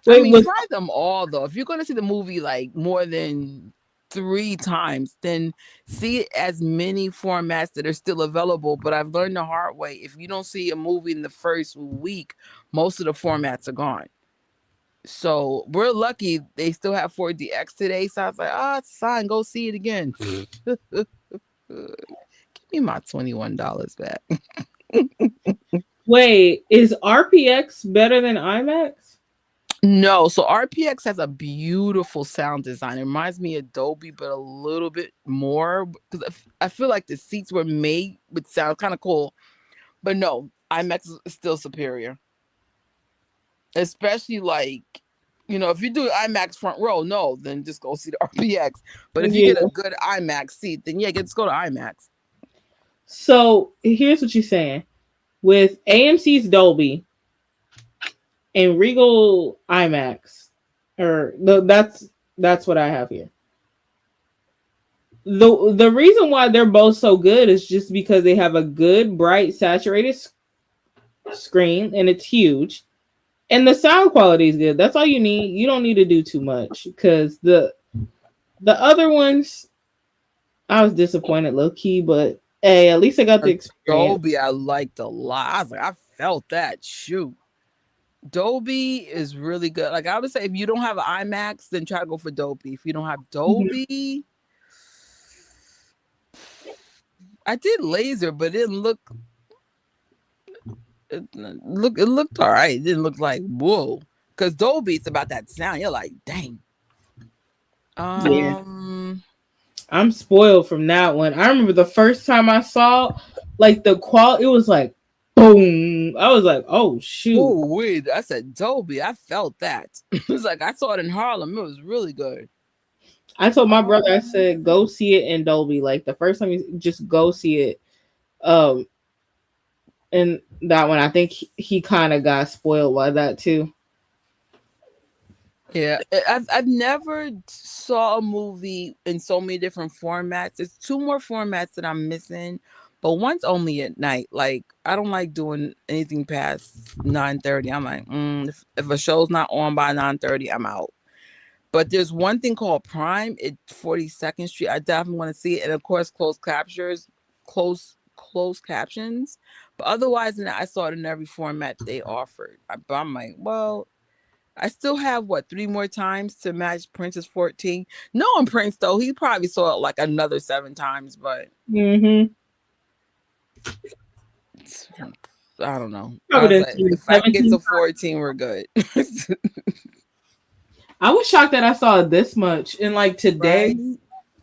Wait, try them all though. If you're going to see the movie like more than 3 times, then see it as many formats that are still available. But I've learned the hard way. If you don't see a movie in the first week, most of the formats are gone. So we're lucky they still have 4DX today. So I was like, it's fine. Go see it again. Give me my $21 back. Wait, is RPX better than IMAX? No, so RPX has a beautiful sound design. It reminds me of Dolby, but a little bit more because I feel like the seats were made with sound kind of cool. But no, IMAX is still superior. Especially like, if you do IMAX front row, no, then just go see the RPX. But if you get a good IMAX seat, then let's go to IMAX. So here's what you're saying. With AMC's Dolby and Regal IMAX, that's what I have here. The reason why they're both so good is just because they have a good, bright, saturated screen, and it's huge, and the sound quality is good. That's all you need. You don't need to do too much because the other ones, I was disappointed, low key, but hey, at least I got the experience. Dolby, I liked a lot. I was like, I felt that. Shoot. Dolby is really good. Like I would say, if you don't have IMAX, then try to go for Dolby. If you don't have Dolby, I did laser, but it didn't look. It looked all right. It didn't look like whoa. Because Dolby, it's about that sound. You're like, dang. I'm spoiled from that one. I remember the first time I saw, like the quality, it was like, boom. I was like, oh shoot. Oh, weird. I said Dolby. I felt that. It was like I saw it in Harlem. It was really good. I told my brother, I said, go see it in Dolby. Like the first time you just go see it. And that one, I think he kind of got spoiled by that too. Yeah, I've never saw a movie in so many different formats. There's 2 more formats that I'm missing, but one's only at night. Like I don't like doing anything past 9:30. I'm like, if a show's not on by 9:30, I'm out. But there's one thing called Prime at 42nd Street. I definitely want to see it, and of course, closed captions. But otherwise, I saw it in every format they offered. But I'm like, well, I still have 3 more times to match Prince's 14. Knowing Prince though, he probably saw it like another 7 times, but I don't know. If I can get to 14, we're good. I was shocked that I saw it this much. And like today, right?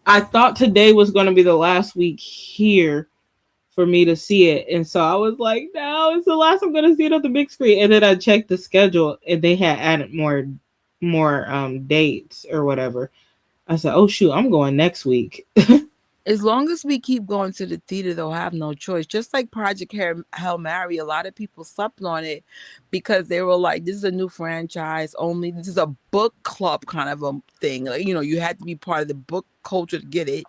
I thought today was going to be the last week here for me to see it. And so I was like, no, it's the last I'm going to see it on the big screen. And then I checked the schedule and they had added more dates or whatever. I said, oh shoot, I'm going next week. As long as we keep going to the theater, they'll have no choice. Just like Project Hail Mary, a lot of people slept on it because they were like, this is a new franchise only. This is a book club kind of a thing. Like, you had to be part of the book culture to get it.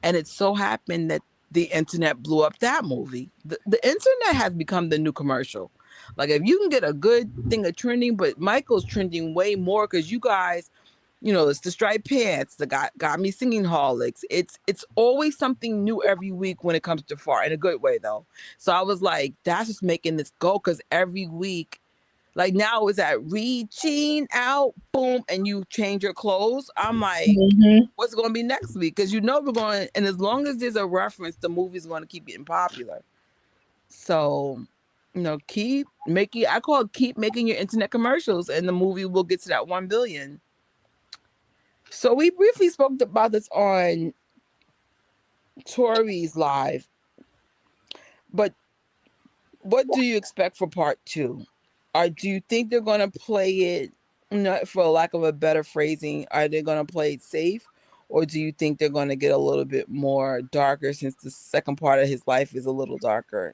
And it so happened that the internet blew up that movie. The internet has become the new commercial. Like, if you can get a good thing of trending, but Michael's trending way more because you guys, it's the striped pants, the got me singing holics. It's always something new every week when it comes to Jafar, in a good way though. So I was like, that's just making this go, because every week, like now it's at reaching out, boom, and you change your clothes. I'm like, what's going to be next week? Because we're going, and as long as there's a reference, the movie's going to keep getting popular. So, keep making. I call it keep making your internet commercials, and the movie will get to that 1 billion. So we briefly spoke about this on Tori's live, but what do you expect for part 2? Or do you think they're going to play it, for lack of a better phrasing, are they going to play it safe? Or do you think they're going to get a little bit more darker, since the second part of his life is a little darker?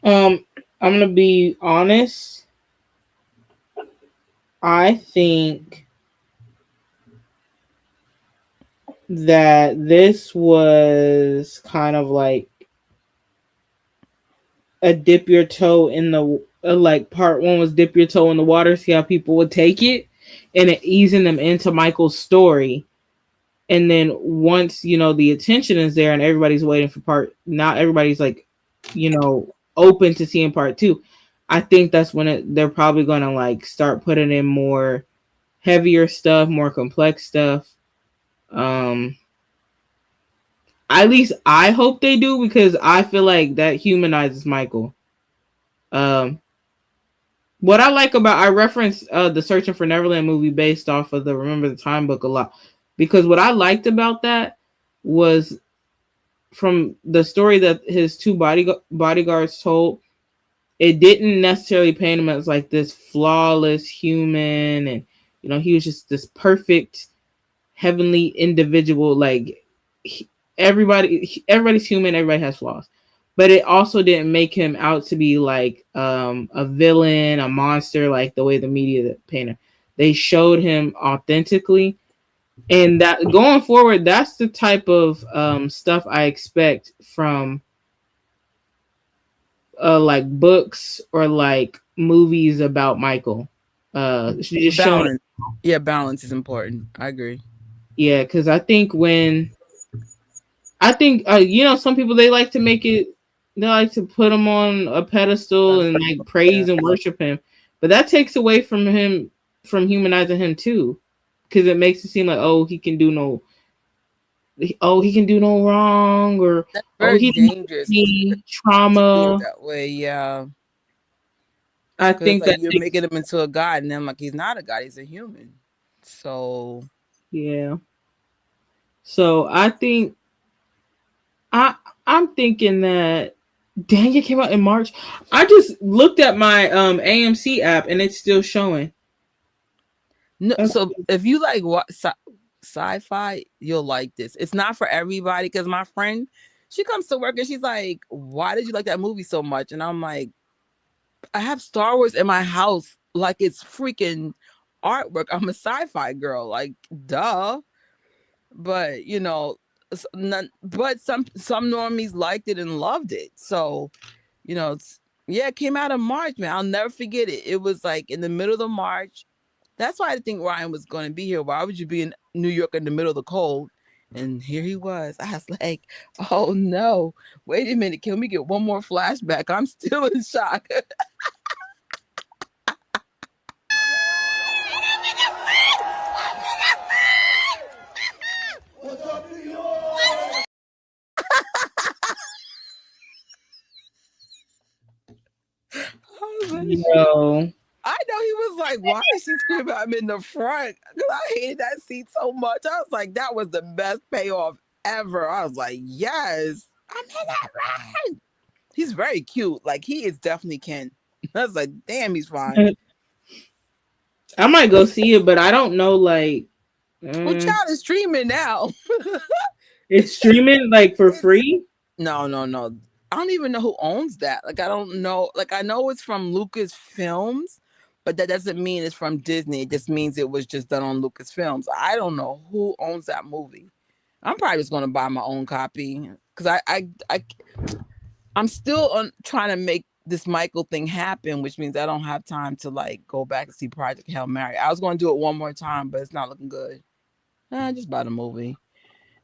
I'm going to be honest. I think that this was kind of like a dip your toe in the like part 1 was dip your toe in the water, see how people would take it, and it easing them into Michael's story. And then once the attention is there and everybody's waiting for now everybody's like open to seeing part 2. I think that's when they're probably going to like start putting in more heavier stuff, more complex stuff. At least I hope they do, because I feel like that humanizes Michael. What I like about, I reference the Searching for Neverland movie based off of the Remember the Time book a lot, because what I liked about that was from the story that his 2 bodyguards told, it didn't necessarily paint him as like this flawless human, and he was just this perfect heavenly individual. Like everybody's human, everybody has flaws, but it also didn't make him out to be like a villain, a monster, like the way the media painted. They showed him authentically, and that going forward, that's the type of stuff I expect from like books or like movies about Michael. Just balance. Yeah, balance is important. I agree. Yeah, because I think some people, they like to put him on a pedestal and like praise and worship him, but that takes away from humanizing him too, because it makes it seem like he can do no wrong, or that's very dangerous. Trauma that way, yeah. I think like, you're making him into a god, and then like he's not a god, he's a human. So yeah. So I think I'm thinking that, dang, it came out in March. I just looked at my AMC app and it's still showing. No, so if you like what sci-fi, you'll like this. It's not for everybody, because my friend, she comes to work and she's like, "Why did you like that movie so much?" And I'm like, I have Star Wars in my house like it's freaking artwork. I'm a sci-fi girl, like duh. But but some normies liked it and loved it. So, it came out in March, man. I'll never forget it. It was like in the middle of March. That's why I think Ryan was going to be here. Why would you be in New York in the middle of the cold? And here he was. I was like, oh no, wait a minute. Can we get one more flashback? I'm still in shock. What's up, New York? No. I know he was like, why is she screaming? I'm in the front. Because I hated that seat so much. I was like, that was the best payoff ever. I was like, yes, I'm in that ride. He's very cute. Like, he is definitely Ken. I was like, damn, he's fine. I might go see it, but I don't know, like. Well, child is streaming now. It's streaming like for free. No, no, no. I don't even know who owns that. Like, I don't know. Like, I know it's from Lucasfilms, but that doesn't mean it's from Disney. It just means it was just done on Lucasfilms. I don't know who owns that movie. I'm probably just gonna buy my own copy because I'm still on trying to make this Michael thing happen, which means I don't have time to like go back and see Project Hail Mary. I was gonna do it one more time, but it's not looking good. Just buy the movie.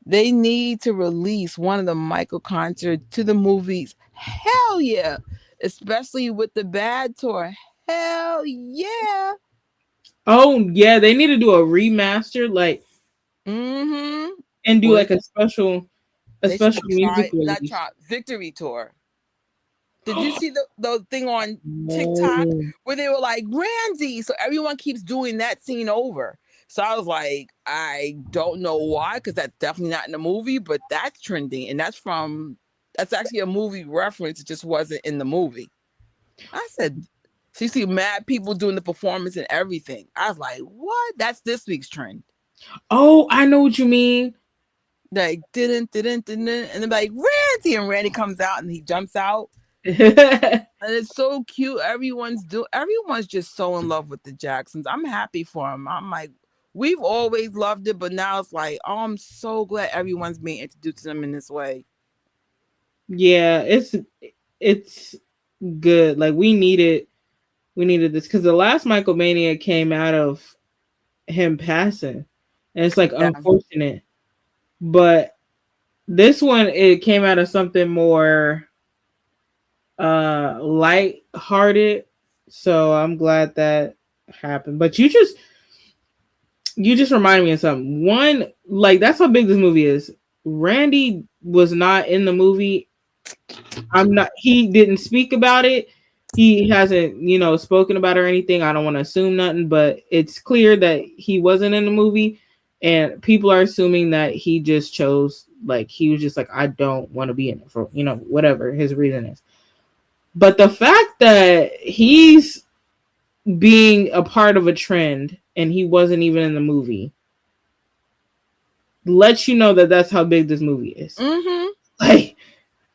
They need to release one of the Michael concerts to the movies. Hell yeah. Especially with the Bad Tour. Hell yeah. Oh yeah, they need to do a remaster, like, Mm-hmm. and do Well, like a they should special have music tried, not release. tried, Victory Tour. Did you see the thing on TikTok No. where they were like, Randy? So everyone keeps doing that scene over. So I was like, I don't know why, because that's definitely not in the movie, but that's trending. And that's actually a movie reference. It just wasn't in the movie. I said, so you see mad people doing the performance and everything. I was like, what? That's this week's trend. Oh, I know what you mean. Like, didn't. And they're like, Randy. And Randy comes out and he jumps out. And it's so cute. Everyone's just so in love with the Jacksons. I'm happy for them. I'm like, we've always loved it, but now it's like, oh, I'm so glad everyone's being introduced to them in this way. Yeah, it's good. Like we needed this because the last Michael Mania came out of him passing, and it's like Yeah. unfortunate. But this one, it came out of something more light-hearted. So I'm glad that happened. But you just remind me of something. One, like, that's how big this movie is. Randy was not in the movie. He didn't speak about it. He hasn't, spoken about it or anything. I don't want to assume nothing, but it's clear that he wasn't in the movie, and people are assuming that he just chose, like, he was just like, I don't want to be in it for, whatever his reason is. But the fact that he's being a part of a trend and he wasn't even in the movie lets you know that that's how big this movie is. Mm-hmm. Like,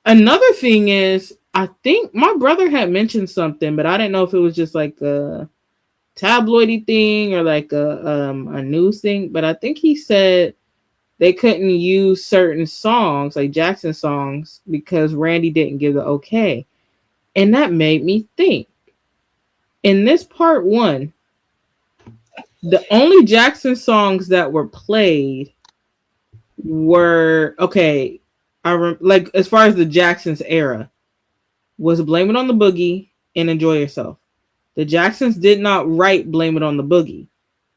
another thing is, I think my brother had mentioned something, but I didn't know if it was just like a tabloidy thing or like a news thing. But I think he said they couldn't use certain songs, like Jackson songs, because Randy didn't give the okay. And that made me think. In this part one, the only Jackson songs that were played were, okay, like, as far as the Jacksons era, was Blame It on the Boogie and Enjoy Yourself. The Jacksons did not write Blame It on the Boogie.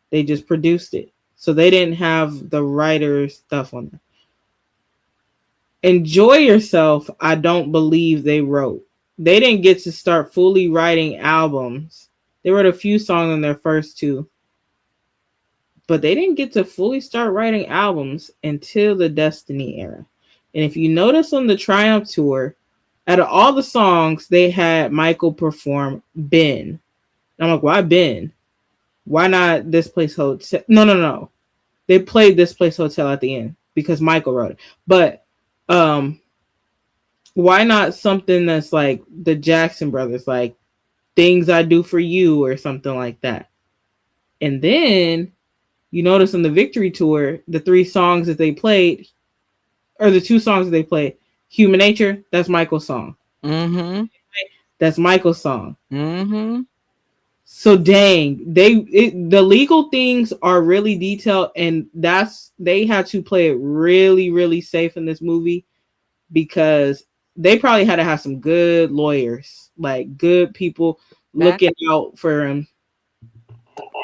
They just produced it. So they didn't have the writer's stuff on there. Enjoy Yourself, I don't believe they wrote. They didn't get to start fully writing albums. They wrote a few songs on their first two. But they didn't get to fully start writing albums until the Destiny era. And if you notice on the Triumph tour, out of all the songs, they had Michael perform Ben. And I'm like, why Ben? Why not This Place Hotel? No. They played This Place Hotel at the end because Michael wrote it. But why not something that's like the Jackson Brothers, like Things I Do for You or something like that? And then you notice on the Victory Tour, the three songs that they played, or the two songs that they played, Human Nature, that's Michael's song. Mm-hmm. That's Michael's song. Mm-hmm. So dang, the legal things are really detailed, and they had to play it really, really safe in this movie because they probably had to have some good lawyers, like good people looking out for him.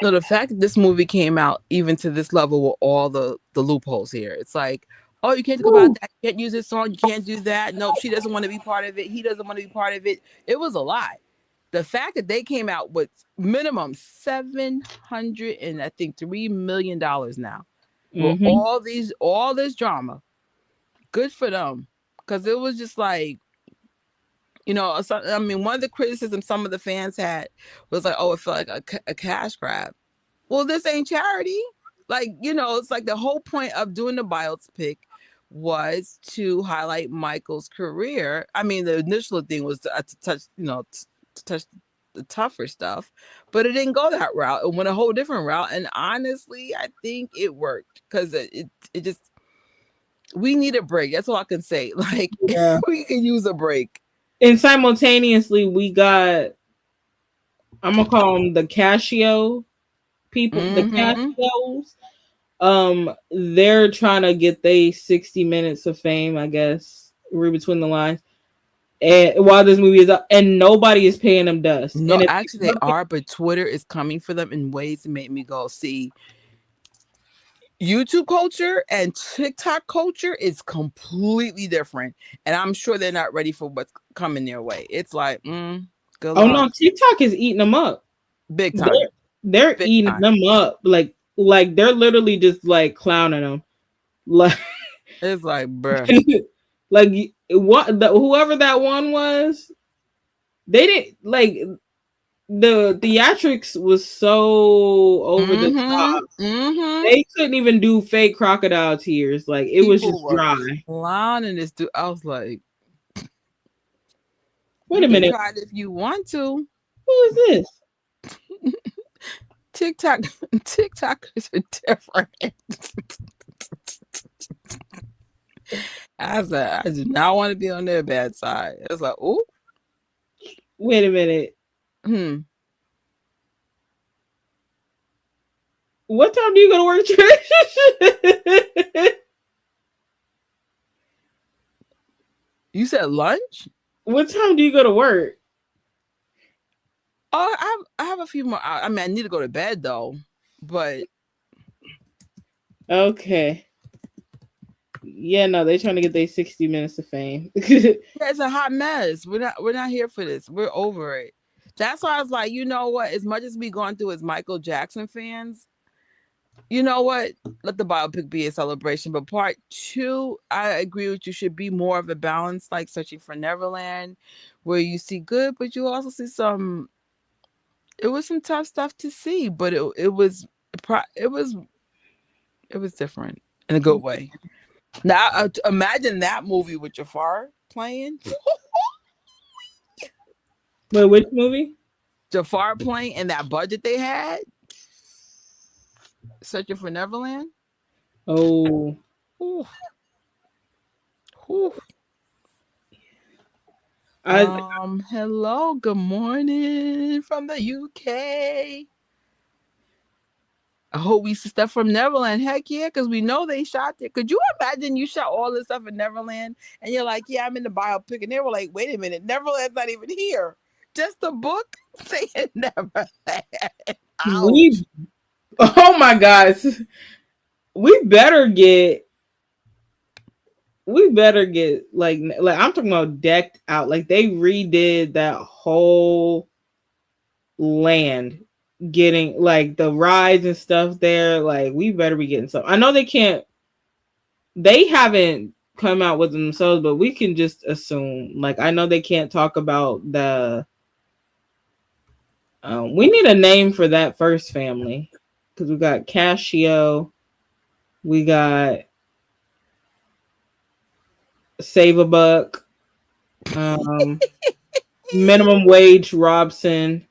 So the fact that this movie came out even to this level with all the loopholes here, it's like, oh, you can't talk about that. You can't use this song. You can't do that. Nope, she doesn't want to be part of it. He doesn't want to be part of it. It was a lie. The fact that they came out with minimum $700 and I think $3 million now with all this drama, good for them. Because it was just like, I mean, one of the criticisms some of the fans had was like, oh, it felt like a cash grab. Well, this ain't charity. Like, it's like the whole point of doing the biopic was to highlight Michael's career. I mean, the initial thing was to touch, to touch the tougher stuff, but it didn't go that route. It went a whole different route. And honestly, I think it worked because it just, we need a break. That's all I can say. Like, Yeah. we can use a break. And simultaneously, we got, I'm gonna call them the Casio people, the Casios. They're trying to get they 60 minutes of fame, I guess, read between the lines. And while this movie is up, and nobody is paying them dust. No, And actually, they are, but Twitter is coming for them in ways that make me go, see, YouTube culture and TikTok culture is completely different. And I'm sure they're not ready for what's coming their way. It's like, good luck. No, TikTok is eating them up. Big time. They're Big eating time. them up. Like they're literally just like clowning them. Like it's like, bruh. Like whoever that one was, they didn't like the theatrics was so over the top. They couldn't even do fake crocodile tears. Like it was just dry. Clowning this dude. I was like, wait a minute. Try it if you want to. Who is this? TikTokers are different. I said, I do not want to be on their bad side. It's like, oh, wait a minute. What time do you go to work, Trish? You said lunch? What time do you go to work? Oh, I have a few more. I mean, I need to go to bed though, but okay. Yeah, no, they're trying to get their 60 minutes of fame. Yeah, it's a hot mess. We're not here for this. We're over it. That's why I was like, you know what? As much as we going through as Michael Jackson fans, you know what? Let the biopic be a celebration. But part 2, I agree with you, should be more of a balance, like Searching for Neverland, where you see good, but you also see some. It was some tough stuff to see, but it was different in a good way. Now, imagine that movie with Jafar playing. Wait, which movie? Jafar playing and that budget they had. Searching for Neverland. Oh. Ooh. Ooh. Hello, good morning from the UK. I hope we see stuff from Neverland. Heck yeah, because we know they shot it. Could you imagine you shot all this stuff in Neverland and you're like, yeah, I'm in the biopic, and they were like, wait a minute, Neverland's not even here. Just a book saying Neverland. Oh my gosh. We better get like I'm talking about decked out. Like they redid that whole land, getting like the rides and stuff there. Like we better be getting some. I know they haven't come out with themselves, but we can just assume. Like I know they can't talk about the we need a name for that first family, because we got Casio, we got Save a Buck, Minimum Wage Robson.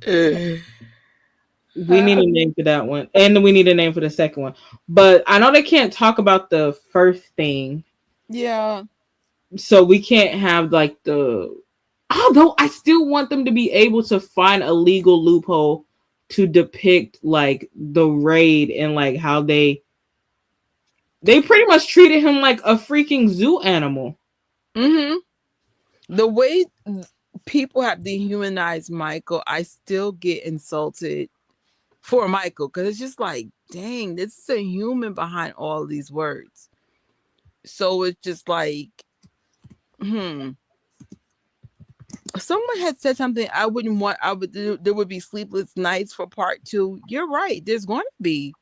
We need a name for that one, and we need a name for the second one. But I know they can't talk about the first thing. Yeah. So we can't have like although I still want them to be able to find a legal loophole to depict like the raid and like how they pretty much treated him like a freaking zoo animal. The way people have dehumanized Michael, I still get insulted for Michael, because it's just like, dang, this is a human behind all these words. So it's just like, someone had said something there would be sleepless nights for part 2. You're right, there's going to be,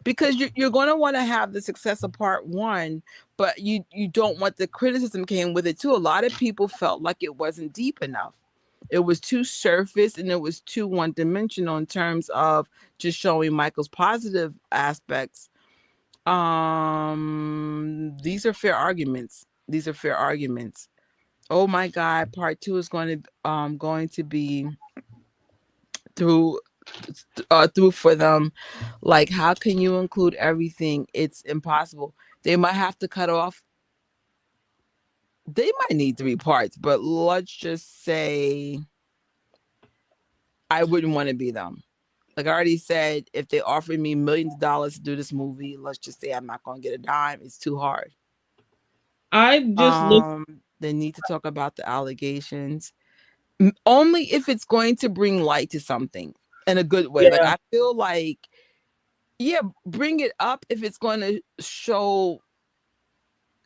because you're going to want to have the success of part 1, but you don't want the criticism came with it too. A lot of people felt like it wasn't deep enough. It was too surface and it was too one-dimensional in terms of just showing Michael's positive aspects. These are fair arguments. These are fair arguments. Oh my God, part two is going to be through through for them. Like, how can you include everything? It's impossible. They might have to cut off. They might need three parts, but let's just say I wouldn't want to be them. Like I already said, if they offered me millions of dollars to do this movie, let's just say I'm not gonna get a dime. It's too hard. I just look. They need to talk about the allegations. Only if it's going to bring light to something in a good way. Like Yeah. I feel like, yeah, bring it up if it's going to show,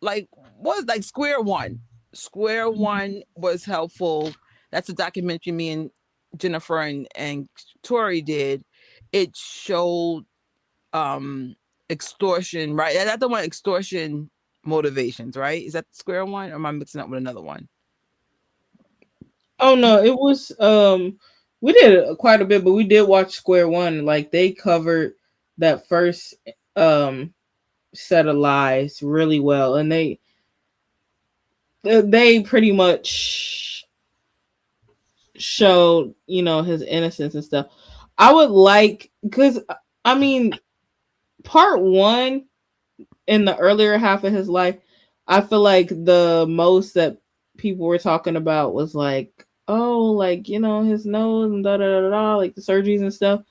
like, what, like Square One. Square One was helpful. That's a documentary me and Jennifer and Tori did. It showed extortion, right? That's the one, extortion motivations, right? Is that the Square One, or am I mixing up with another one? Oh no, it was we did quite a bit, but we did watch Square One. Like they covered that first set of lies really well, and they pretty much showed, you know, his innocence and stuff. I would like, because I mean, part one in the earlier half of his life, I feel like the most that people were talking about was like, oh, like, you know, his nose and da da da da, like the surgeries and stuff.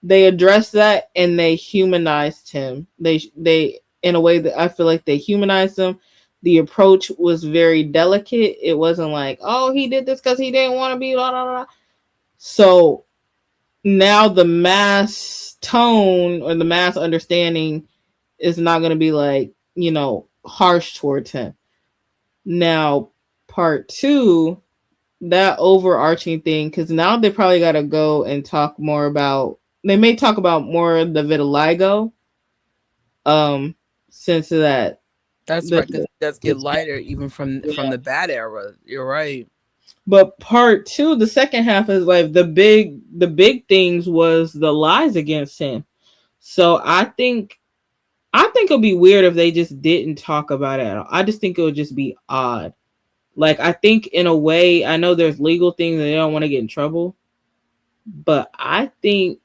They addressed that and they humanized him. They in a way that I feel like they humanized him. The approach was very delicate. It wasn't like, oh, he did this because he didn't want to be blah, blah, blah. So now the mass tone or the mass understanding is not going to be like, you know, harsh towards him. Now, part two, that overarching thing, because now they probably got to go and talk more about, they may talk about more of the vitiligo, since of that. That's right, because it does get lighter even from the bad era. You're right. But part two, the second half is like the big things was the lies against him. So I think it'll be weird if they just didn't talk about it at all. I just think it would just be odd. Like, I think in a way, I know there's legal things and they don't want to get in trouble, but I think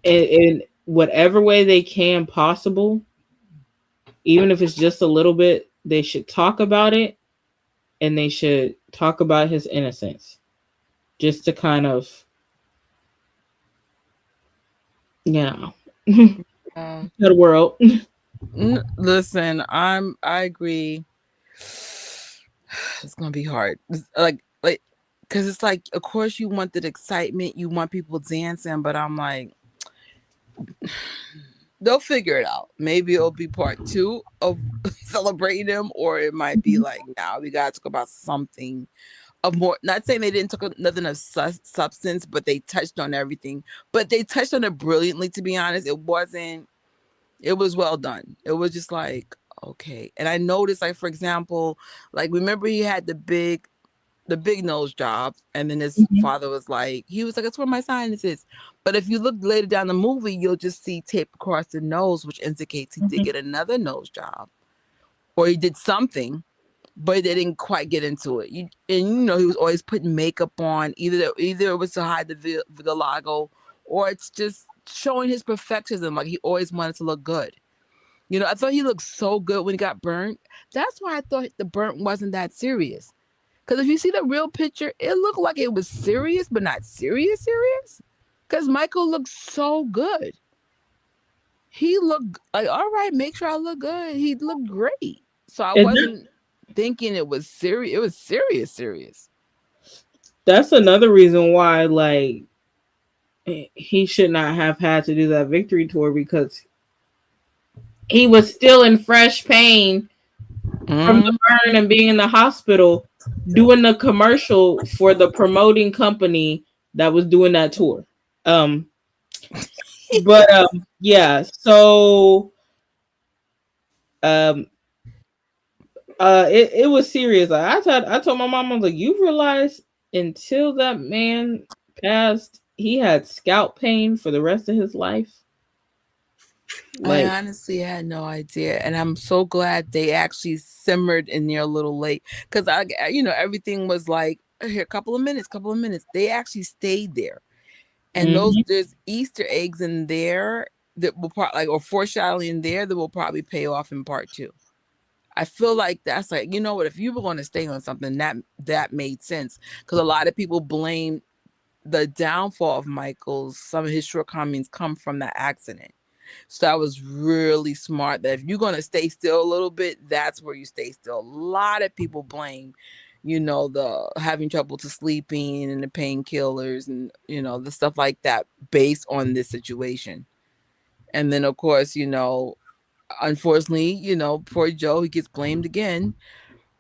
in whatever way they can possible, even if it's just a little bit, they should talk about it, and they should talk about his innocence, just to kind of, you know, the world. Listen, I agree. It's gonna be hard. Like, because it's like, of course, you want that excitement, you want people dancing, but I'm like, they'll figure it out. Maybe it'll be part two of celebrating him, or it might be like, now we gotta talk about something of more. Not saying they didn't talk nothing of substance, but they touched on everything. But they touched on it brilliantly. To be honest, it wasn't. It was well done. It was just like, okay. And I noticed, like, for example, like, remember he had the big nose job, and then his father was like, that's where my sinus is. But if you look later down the movie, you'll just see tape across the nose, which indicates he did get another nose job, or he did something, but they didn't quite get into it. He was always putting makeup on. Either it was to hide the vitiligo, or it's just showing his perfectionism. Like, he always wanted to look good. I thought he looked so good when he got burnt. That's why I thought the burnt wasn't that serious. Because if you see the real picture, it looked like it was serious, but not serious. Because Michael looked so good. He looked like, all right, make sure I look good. He looked great. So I wasn't thinking it was serious. It was serious. That's another reason why, like, he should not have had to do that victory tour, because he was still in fresh pain from the burn and being in the hospital, doing the commercial for the promoting company that was doing that tour. Yeah. So, it was serious. Like, I told my mom, I was like, you realize until that man passed, he had scalp pain for the rest of his life. I Like, honestly had no idea, and I'm so glad they actually simmered in there a little late because everything was like here, couple of minutes. They actually stayed there, and mhm. there's Easter eggs in there that will probably or foreshadowing in there that will probably pay off in part two. I feel like that's like what, if you were going to stay on something that made sense because a lot of people blame the downfall of Michael's some of his shortcomings come from that accident. So that was really smart that if you're going to stay still a little bit, that's where you stay still. A lot of people blame, the having trouble to sleeping and the painkillers and, the stuff like that based on this situation. And then, of course, unfortunately, poor Joe, he gets blamed again.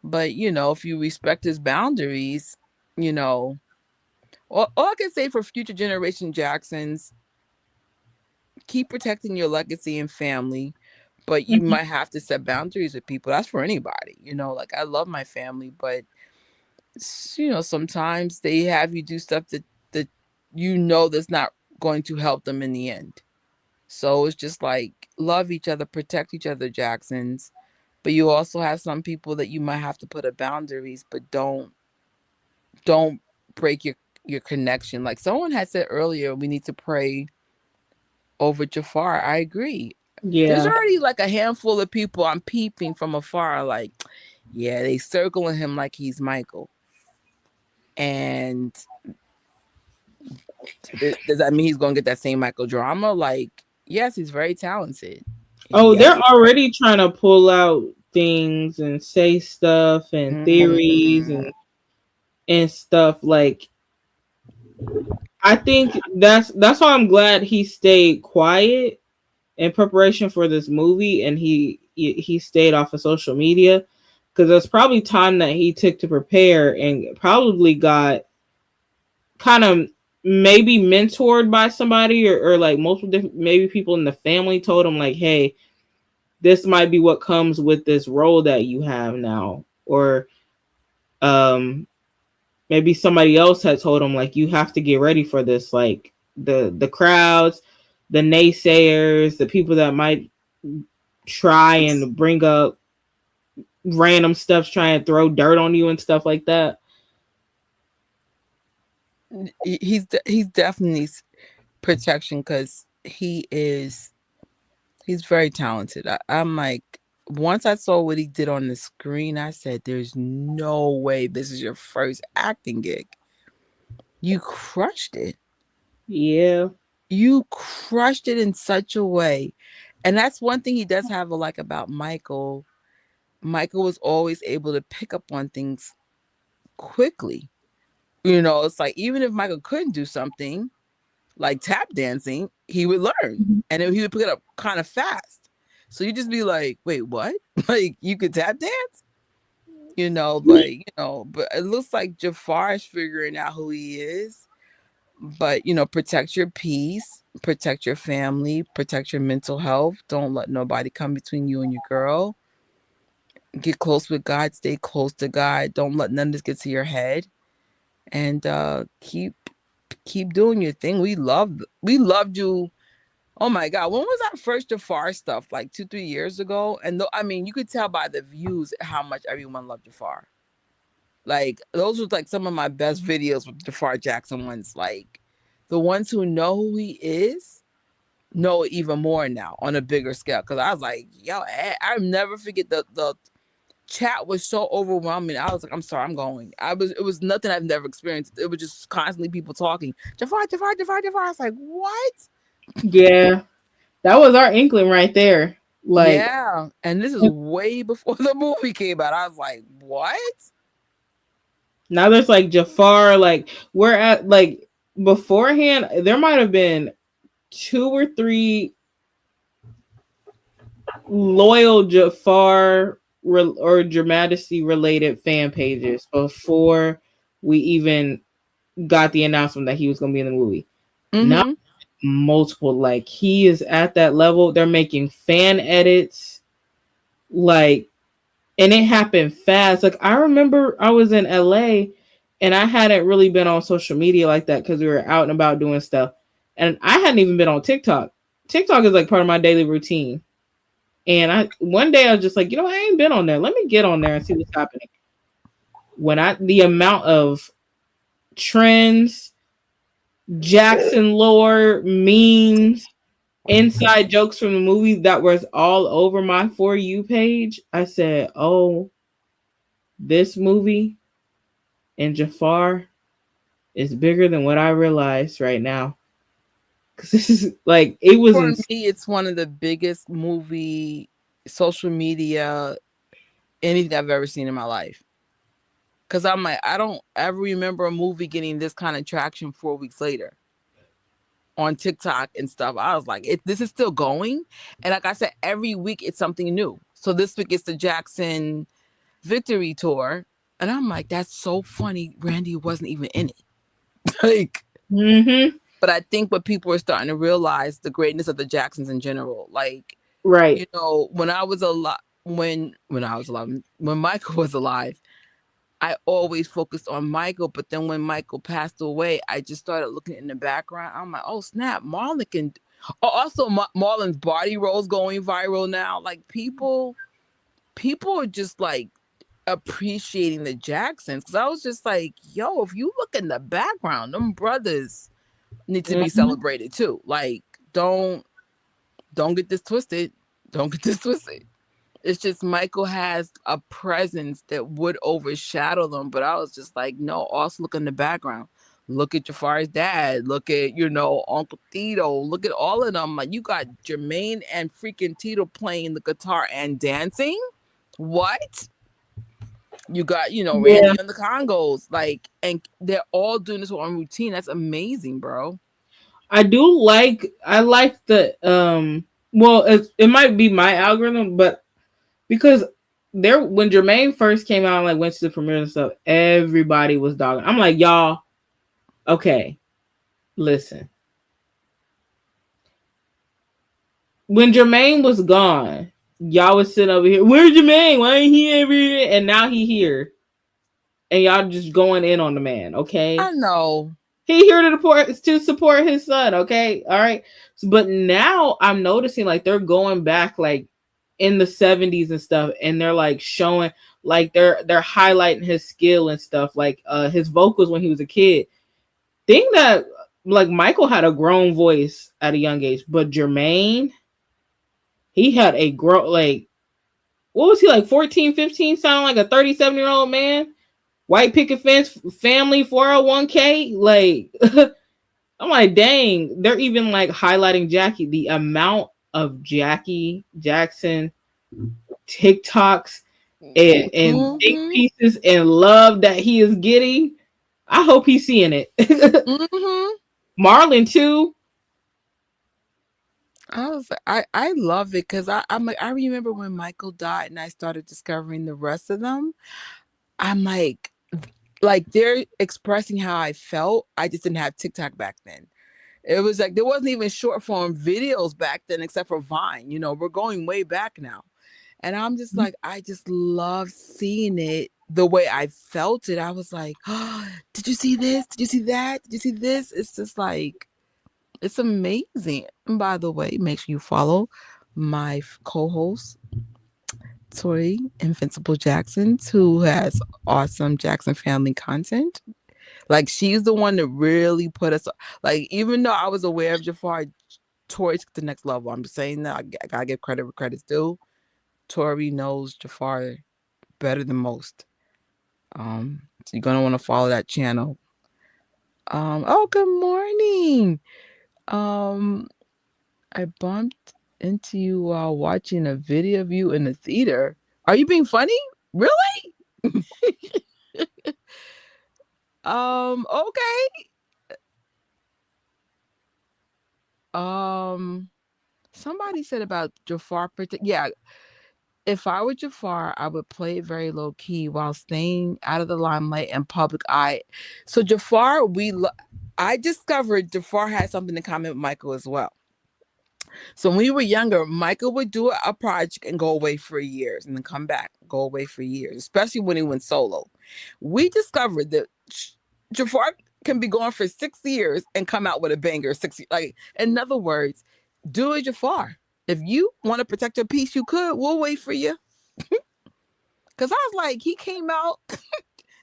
But, if you respect his boundaries, all I can say for future generation Jacksons, keep protecting your legacy and family, but you might have to set boundaries with people. That's for anybody, like I love my family, but sometimes they have you do stuff that that's not going to help them in the end. So it's just like love each other, protect each other, Jacksons. But you also have some people that you might have to put a boundaries, but don't break your connection. Like someone had said earlier, we need to pray over Jafar. I agree. There's Yeah. already like a handful of people I'm peeping from afar, like, yeah, they circling him like he's Michael. And does that mean he's gonna get that same Michael drama? Like, yes, he's very talented. Oh, Yes, they're he's very. already trying to pull out things and say stuff and theories Mm, and stuff. Like, I think that's why I'm glad he stayed quiet in preparation for this movie, and he stayed off of social media because there's probably time that he took to prepare and probably got kind of maybe mentored by somebody or like multiple different maybe people in the family told him like, hey, this might be what comes with this role that you have now, or um maybe somebody else had told him like, you have to get ready for this, like the crowds, the naysayers, the people that might try and bring up random stuff, try and throw dirt on you and stuff like that. he's definitely protection because he's very talented. I'm like, once I saw what he did on the screen, I said, "There's no way this is your first acting gig. You crushed it. Yeah. You crushed it in such a way." And that's one thing he does have a like about Michael. Michael was always able to pick up on things quickly. It's like even if Michael couldn't do something like tap dancing, he would learn and then he would pick it up kind of fast. So you just be like, wait, what? Like you could tap dance? But it looks like Jafar is figuring out who he is. But protect your peace, protect your family, protect your mental health. Don't let nobody come between you and your girl. Get close with God, stay close to God. Don't let none of this get to your head. And keep doing your thing. We loved you. Oh my God, when was that first Jafar stuff? Like 2-3 years ago? And I mean, you could tell by the views how much everyone loved Jafar. Like those were like some of my best videos with Jafar Jackson ones. Like the ones who know who he is know even more now on a bigger scale. Cause I was like, yo, I'll never forget the chat was so overwhelming. I was like, I'm sorry, I'm going. It was nothing I've never experienced. It was just constantly people talking. Jafar, Jafar, Jafar, Jafar. I was like, what? Yeah. That was our inkling right there. Like, Yeah. And this is way before the movie came out. I was like, what? now there's like Jafar, like we're at like beforehand, there might have been 2 or 3 loyal Jafar or Dramatically related fan pages before we even got the announcement that he was going to be in the movie. Now, Mm-hmm. multiple, like he is at that level. They're making fan edits, like, and it happened fast. Like I remember I was in LA and I hadn't really been on social media like that because we were out and about doing stuff. And I hadn't even been on TikTok. TikTok is like part of my daily routine. And one day I was just like, I ain't been on there. Let me get on there and see what's happening. The amount of trends, Jackson lore, memes, inside jokes from the movie that was all over my For You page, I said, oh, this movie and Jafar is bigger than what I realized right now. Because this is like, it was... For me, it's one of the biggest movie, social media, anything I've ever seen in my life. Because I'm like, I don't ever remember a movie getting this kind of traction 4 weeks later on TikTok and stuff. I was like, this is still going. And like I said, every week it's something new. So this week it's the Jackson Victory Tour. And I'm like, that's so funny. Randy wasn't even in it. Like, But I think what people are starting to realize, the greatness of the Jacksons in general. Like, right. When I was alive, when Michael was alive, I always focused on Michael, but then when Michael passed away, I just started looking in the background. I'm like, oh snap, Marlon can. Oh, also, Marlon's body rolls going viral now. Like people are just like appreciating the Jacksons, because I was just like, yo, if you look in the background, them brothers need to be celebrated too. Like, don't get this twisted. Don't get this twisted. It's just Michael has a presence that would overshadow them. But I was just like, no, also look in the background. Look at Jafar's dad. Look at, Uncle Tito. Look at all of them. Like, you got Jermaine and freaking Tito playing the guitar and dancing. What? You got, Randy on the congos. Like, and they're all doing this on routine. That's amazing, bro. I like the, well, it might be my algorithm, but because when Jermaine first came out and like went to the premiere and stuff, everybody was dogging. I'm like, y'all, okay, listen. When Jermaine was gone, y'all was sitting over here. Where's Jermaine? Why ain't he ever here? And now he here, and y'all just going in on the man. Okay, I know he here to support his son. Okay, all right. But now I'm noticing like they're going back like in the 70s and stuff, and they're like showing, like they're highlighting his skill and stuff, like his vocals when he was a kid. Think that like Michael had a grown voice at a young age, but Jermaine, he had a like, what was he, like 14, 15, sounding like a 37-year-old man, white picket fence, family, 401k, like I'm like, dang, they're even like highlighting Jackie, the amount of Jackie Jackson TikToks and big pieces and love that he is getting. I hope he's seeing it. Marlon too. I love it, because I'm like, I remember when Michael died and I started discovering the rest of them. I'm like they're expressing how I felt. I just didn't have TikTok back then. It was like there wasn't even short form videos back then except for Vine. We're going way back now. And I'm just like, I just love seeing it the way I felt it. I was like, oh, did you see this? Did you see that? Did you see this? It's just like, it's amazing. And by the way, make sure you follow my co-host, Tori Invincible Jackson, who has awesome Jackson family content. Like, she's the one that really put us, like, even though I was aware of Jafar, Tori took the next level. I'm just saying that I gotta give credit where credit's due. Tori knows Jafar better than most. So you're gonna want to follow that channel. Oh, good morning. I bumped into you while watching a video of you in the theater. Are you being funny? Really? Okay. Somebody said about Jafar. Yeah, if I were Jafar, I would play it very low key while staying out of the limelight and public eye. So Jafar, I discovered Jafar had something in common with Michael as well. So when we were younger, Michael would do a project and go away for years and then come back, go away for years, especially when he went solo. We discovered that Jafar can be gone for 6 years and come out with a banger. Like, in other words, do it Jafar. If you want to protect your peace, you could. We'll wait for you. Cause I was like, he came out,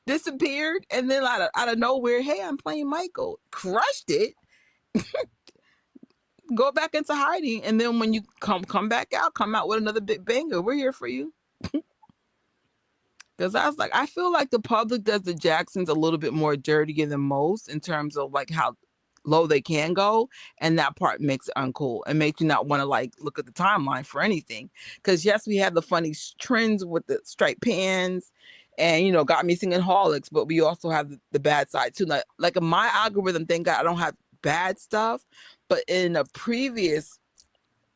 disappeared, and then out of nowhere, hey, I'm playing Michael. Crushed it. Go back into hiding, and then when you come back out, come out with another big banger. We're here for you. Because I was like, I feel like the public does the Jacksons a little bit more dirtier than most in terms of like how low they can go, and that part makes it uncool and makes you not want to like look at the timeline for anything. Because yes, we have the funny trends with the striped pants, and got me singing Holics, but we also have the bad side too. Like in my algorithm, thank God I don't have bad stuff, but in a previous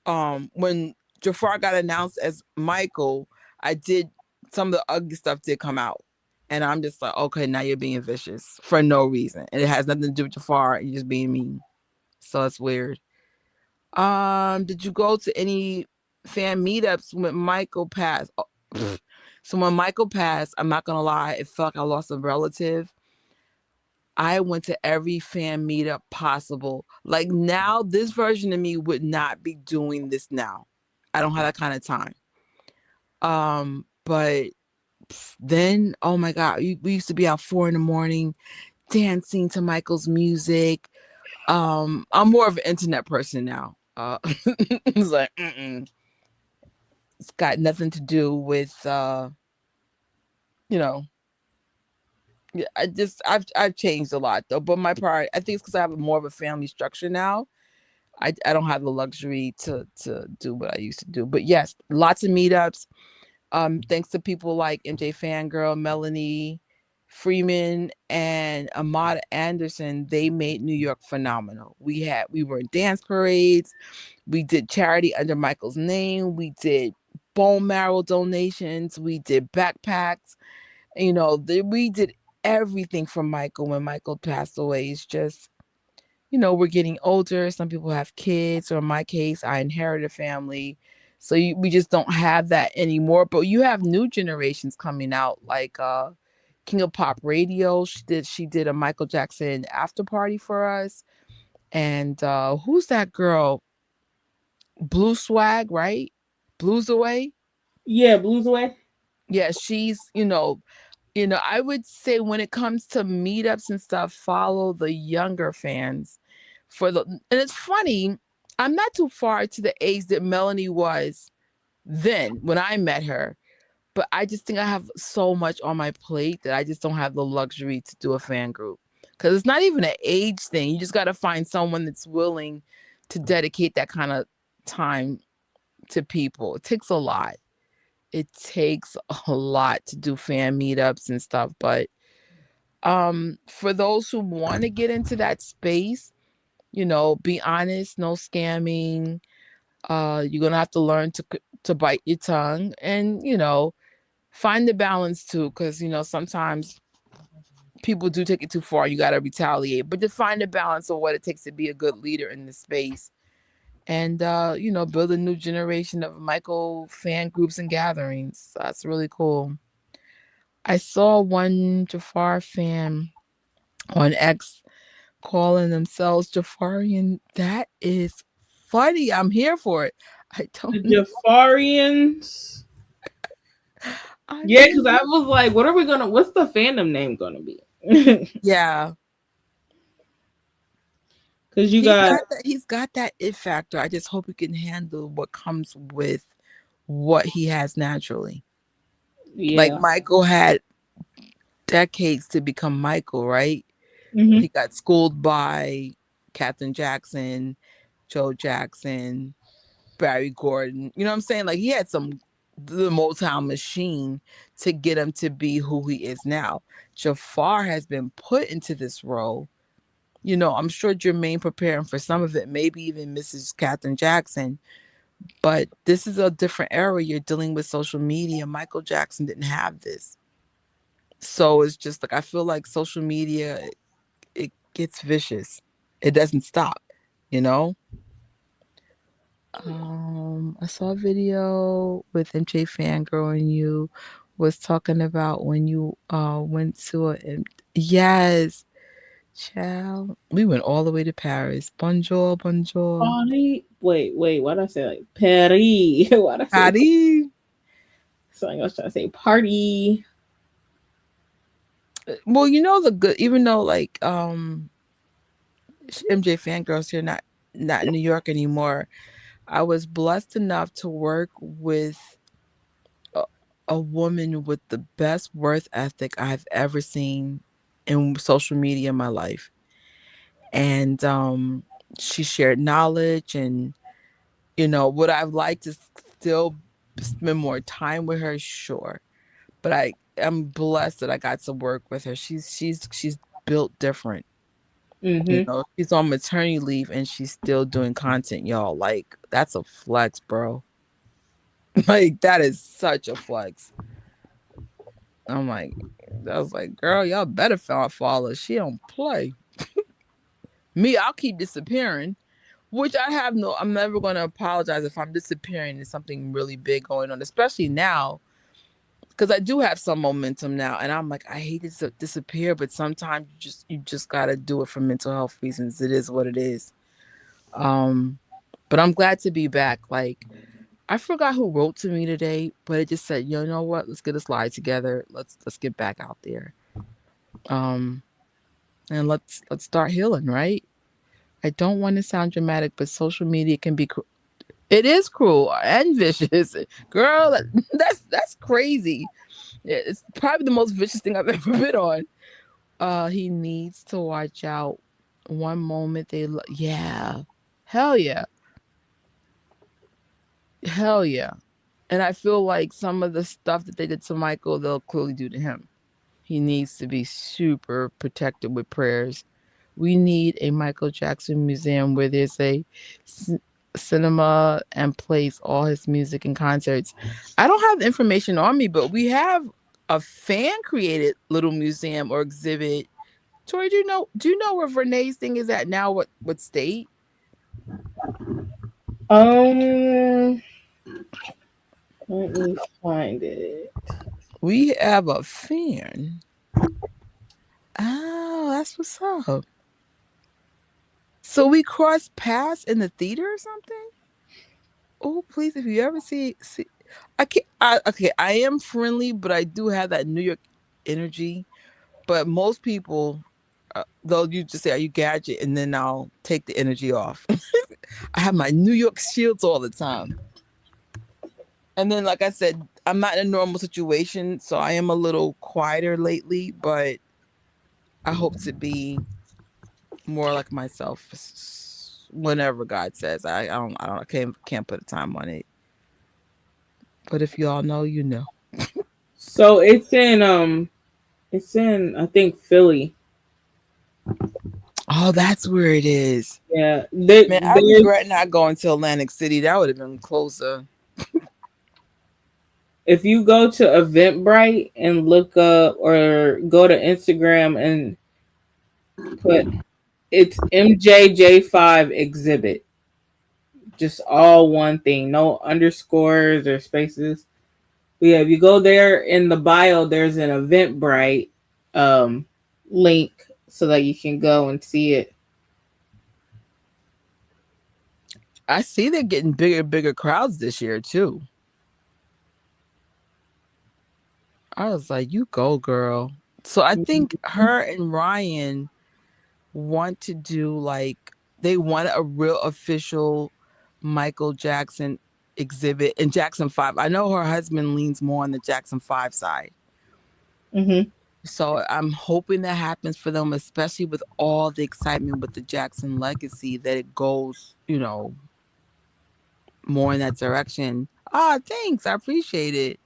when Jafar got announced as Michael, I did some of the ugly stuff did come out. And I'm just like, okay, now you're being vicious for no reason. And it has nothing to do with Jafar. You're just being mean. So it's weird. Did you go to any fan meetups when Michael passed? Oh, so when Michael passed, I'm not gonna lie, it felt like I lost a relative. I went to every fan meetup possible. Like now, this version of me would not be doing this now. I don't have that kind of time. But then, oh my God, we used to be out 4 a.m. dancing to Michael's music. I'm more of an internet person now. It's like, it's got nothing to do with, you know, yeah, I've changed a lot though. But my priority, I think it's because I have more of a family structure now. I don't have the luxury to do what I used to do. But yes, lots of meetups. Thanks to people like MJ Fangirl, Melanie Freeman, and Amada Anderson, they made New York phenomenal. We were in dance parades, we did charity under Michael's name, we did bone marrow donations, we did backpacks. We did everything for Michael when Michael passed away. It's just we're getting older. Some people have kids, or in my case, I inherited a family. So we just don't have that anymore. But you have new generations coming out, like King of Pop Radio. She did a Michael Jackson after party for us. And who's that girl? Blue Swag, right? Blues Away. Yeah, Blues Away. Yeah, she's. I would say when it comes to meetups and stuff, follow the younger fans and it's funny, I'm not too far to the age that Melanie was then when I met her, but I just think I have so much on my plate that I just don't have the luxury to do a fan group. Because it's not even an age thing. You just got to find someone that's willing to dedicate that kind of time to people. It takes a lot. It takes a lot to do fan meetups and stuff, but for those who want to get into that space, be honest, no scamming. You're gonna have to learn to bite your tongue, and find the balance too, because sometimes people do take it too far. You got to retaliate, but to find the balance of what it takes to be a good leader in this space, and build a new generation of Michael fan groups and gatherings. That's really cool. I saw one Jafar fan on X calling themselves Jafarian. That is funny. I'm here for it. I The don't know. Jafarians. I Yeah, mean, because I was like, what's the fandom name gonna be? yeah. Because you got He's got that it factor. I just hope he can handle what comes with what he has naturally. Like yeah. Michael had decades to become Michael, right? Mm-hmm. He got schooled by Captain Jackson, Joe Jackson, Barry Gordon. You know what I'm saying? Like he had the Motown machine to get him to be who he is now. Jafar has been put into this role. I'm sure Jermaine preparing for some of it, maybe even Mrs. Catherine Jackson. But this is a different era. You're dealing with social media. Michael Jackson didn't have this. So it's just like I feel like social media, it gets vicious. It doesn't stop, you know? I saw a video with MJ Fangirl and you was talking about when you went to yes, Child, we went all the way to Paris. Bonjour, bonjour. Paris. Wait. Why did I say like Paris? Why did I say Paris. something? I was trying to say party. Well, you know the good. Even though like MJ fangirls here, not in New York anymore. I was blessed enough to work with a, a woman with the best worth ethic I've ever seen in social media in my life. And she shared knowledge, and would I've liked to still spend more time with her, sure. But I'm blessed that I got to work with her. She's built different. Mm-hmm. She's on maternity leave and she's still doing content, y'all. Like, that's a flex, bro. Like, that is such a flex. I'm like, I was like, girl, y'all better follow. She don't play. Me, I'll keep disappearing, which I'm never going to apologize if I'm disappearing. There's something really big going on, especially now, because I do have some momentum now. And I'm like, I hate to disappear, but sometimes you just got to do it for mental health reasons. It is what it is. But I'm glad to be back. Like, I forgot who wrote to me today, but it just said, you know what? Let's get a slide together. Let's get back out there. Um, and let's start healing, right? I don't want to sound dramatic, but social media can be it is cruel and vicious. Girl, that's crazy. It's probably the most vicious thing I've ever been on. He needs to watch out. One moment yeah. Hell yeah. Hell yeah. And I feel like some of the stuff that they did to Michael, they'll clearly do to him. He needs to be super protected with prayers. We need a Michael Jackson museum where there's a cinema and plays all his music and concerts. I don't have the information on me, but we have a fan created little museum or exhibit. Tori, do you know where Renee's thing is at now? What state? Um, let me find it. We have a fan. Oh, that's what's up. So we crossed paths in the theater or something? Oh, please, if you ever see I can't okay, I am friendly, but I do have that New York energy. But most people they'll you just say, "Are you gadget?" and then I'll take the energy off. I have my New York shields all the time. And then, like I said, I'm not in a normal situation, so I am a little quieter lately, but I hope to be more like myself whenever God says. I can't put a time on it. But if y'all know, you know. So it's in I think Philly. Oh, that's where it is. Yeah, Man, I regret not going to Atlantic City. That would have been closer. if you go to Eventbrite and look up or go to Instagram and put it's MJJ5 exhibit, just all one thing, no underscores or spaces. But yeah, if you go there in the bio, there's an Eventbrite um, link so that you can go and see it. I see they're getting bigger crowds this year too. I was like, you go, girl. So I think her and Ryan want to do like they want a real official Michael Jackson exhibit in Jackson 5. I know her husband leans more on the Jackson 5 side. Mm-hmm. So I'm hoping that happens for them, especially with all the excitement with the Jackson legacy, that it goes, more in that direction. Ah, thanks. I appreciate it.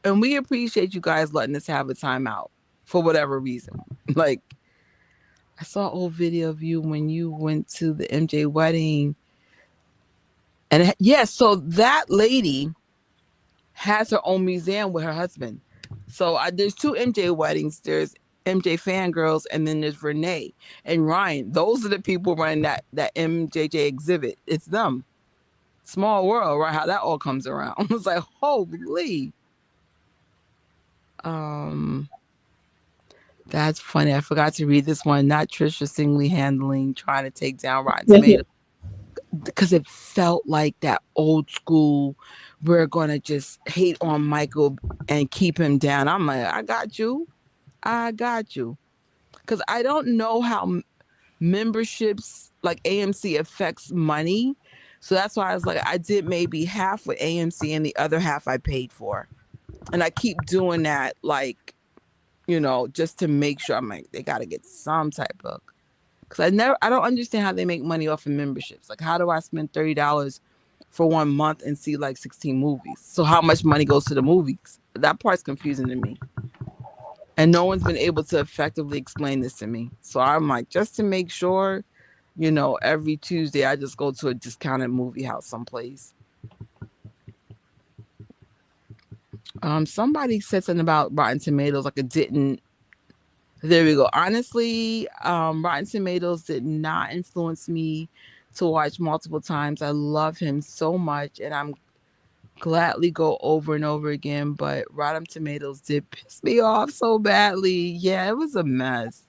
And we appreciate you guys letting us have a timeout for whatever reason. Like, I saw an old video of you when you went to the MJ wedding. And so that lady has her own museum with her husband. So there's two MJ weddings. There's MJ fangirls, and then there's Renee and Ryan. Those are the people running that MJJ exhibit. It's them. Small world, right? How that all comes around. I was like, holy. That's funny. I forgot to read this one. Not Trisha singly handling trying to take down Rotten Tomatoes because it felt like that old school. We're gonna just hate on Michael and keep him down. I'm like, I got you. I got you. Because I don't know how memberships like AMC affects money. So that's why I was like, I did maybe half with AMC and the other half I paid for. And I keep doing that, like, just to make sure. I'm like, they got to get some type of. Because I don't understand how they make money off of memberships. Like, how do I spend $30 for 1 month and see like 16 movies? So how much money goes to the movies? That part's confusing to me. And no one's been able to effectively explain this to me. So I'm like, just to make sure, every Tuesday I just go to a discounted movie house someplace. Somebody said something about Rotten Tomatoes, like it didn't. There we go. Honestly, Rotten Tomatoes did not influence me to watch multiple times. I love him so much, and I'm gladly go over and over again. But Rotten Tomatoes did piss me off so badly. Yeah, it was a mess.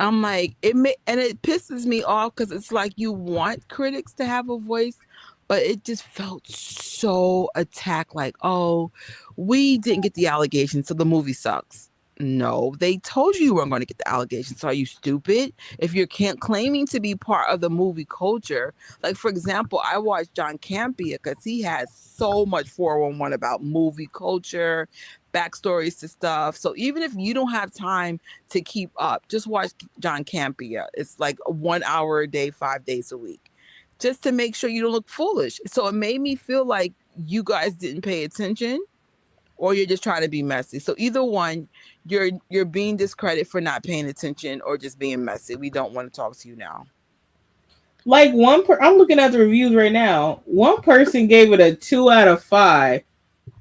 I'm like, and it pisses me off because it's like you want critics to have a voice, but it just felt so attacked. Like, oh, we didn't get the allegation, so the movie sucks. No, they told you weren't going to get the allegations. So are you stupid? If you're can't claiming to be part of the movie culture, like for example, I watched John Campia because he has so much 411 about movie culture, backstories to stuff. So even if you don't have time to keep up, just watch John Campia. It's like 1 hour a day, 5 days a week, just to make sure you don't look foolish. So it made me feel like you guys didn't pay attention or you're just trying to be messy. So either one, you're being discredited for not paying attention or just being messy. We don't want to talk to you now. Like I'm looking at the reviews right now. One person gave it a 2 out of 5,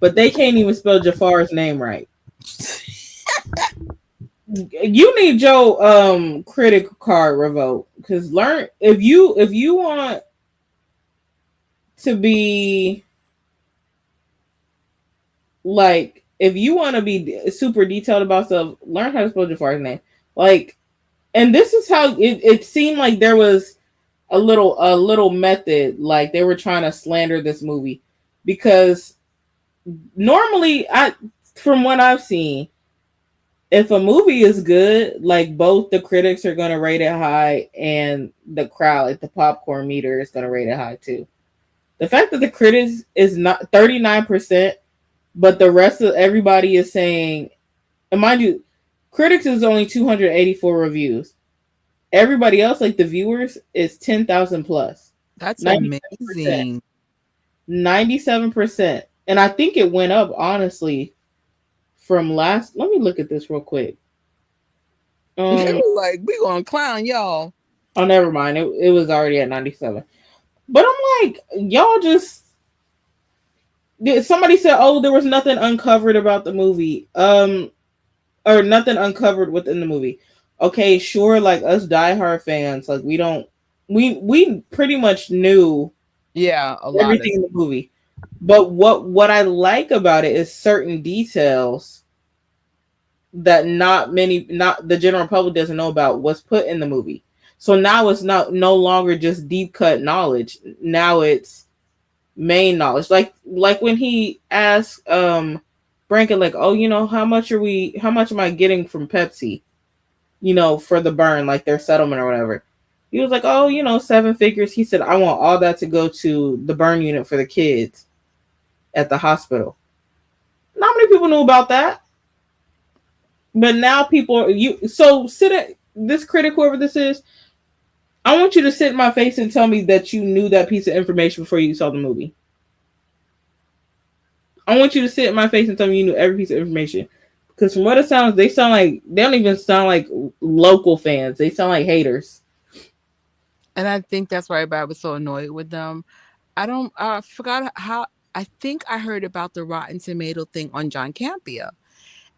but they can't even spell Jafar's name right. You need your critic card revoked because learn if you want to be like if you want to be super detailed about stuff, learn how to spell Jafar's name. Like, and this is how it seemed like there was a little method, like they were trying to slander this movie because normally from what I've seen, if a movie is good, like both the critics are going to rate it high and the crowd, like the popcorn meter, is going to rate it high too. The fact that the critics is not 39%, but the rest of everybody is saying, and mind you, critics is only 284 reviews. Everybody else, like the viewers, is 10,000 plus. That's amazing. 97%. And I think it went up, honestly, from last. Let me look at this real quick. Like, we gonna clown y'all. Oh, never mind. It was already at 97. But I'm like, y'all just. Somebody said, oh, there was nothing uncovered about the movie. Or nothing uncovered within the movie. Okay, sure, like us diehard fans, like we pretty much knew everything in the movie. But what I like about it is certain details that not the general public doesn't know about was put in the movie. So now it's no longer just deep cut knowledge. Now it's main knowledge. Like when he asked Brankin, like, oh, how much am I getting from Pepsi? For the burn, like their settlement or whatever. He was like, oh, 7 figures. He said, I want all that to go to the burn unit for the kids at the hospital. Not many people knew about that. But now this critic, whoever this is, I want you to sit in my face and tell me that you knew that piece of information before you saw the movie. I want you to sit in my face and tell me you knew every piece of information. Because from what it sounds, they don't even sound like local fans. They sound like haters. And I think that's why everybody was so annoyed with them. I forgot how, I think I heard about the Rotten Tomato thing on John Campia.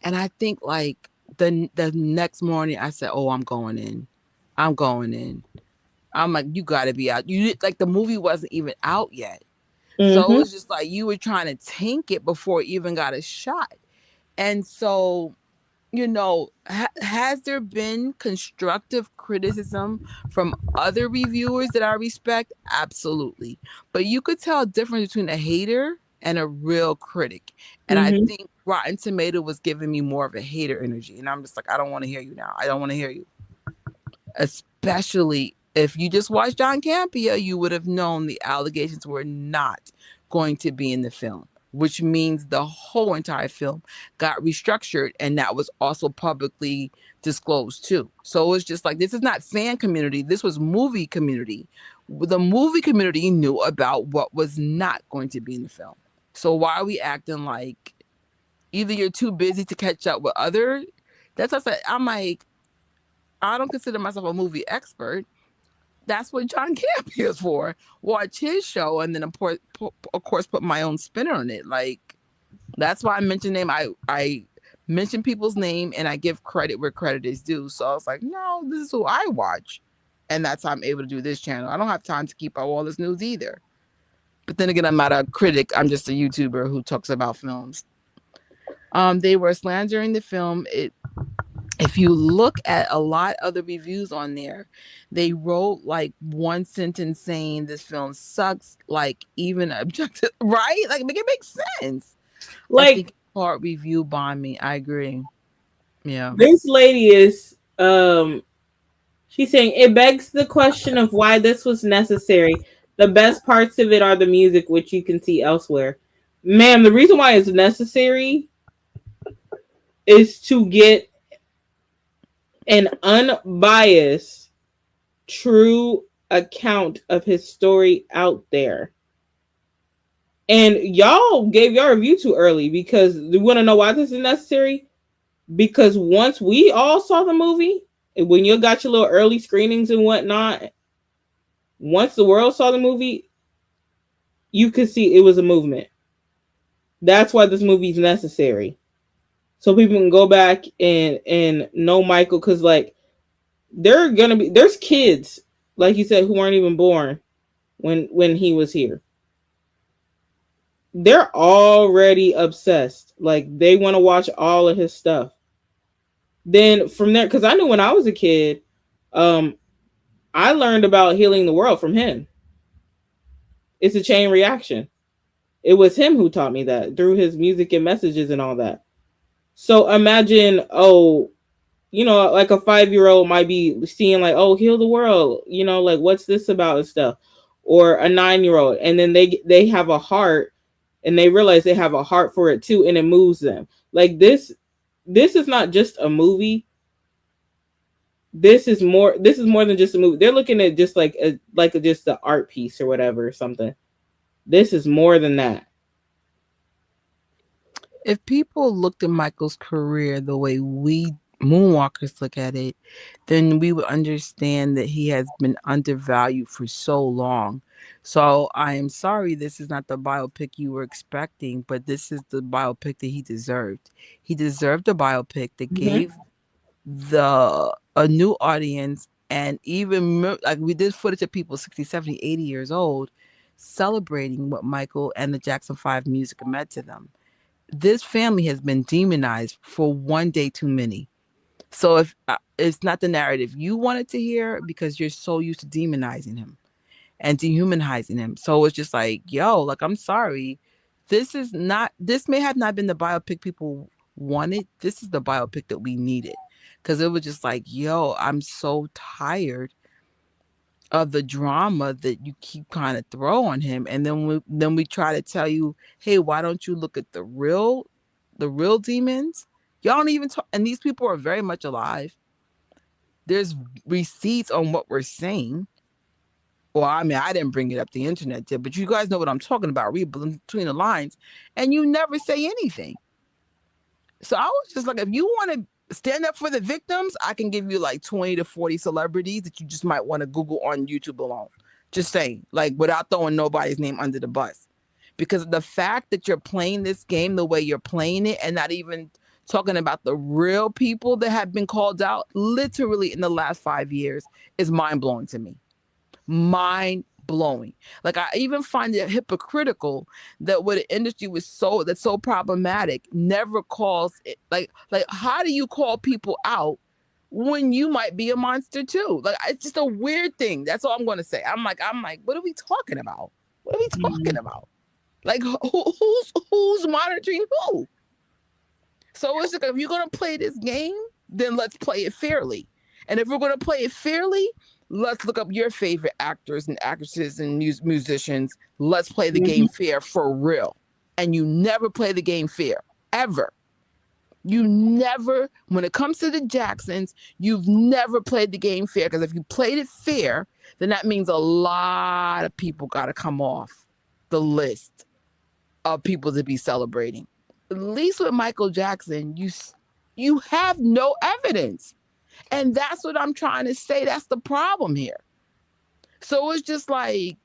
And I think like the next morning I said, oh, I'm going in. I'm like, you got to be out. Like the movie wasn't even out yet. Mm-hmm. So it was just like you were trying to tank it before it even got a shot. And so, has there been constructive criticism from other reviewers that I respect? Absolutely. But you could tell a difference between a hater and a real critic. And I Mm-hmm. think Rotten Tomato was giving me more of a hater energy. And I'm just like, I don't want to hear you now. I don't want to hear you. Especially if you just watched John Campea, you would have known the allegations were not going to be in the film, which means the whole entire film got restructured, and that was also publicly disclosed too. So it was just like, this is not fan community, this was movie community. The movie community knew about what was not going to be in the film. So why are we acting like either you're too busy to catch up with other? That's what I said. I'm like, I don't consider myself a movie expert. That's what John Campea is for. Watch his show and then of course put my own spin on it. Like, that's why I mention name. I mention people's name and I give credit where credit is due. So I was like, no, this is who I watch, and that's how I'm able to do this channel. I don't have time to keep up all this news either. But then again, I'm not a critic. I'm just a YouTuber who talks about films. They were slandering the film. If you look at a lot of the reviews on there, they wrote like one sentence saying this film sucks, like even objective, right? Like, make it make sense. I Like, think part review bombing. I agree. Yeah. this lady is she's saying it begs the question of why this was necessary. The best parts of it are the music, which you can see elsewhere. Ma'am, the reason why it's necessary is to get an unbiased, true account of his story out there. And y'all gave your review too early, because you want to know why this is necessary? Because once we all saw the movie, when you got your little early screenings and whatnot, once the world saw the movie, you could see it was a movement. That's why this movie is necessary. So people can go back and know Michael, because like there's kids, like you said, who weren't even born when he was here. They're already obsessed. Like, they want to watch all of his stuff. Then from there, because I knew when I was a kid, I learned about healing the world from him. It's a chain reaction. It was him who taught me that through his music and messages and all that. So imagine, like a 5-year-old might be seeing like, oh, heal the world, like what's this about and stuff, or a 9-year-old, and then they have a heart, and they realize they have a heart for it too, and it moves them. Like, this is not just a movie. This is more than just a movie. They're looking at just just the art piece or whatever or something. This is more than that. If people looked at Michael's career the way we moonwalkers look at it, then we would understand that he has been undervalued for so long. So I am sorry, this is not the biopic you were expecting, but this is the biopic that he deserved. He deserved a biopic that gave a new audience, and even like, we did footage of people 60, 70, 80 years old celebrating what Michael and the Jackson 5 music meant to them. This family has been demonized for one day too many. So if it's not the narrative you wanted to hear, because you're so used to demonizing him and dehumanizing him. So it's just like, yo, like, I'm sorry. This may have not been the biopic people wanted. This is the biopic that we needed. Because it was just like, yo, I'm so tired of the drama that you keep kind of throw on him, and then we try to tell you, hey, why don't you look at the real demons? Y'all don't even talk, and these people are very much alive. There's receipts on what we're saying. Well, I mean, I didn't bring it up, the internet did, but you guys know what I'm talking about. Read between the lines, and you never say anything. So I was just like, if you want to stand up for the victims, I can give you like 20 to 40 celebrities that you just might want to Google on YouTube alone. Just saying, like, without throwing nobody's name under the bus. Because the fact that you're playing this game the way you're playing it, and not even talking about the real people that have been called out literally in the last 5 years, is mind blowing to me. Mind blowing. Like, I even find it hypocritical that what an industry that's so problematic never calls it, like how do you call people out when you might be a monster too? Like, it's just a weird thing. That's all I'm going to say. I'm like, what are we talking about? What are we talking about? Like, who's monitoring who? So it's like, if you're going to play this game, then let's play it fairly. And if we're going to play it fairly, let's look up your favorite actors and actresses and musicians. Let's play the game fair for real. And you never play the game fair, ever. You never, when it comes to the Jacksons, you've never played the game fair. Because if you played it fair, then that means a lot of people got to come off the list of people to be celebrating. At least with Michael Jackson, you have no evidence. And that's what I'm trying to say. That's the problem here. So it's just like,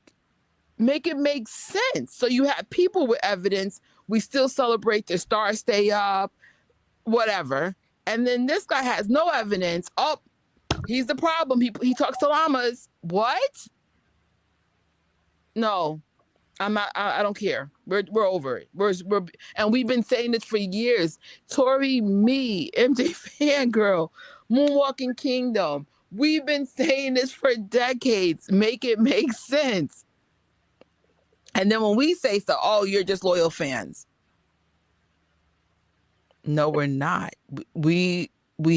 make it make sense. So you have people with evidence. We still celebrate their stars stay up, whatever. And then this guy has no evidence. Oh, he's the problem. He talks to llamas. What? No, I'm not. I don't care. We're over it. We're and we've been saying this for years. Tori, me, MJ Fangirl, Moonwalking Kingdom. We've been saying this for decades. Make it make sense. And then when we say so, oh, you're just loyal fans. No, we're not. We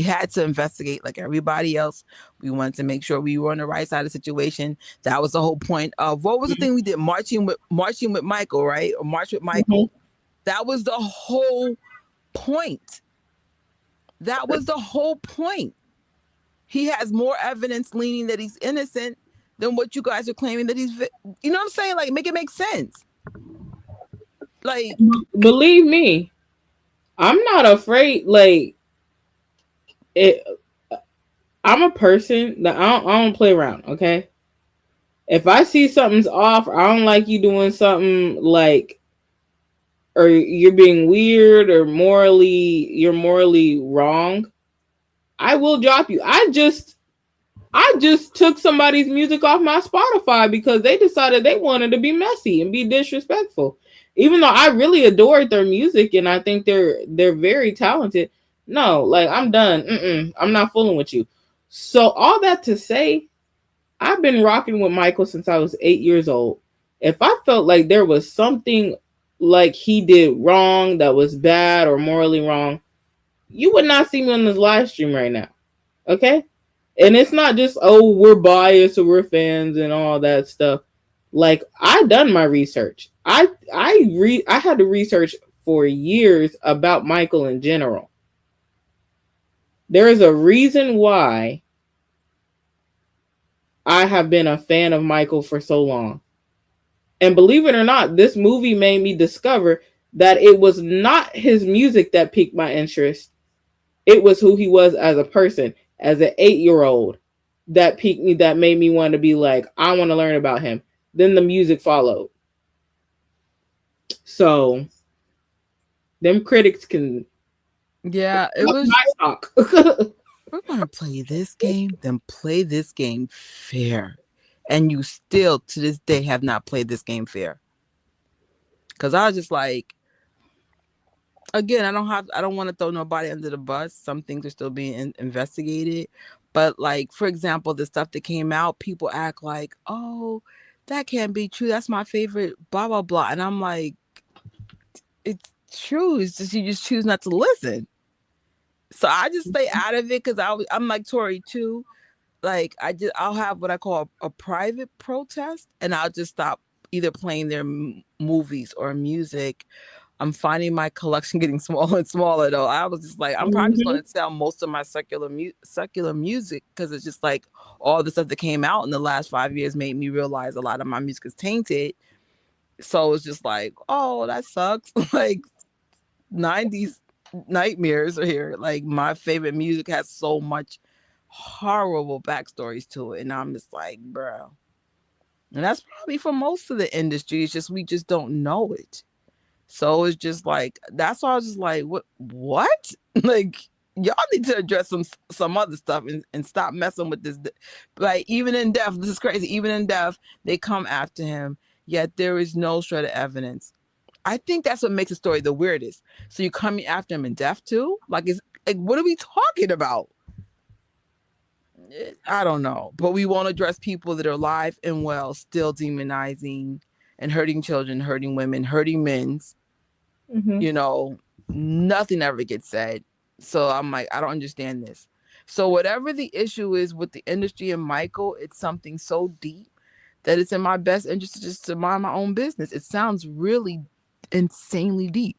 had to investigate like everybody else. We wanted to make sure we were on the right side of the situation. That was the whole point of what was the thing we did? Marching with Michael, right? Or March with Michael. That was the whole point. That was the whole point. He has more evidence leaning that he's innocent than what you guys are claiming that he's. You know what I'm saying? Like, make it make sense. Like, believe me, I'm not afraid. Like, I'm a person that I don't play around. Okay, if I see something's off, or I don't like you doing something like, or you're being weird, or you're morally wrong, I will drop you. I just took somebody's music off my Spotify because they decided they wanted to be messy and be disrespectful. Even though I really adored their music and I think they're very talented. No, like, I'm done. I'm not fooling with you. So all that to say, I've been rocking with Michael since I was 8 years old. If I felt like there was something like he did wrong that was bad or morally wrong, you would not see me on this live stream right now. Okay? And it's not just, oh, we're biased or we're fans and all that stuff. Like, I done my research. I had to research for years about Michael in general. There is a reason why I have been a fan of Michael for so long. And believe it or not, this movie made me discover that it was not his music that piqued my interest. It was who he was as a person, as an 8-year-old, that piqued me, that made me want to be like, I want to learn about him. Then the music followed. So, them critics can. Yeah, it was. My talk. We're gonna play this game, then play this game fair, and you still to this day have not played this game fair. Because I was just like, again, I don't want to throw nobody under the bus. Some things are still being investigated, but like, for example, the stuff that came out, people act like, oh, that can't be true. That's my favorite, blah blah blah, and I'm like, it's true. It's just you just choose not to listen. So I just stay out of it because I'm like Tori too. Like, I'll have what I call a private protest, and I'll just stop either playing their movies or music. I'm finding my collection getting smaller and smaller though. I was just like, I'm probably just going to sell most of my secular music because it's just like all the stuff that came out in the last 5 years made me realize a lot of my music is tainted. So it's just like, oh, that sucks. Like, 90s nightmares are here. Like, my favorite music has so much horrible backstories to it, and I'm just like, bro. And that's probably for most of the industry. It's just we just don't know it. So it's just like, that's why I was just like, what? Like, y'all need to address some other stuff and stop messing with this. Like, even in death, this is crazy. Even in death, they come after him, yet there is no shred of evidence. I think that's what makes the story the weirdest. So you coming after him in death too? Like, is like, what are we talking about? I don't know, but we won't address people that are alive and well, still demonizing and hurting children, hurting women, hurting men. You know, nothing ever gets said. So I'm like, I don't understand this. So whatever the issue is with the industry and Michael, it's something so deep that it's in my best interest just to mind my own business. It sounds really insanely deep.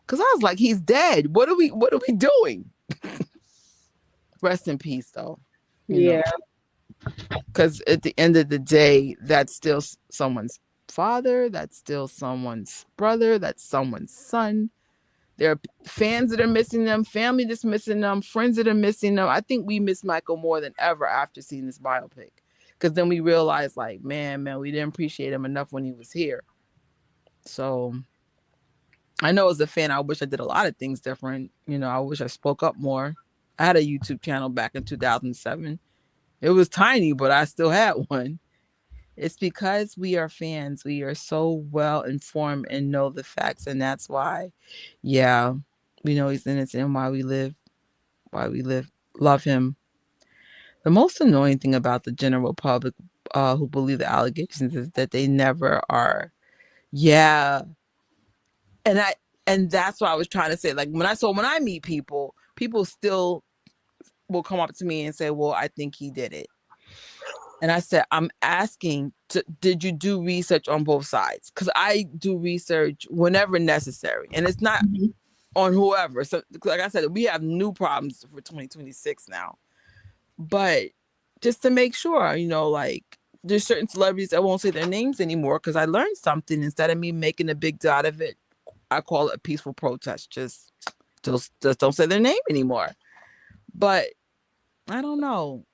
Cause I was like, he's dead. What are we doing? Rest in peace though. You know. Because at the end of the day, that's still someone's father, that's still someone's brother, that's someone's son. There are fans that are missing them, family that's missing them, friends that are missing them. I think we miss Michael more than ever after seeing this biopic. Because then we realized, like, man, we didn't appreciate him enough when he was here. So I know as a fan, I wish I did a lot of things different. You know, I wish I spoke up more. I had a YouTube channel back in 2007. It was tiny, but I still had one. It's because we are fans. We are so well informed and know the facts. And that's why, yeah, we know he's innocent and why we live, love him. The most annoying thing about the general public who believe the allegations is that they never are. Yeah. And that's what I was trying to say. Like, when I meet people still will come up to me and say, well, I think he did it. And I said, I'm asking, did you do research on both sides? Because I do research whenever necessary. And it's not on whoever. So, like I said, we have new problems for 2026 now. But just to make sure, you know, like, there's certain celebrities I won't say their names anymore because I learned something. Instead of me making a big deal out of it, I call it a peaceful protest. Just don't say their name anymore. But I don't know.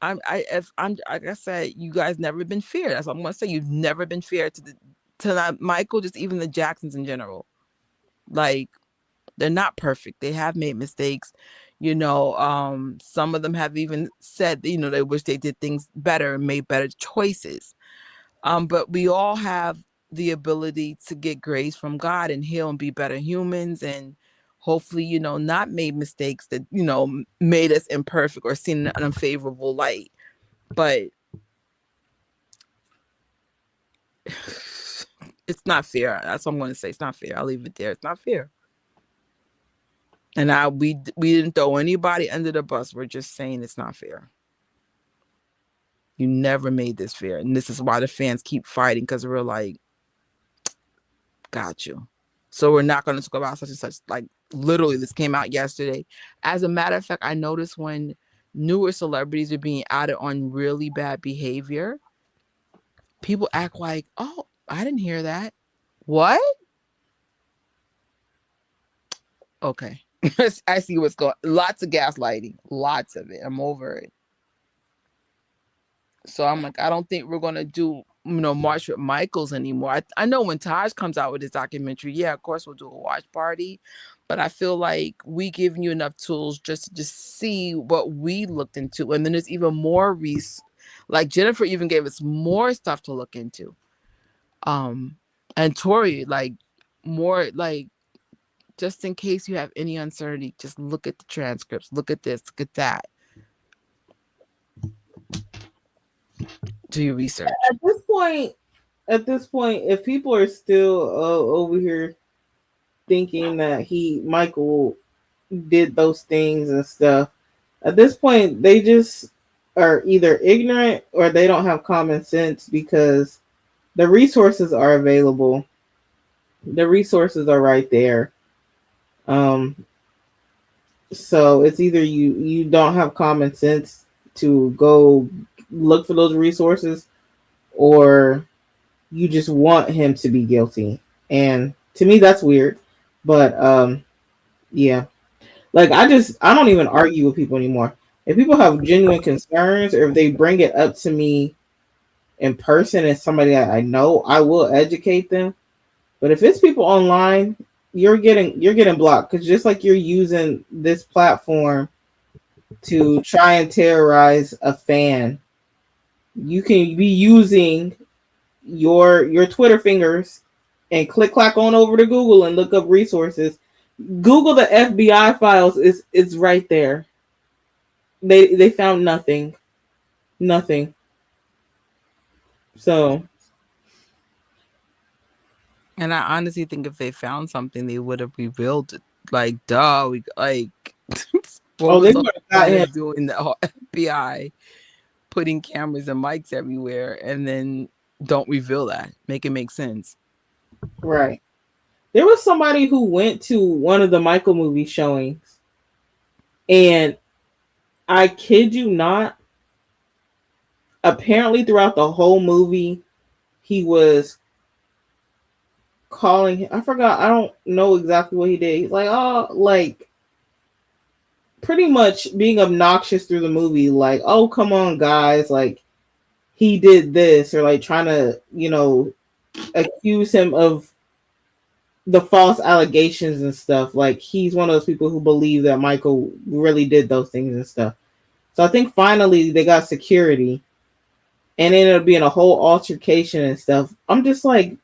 I'm like I said, you guys never been fair. That's what I'm gonna say. You've never been fair to not Michael, just even the Jacksons in general. Like, they're not perfect. They have made mistakes. You know, some of them have even said, you know, they wish they did things better and made better choices. But we all have the ability to get grace from God and heal and be better humans and hopefully, you know, not made mistakes that, you know, made us imperfect or seen in an unfavorable light. But it's not fair. That's what I'm going to say. It's not fair. I'll leave it there. It's not fair. And we didn't throw anybody under the bus. We're just saying it's not fair. You never made this fair. And this is why the fans keep fighting, because we're like, got you. So we're not going to talk about such and such. Like, literally, this came out yesterday. As a matter of fact, I noticed when newer celebrities are being outed on really bad behavior, people act like, oh, I didn't hear that. What? Okay. I see what's going on. Lots of gaslighting. Lots of it. I'm over it. So I'm like, I don't think we're going to do, you know, March with Michaels anymore. I know when Taj comes out with his documentary, yeah, of course we'll do a watch party. But I feel like we giving you enough tools just to just see what we looked into. And then there's even more like Jennifer even gave us more stuff to look into. And Tori, like, more, like, just in case you have any uncertainty, just look at the transcripts, look at this, look at that. Do your research. At this point, if people are still over here thinking that Michael did those things and stuff, at this point they just are either ignorant or they don't have common sense, because the resources are available. The resources are right there. So it's either you don't have common sense to go look for those resources, or you just want him to be guilty. And to me, that's weird. But yeah, like, I don't even argue with people anymore. If people have genuine concerns, or if they bring it up to me in person as somebody that I know, I will educate them. But if it's people online, you're getting blocked because just like you're using this platform to try and terrorize a fan, you can be using your Twitter fingers and click clack on over to Google and look up resources. Google the FBI files is right there. They found nothing. Nothing. So, And I honestly think if they found something, they would have revealed it. Like, duh, what they was the would have got point him. of doing the whole FBI putting cameras and mics everywhere and then don't reveal that? Make it make sense. Right. There was somebody who went to one of the Michael movie showings, and I kid you not, apparently throughout the whole movie, he was calling. I forgot. I don't know exactly what he did. He's like, oh, like pretty much being obnoxious through the movie. Like, oh, come on, guys. Like, he did this, or like trying to, accuse him of the false allegations and stuff. Like, he's one of those people who believe that Michael really did those things and stuff. So I think finally they got security, and it ended up being a whole altercation and stuff. I'm just like,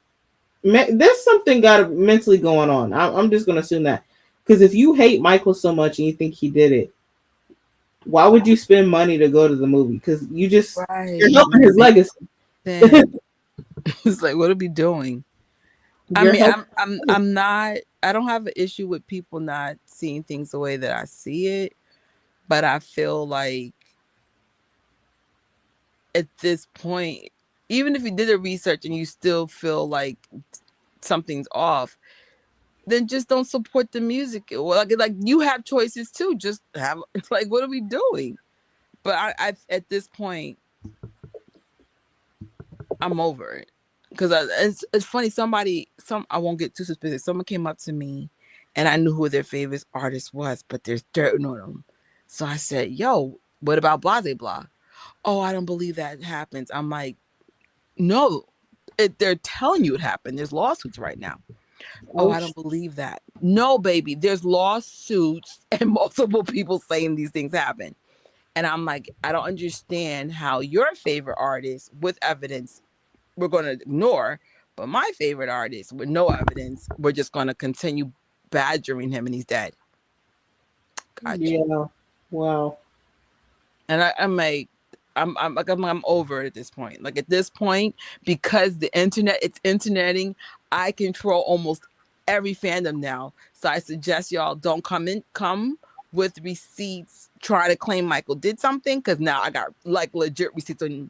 there's something got mentally going on. I'm just gonna assume that, because if you hate Michael so much and you think he did it, why would you spend money to go to the movie? Because you're helping his legacy. It's like, what are we doing? I'm not. I don't have an issue with people not seeing things the way that I see it, but I feel like at this point, even if you did the research and you still feel like something's off, then just don't support the music. Like you have choices too. Just have like, what are we doing? But I at this point, I'm over it. Because it's funny. I won't get too specific. Someone came up to me, and I knew who their favorite artist was, but there's dirt on them. So I said, "Yo, what about Blase Blah?" Oh, I don't believe that happens. I'm like, no, they're telling you it happened. There's lawsuits right now. Oh, I don't believe that. No, baby, there's lawsuits and multiple people saying these things happen. And I'm like, I don't understand how your favorite artist with evidence we're going to ignore, but my favorite artist with no evidence, we're just going to continue badgering him and he's dead. Gotcha. Yeah. Wow. And I'm like, I'm over it at this point. Like at this point, because the internet, it's interneting, I control almost every fandom now. So I suggest y'all don't come with receipts trying to claim Michael did something, because now I got like legit receipts on,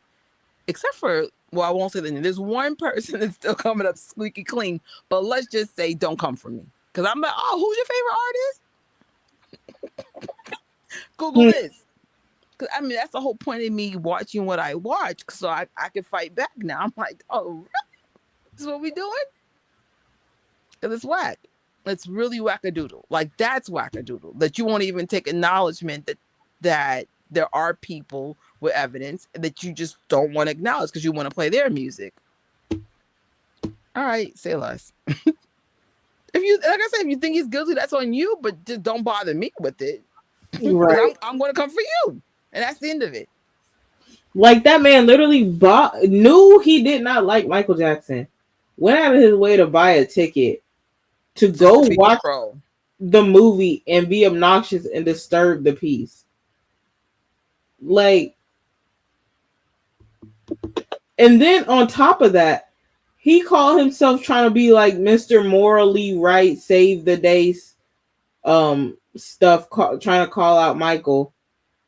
except for, well, I won't say the name. There's one person that's still coming up squeaky clean, but let's just say don't come for me. Because I'm like, oh, who's your favorite artist? Google this. I mean, that's the whole point of me watching what I watch, so I can fight back now. I'm like, oh, really? This is what we doing? Because it's whack. It's really wackadoodle. Like, that's wackadoodle. That you won't even take acknowledgement that there are people with evidence that you just don't want to acknowledge because you want to play their music. All right, say less. If you, like I said, if you think he's guilty, that's on you, but just don't bother me with it. Right. I'm going to come for you. And that's the end of it. Like, that man literally knew he did not like Michael Jackson. Went out of his way to buy a ticket to go watch the movie and be obnoxious and disturb the peace. Like, and then on top of that, he called himself trying to be like Mr. Morally Right, save the day stuff, trying to call out Michael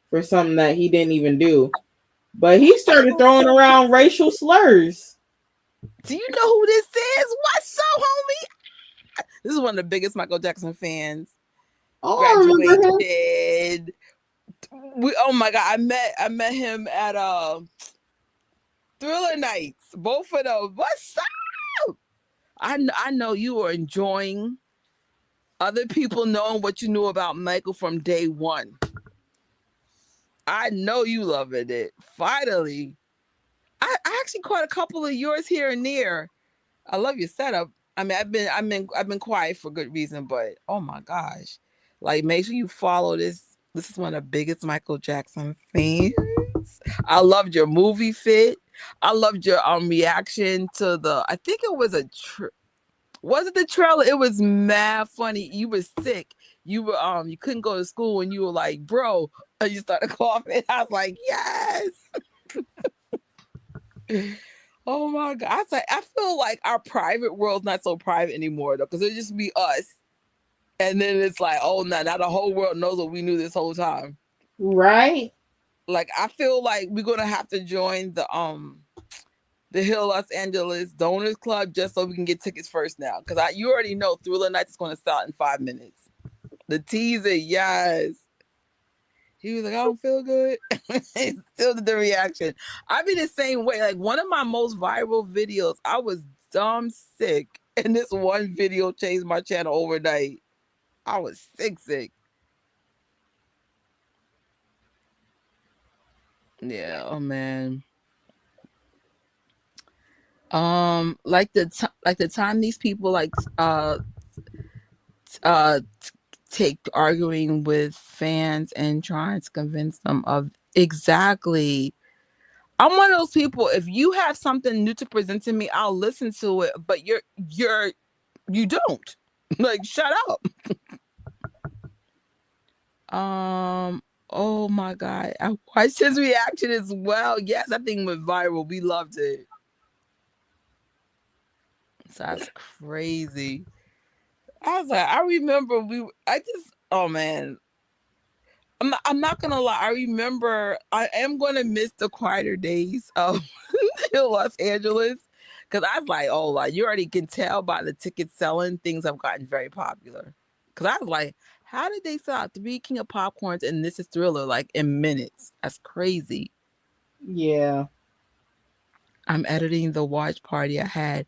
for something that he didn't even do. But he started throwing around racial slurs. Do you know who this is? What's up, homie? This is one of the biggest Michael Jackson fans. Oh, graduated. Oh my God, I met him at Thriller Nights. Both of those. What's up? I know you were enjoying other people knowing what you knew about Michael from day one. I know you loving it. Finally. I actually caught a couple of yours here and there. I love your setup. I mean, I've been quiet for good reason, but oh my gosh, like make sure you follow this. This is one of the biggest Michael Jackson fans. I loved your movie fit. I loved your reaction to the. I think it was was it the trailer? It was mad funny. You were sick. You couldn't go to school, and you were like, bro, and you started coughing. I was like, yes. Oh my god! I feel like our private world's not so private anymore though, because it just be us, and then it's like, oh, now the whole world knows what we knew this whole time. Right? Like I feel like we're gonna have to join the Hill Los Angeles Donors Club just so we can get tickets first now, because you already know Thriller Nights is gonna start in 5 minutes. The teaser, yes. He was like, I don't feel good. Still did the reaction. I be the same way. Like one of my most viral videos, I was dumb sick. And this one video changed my channel overnight. I was sick. Yeah, oh man. Like the time these people uh take arguing with fans and trying to convince them of exactly. I'm one of those people. If you have something new to present to me, I'll listen to it. But you don't. Like, shut up. Oh my god, I watched his reaction as well. Yes, that thing went viral. We loved it. So that's crazy. I was like, I remember I just, oh man, I'm not gonna lie. I remember I am gonna miss the quieter days of Los Angeles, because I was like, oh, like you already can tell by the tickets selling, things have gotten very popular. Because I was like, how did they sell out 3 King of Popcorns and This Is Thriller like in minutes? That's crazy. Yeah. I'm editing the watch party I had.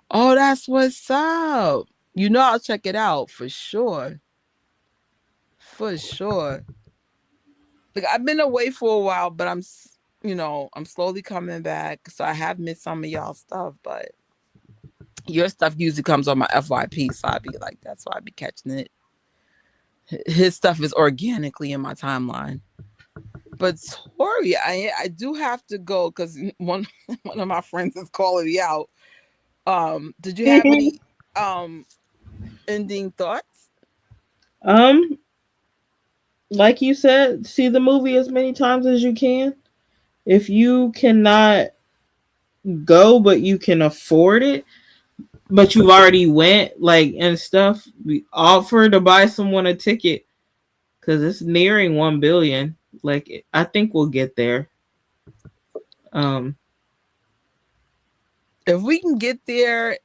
Oh, that's what's up. I'll check it out for sure. For sure. Like I've been away for a while, but I'm slowly coming back. So I have missed some of y'all stuff, but your stuff usually comes on my FYP, so I'd be like, that's why I'd be catching it. His stuff is organically in my timeline. But Tori, I do have to go because one one of my friends is calling me out. Did you have any ending thoughts? um, like you said, see the movie as many times as you can. If you cannot go, but you can afford it, but you've already went, like and stuff, we offer to buy someone a ticket because it's nearing 1 billion. Like I think we'll get there. Um, If we can get there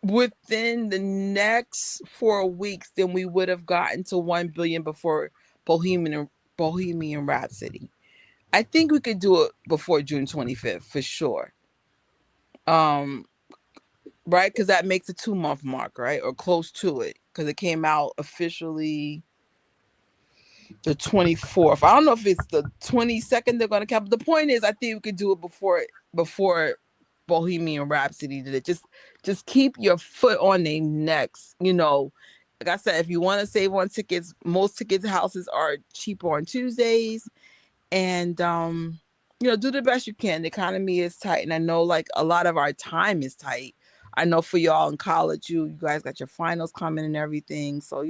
within the next 4 weeks, then we would have gotten to 1 billion before Bohemian Rhapsody. I think we could do it before June 25th for sure. Um, right, because that makes a 2 month mark, right, or close to it, because it came out officially the 24th. I don't know if it's the 22nd they're going to cap. The point is, I think we could do it before Bohemian Rhapsody did it. Just keep your foot on their necks. Like I said, if you want to save on tickets, most tickets houses are cheaper on Tuesdays, and do the best you can. The economy is tight, and I know like a lot of our time is tight. I know for y'all in college, you guys got your finals coming and everything, so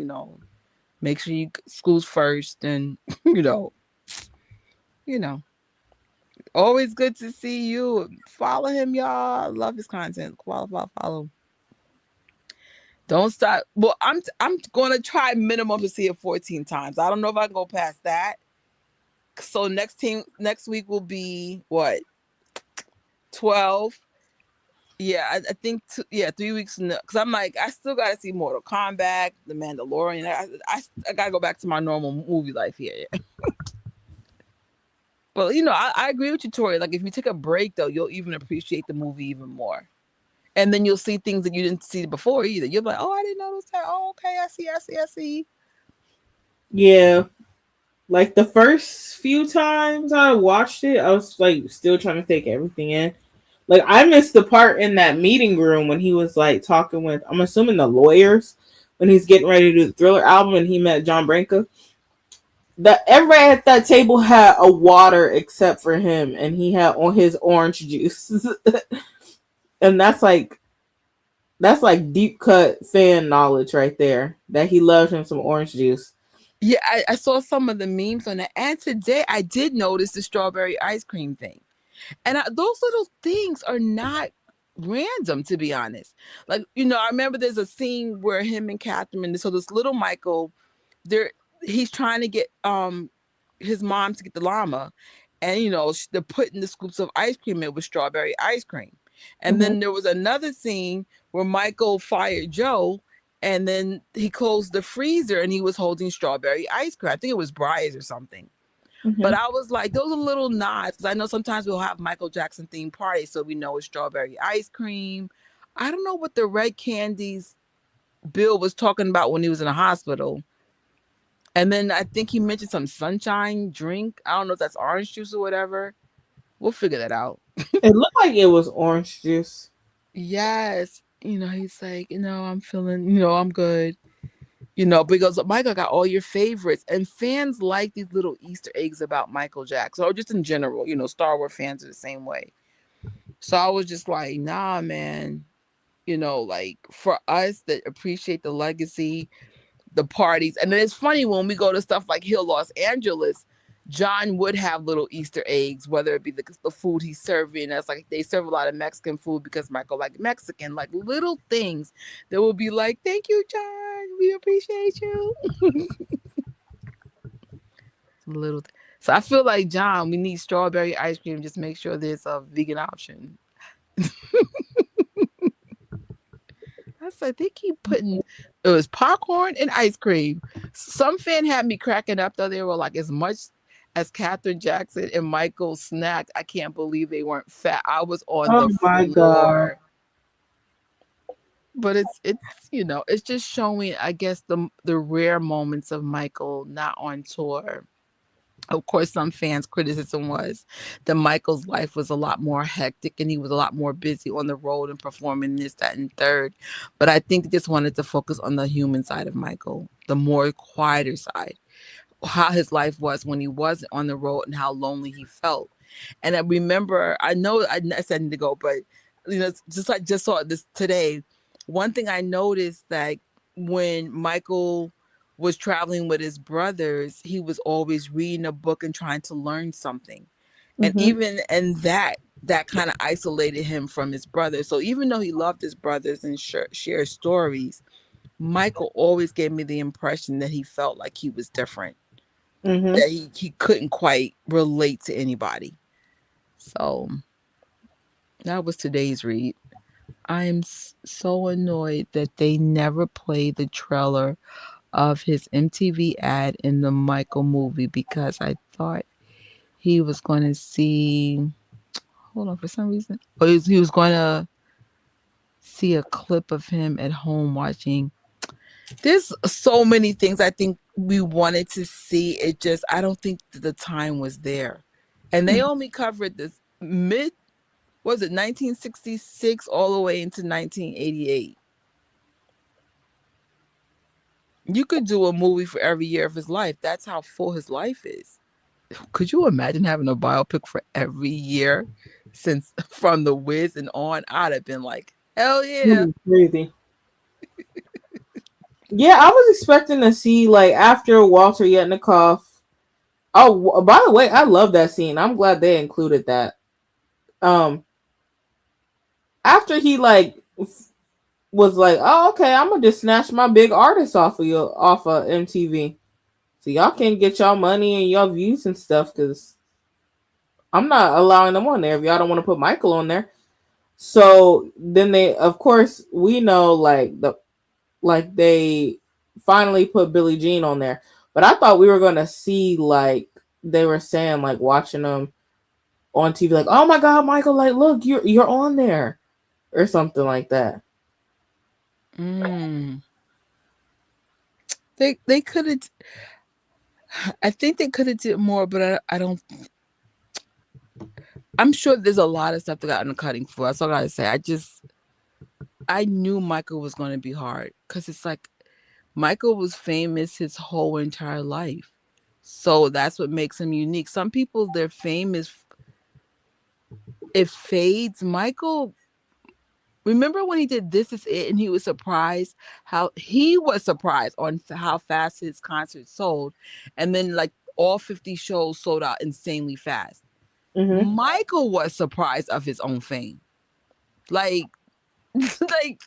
make sure you school's first, and you know, you know. Always good to see you. Follow him, y'all. I love his content. Follow. Don't stop. Well, I'm gonna try minimum to see it 14 times. I don't know if I can go past that. So next week will be what, 12. Yeah, I think 3 weeks because I'm like I still gotta see Mortal Kombat, The Mandalorian. I gotta go back to my normal movie life here. But I agree with you, Tori. Like if you take a break though, you'll even appreciate the movie even more. And then you'll see things that you didn't see before either. You'll be like, oh, I didn't notice that. Oh, okay, I see. yeah, like the first few times I watched it, I was like still trying to take everything in. Like I missed the part in that meeting room when he was like talking with, I'm assuming, the lawyers, when he's getting ready to do the Thriller album and he met John Branca. That everybody at that table had a water except for him, and he had on his orange juice. And that's like deep cut fan knowledge right there. That he loved him some orange juice. Yeah, I saw some of the memes on that. And today I did notice the strawberry ice cream thing. And those little things are not random, to be honest. Like, I remember there's a scene where him and Catherine, and so this little Michael, there he's trying to get his mom to get the llama, and they're putting the scoops of ice cream in with strawberry ice cream. And Mm-hmm. then there was another scene where Michael fired Joe, and then he closed the freezer and he was holding strawberry ice cream. I think it was Briar's or something. Mm-hmm. But I was like, those are little nods, because I know sometimes we'll have Michael Jackson themed parties, so we know it's strawberry ice cream. I don't know what the red candies Bill was talking about when he was in the hospital. And then I think he mentioned some sunshine drink. I don't know if that's orange juice or whatever. We'll figure that out. It looked like it was orange juice. Yes. He's like, I'm feeling, I'm good. Because Michael got all your favorites, and fans like these little Easter eggs about Michael Jackson, or just in general. Star Wars fans are the same way. So I was just like, nah, man. Like for us that appreciate the legacy, the parties, and then it's funny when we go to stuff like Hill, Los Angeles. John would have little Easter eggs, whether it be the food he's serving. That's like they serve a lot of Mexican food because Michael like Mexican, like little things that will be like, "Thank you, John. We appreciate you." little. So I feel like John, we need strawberry ice cream. Just make sure there's a vegan option. I said they keep putting it was popcorn and ice cream. Some fan had me cracking up though. They were like, as much as Catherine Jackson and Michael snacked, I can't believe they weren't fat. I was on Oh the my god. floor. But it's just showing, I guess, the rare moments of Michael not on tour. Of course, some fans' criticism was that Michael's life was a lot more hectic and he was a lot more busy on the road and performing this, that, and third. But I think they just wanted to focus on the human side of Michael, the more quieter side, how his life was when he wasn't on the road and how lonely he felt. And I remember, I know I said to go, but just saw this today. One thing I noticed that when Michael was traveling with his brothers, he was always reading a book and trying to learn something. And Mm-hmm. even and that kind of isolated him from his brothers. So even though he loved his brothers and shared stories, Michael always gave me the impression that he felt like he was different, Mm-hmm. that he couldn't quite relate to anybody. So that was today's read. I'm so annoyed that they never played the trailer of his MTV ad in the Michael movie, because I thought he was going to see. Hold on, for some reason. Oh, he was going to see a clip of him at home watching. There's so many things I think we wanted to see. It just, I don't think the time was there. And they only covered this was it 1966 all the way into 1988. You could do a movie for every year of his life. That's how full his life is. Could you imagine having a biopic for every year since from the Wiz and on? I'd have been like, hell yeah. Crazy. Yeah, I was expecting to see like after Walter Yetnikoff. Oh, by the way, I love that scene. I'm glad they included that. Um, After he was like, "Oh, okay, I'm gonna just snatch my big artist off of you off of MTV, so y'all can get y'all money and y'all views and stuff, because I'm not allowing them on there if y'all don't want to put Michael on there." So then they, of course, we know they finally put Billie Jean on there, but I thought we were gonna see like they were saying like watching them on TV like, "Oh my God, Michael, like look, you're on there," or something like that. Mm. They could have. I think they could have did more, but I'm sure there's a lot of stuff that got on the cutting floor. That's all I gotta say. I knew Michael was gonna be hard because it's like Michael was famous his whole entire life. So that's what makes him unique. Some people, their fame is, it fades. Michael, remember when he did This Is It and he was surprised on how fast his concert sold, and then like all 50 shows sold out insanely fast. Mm-hmm. Michael was surprised of his own fame. Like, like,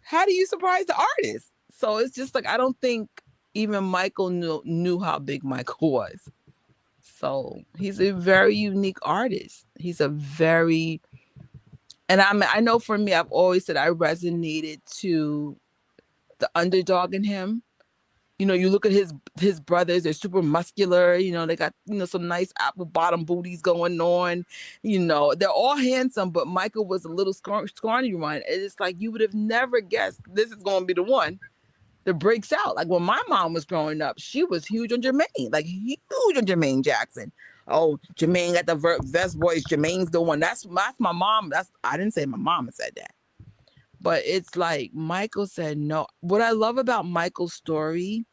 how do you surprise the artist? So it's just like I don't think even Michael knew how big Michael was. So he's a very unique artist. He's a very, and I know for me, I've always said I resonated to the underdog in him. You know, you look at his brothers; they're super muscular. You know, they got some nice apple bottom booties going on. You know, they're all handsome, but Michael was a little scrawny one. It's like you would have never guessed this is going to be the one that breaks out. Like when my mom was growing up, she was huge on Jermaine, like huge on Jermaine Jackson. Oh, Jermaine got the best voice. Jermaine's the one. That's my mom. I didn't say my mama said that. But it's like Michael said no. What I love about Michael's story,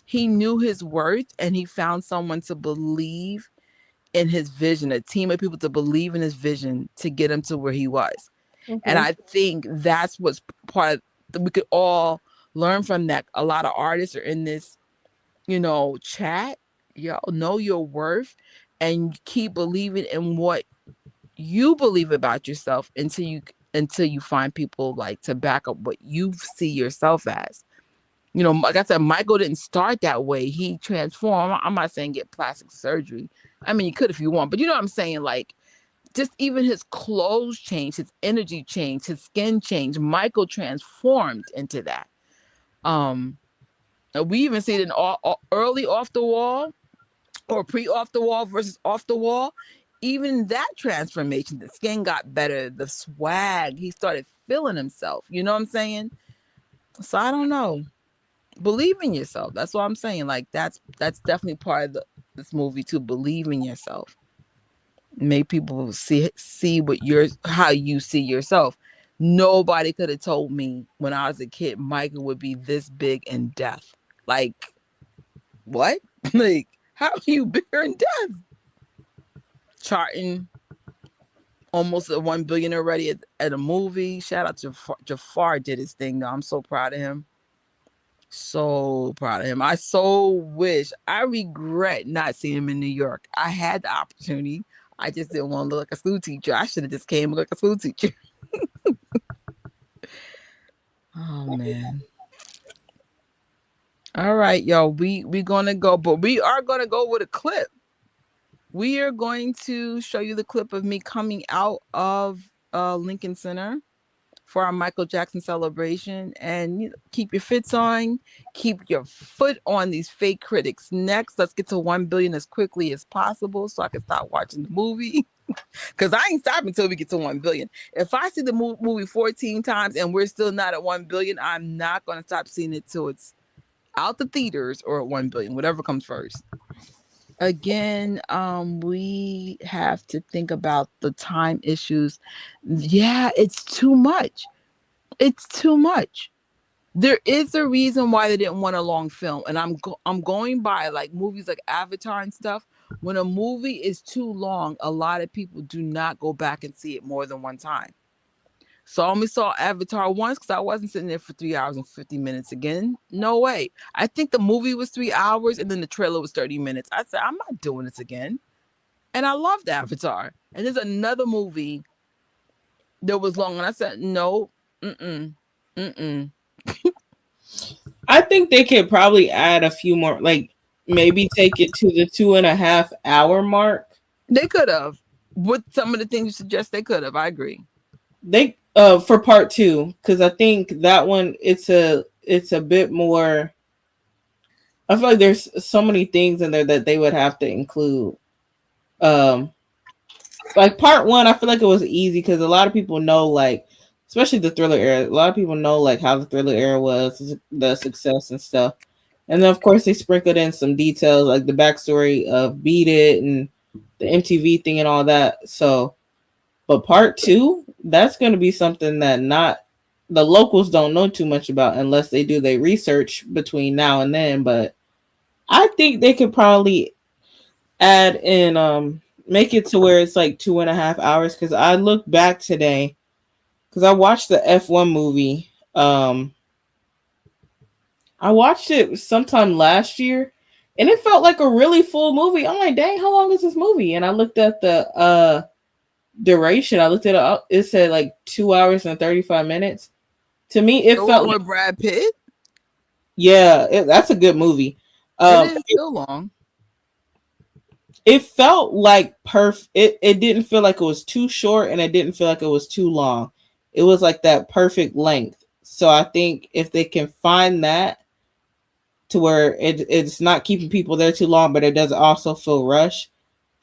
he knew his worth and he found someone to believe in his vision, a team of people to believe in his vision to get him to where he was. Okay. And I think that's what's part of, we could all learn from that. A lot of artists are in this, chat. Y'all know your worth and keep believing in what you believe about yourself until you find people like to back up what you see yourself as. Like I said, Michael didn't start that way. He transformed. I'm not saying get plastic surgery. I mean, you could if you want, but you know what I'm saying? Like, just even his clothes changed, his energy changed, his skin changed. Michael transformed into that. We even see it in early Off the Wall or pre Off the Wall versus Off the Wall. Even that transformation, the skin got better, the swag, he started feeling himself. You know what I'm saying? So I don't know. Believe in yourself. That's what I'm saying. Like that's definitely part of this movie too. Believe in yourself. Make people see how you see yourself. Nobody could have told me when I was a kid Michael would be this big in death. Like, what? Like, how are you bigger in death? Charting almost at 1 billion already at a movie. Shout out to Jafar did his thing though. I'm so proud of him. So proud of him. I regret not seeing him in New York. I had the opportunity. I just didn't want to look like a school teacher. I should have just came like a school teacher. Oh man. All right, y'all. We gonna go, but we are gonna go with a clip. We are going to show you the clip of me coming out of Lincoln Center for our Michael Jackson celebration, and keep your fits on, keep your foot on these fake critics' necks. Let's get to 1 billion as quickly as possible so I can stop watching the movie. Because I ain't stopping until we get to 1 billion. If I see the movie 14 times and we're still not at 1 billion, I'm not going to stop seeing it till it's out the theaters or at 1 billion, whatever comes first. Again, we have to think about the time issues. Yeah, it's too much. It's too much. There is a reason why they didn't want a long film, and I'm going by like movies like Avatar and stuff. When a movie is too long, a lot of people do not go back and see it more than one time. So I only saw Avatar once because I wasn't sitting there for 3 hours and 50 minutes again. No way. I think the movie was 3 hours and then the trailer was 30 minutes. I said, I'm not doing this again. And I loved Avatar. And there's another movie that was long. And I said, no, I think they could probably add a few more, like maybe take it to the 2.5 hour mark. They could have. With some of the things you suggest, they could have. I agree. They for part 2, because I think that one it's a bit more. I feel like there's so many things in there that they would have to include. Like part 1, I feel like it was easy because a lot of people know, like, especially the Thriller era. A lot of people know like how the Thriller era was, the success and stuff. And then of course they sprinkled in some details like the backstory of Beat It and the MTV thing and all that. So, but part 2, that's going to be something that not the locals don't know too much about unless they do their research between now and then. But I think they could probably add in, make it to where it's like 2.5 hours. Because I looked back today, because I watched the F1 movie. I watched it sometime last year, and it felt like a really full movie. I'm like, dang, how long is this movie? And I looked at the duration. I looked at it. It said like 2 hours and 35 minutes. To me, it The felt one like, with Brad Pitt. yeah, that's a good movie. It is still long. It felt like perfect. It didn't feel like it was too short, and it didn't feel like it was too long. It was like that perfect length. So I think if they can find that to where it's not keeping people there too long, but it doesn't also feel rushed,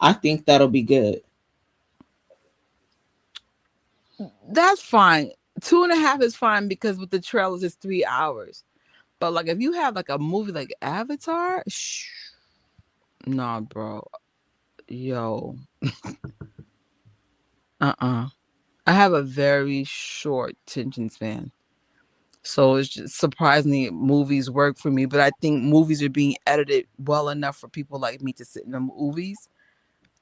I think that'll be good. That's fine. 2.5 is fine because with the trailers it's 3 hours. But like if you have like a movie like Avatar, nah, bro. Yo. I have a very short attention span. So it's just surprisingly movies work for me. But I think movies are being edited well enough for people like me to sit in the movies.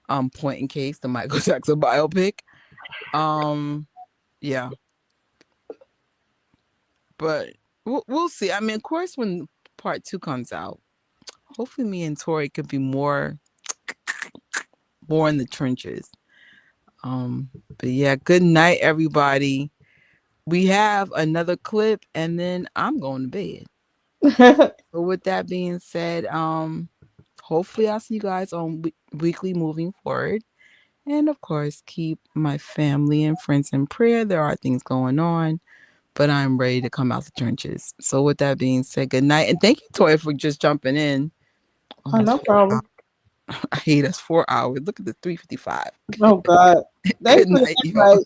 Point in case, the Michael Jackson biopic. Yeah. But we'll see. I mean, of course, when part 2 comes out, hopefully me and Tori could be more in the trenches. But yeah, good night, everybody. We have another clip, and then I'm going to bed. So with that being said, hopefully I'll see you guys on weekly moving forward. And of course, keep my family and friends in prayer. There are things going on, but I'm ready to come out the trenches. So with that being said, good night. And thank you, Toy, for just jumping in. Oh, no problem. I hate us 4 hours. Look at the 3:55. Oh, God. Good night, y'all.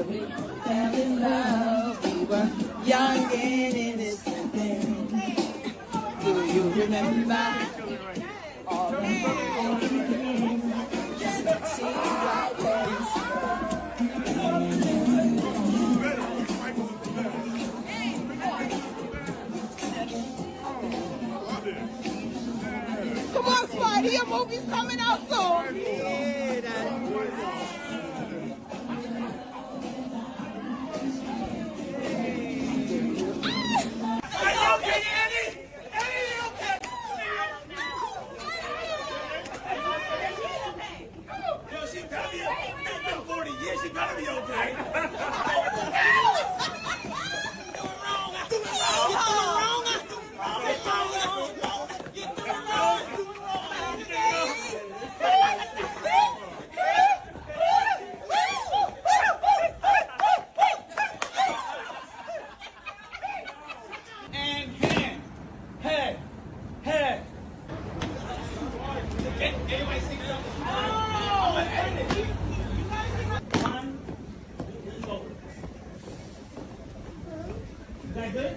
We fell in love. We were young and innocent then. Do you remember all the things that seemed like Come on, Spidey, your movie's coming out soon. She gotta be okay. It's been 40 years. She gotta be okay. And head. Anybody see that? Oh, is that good?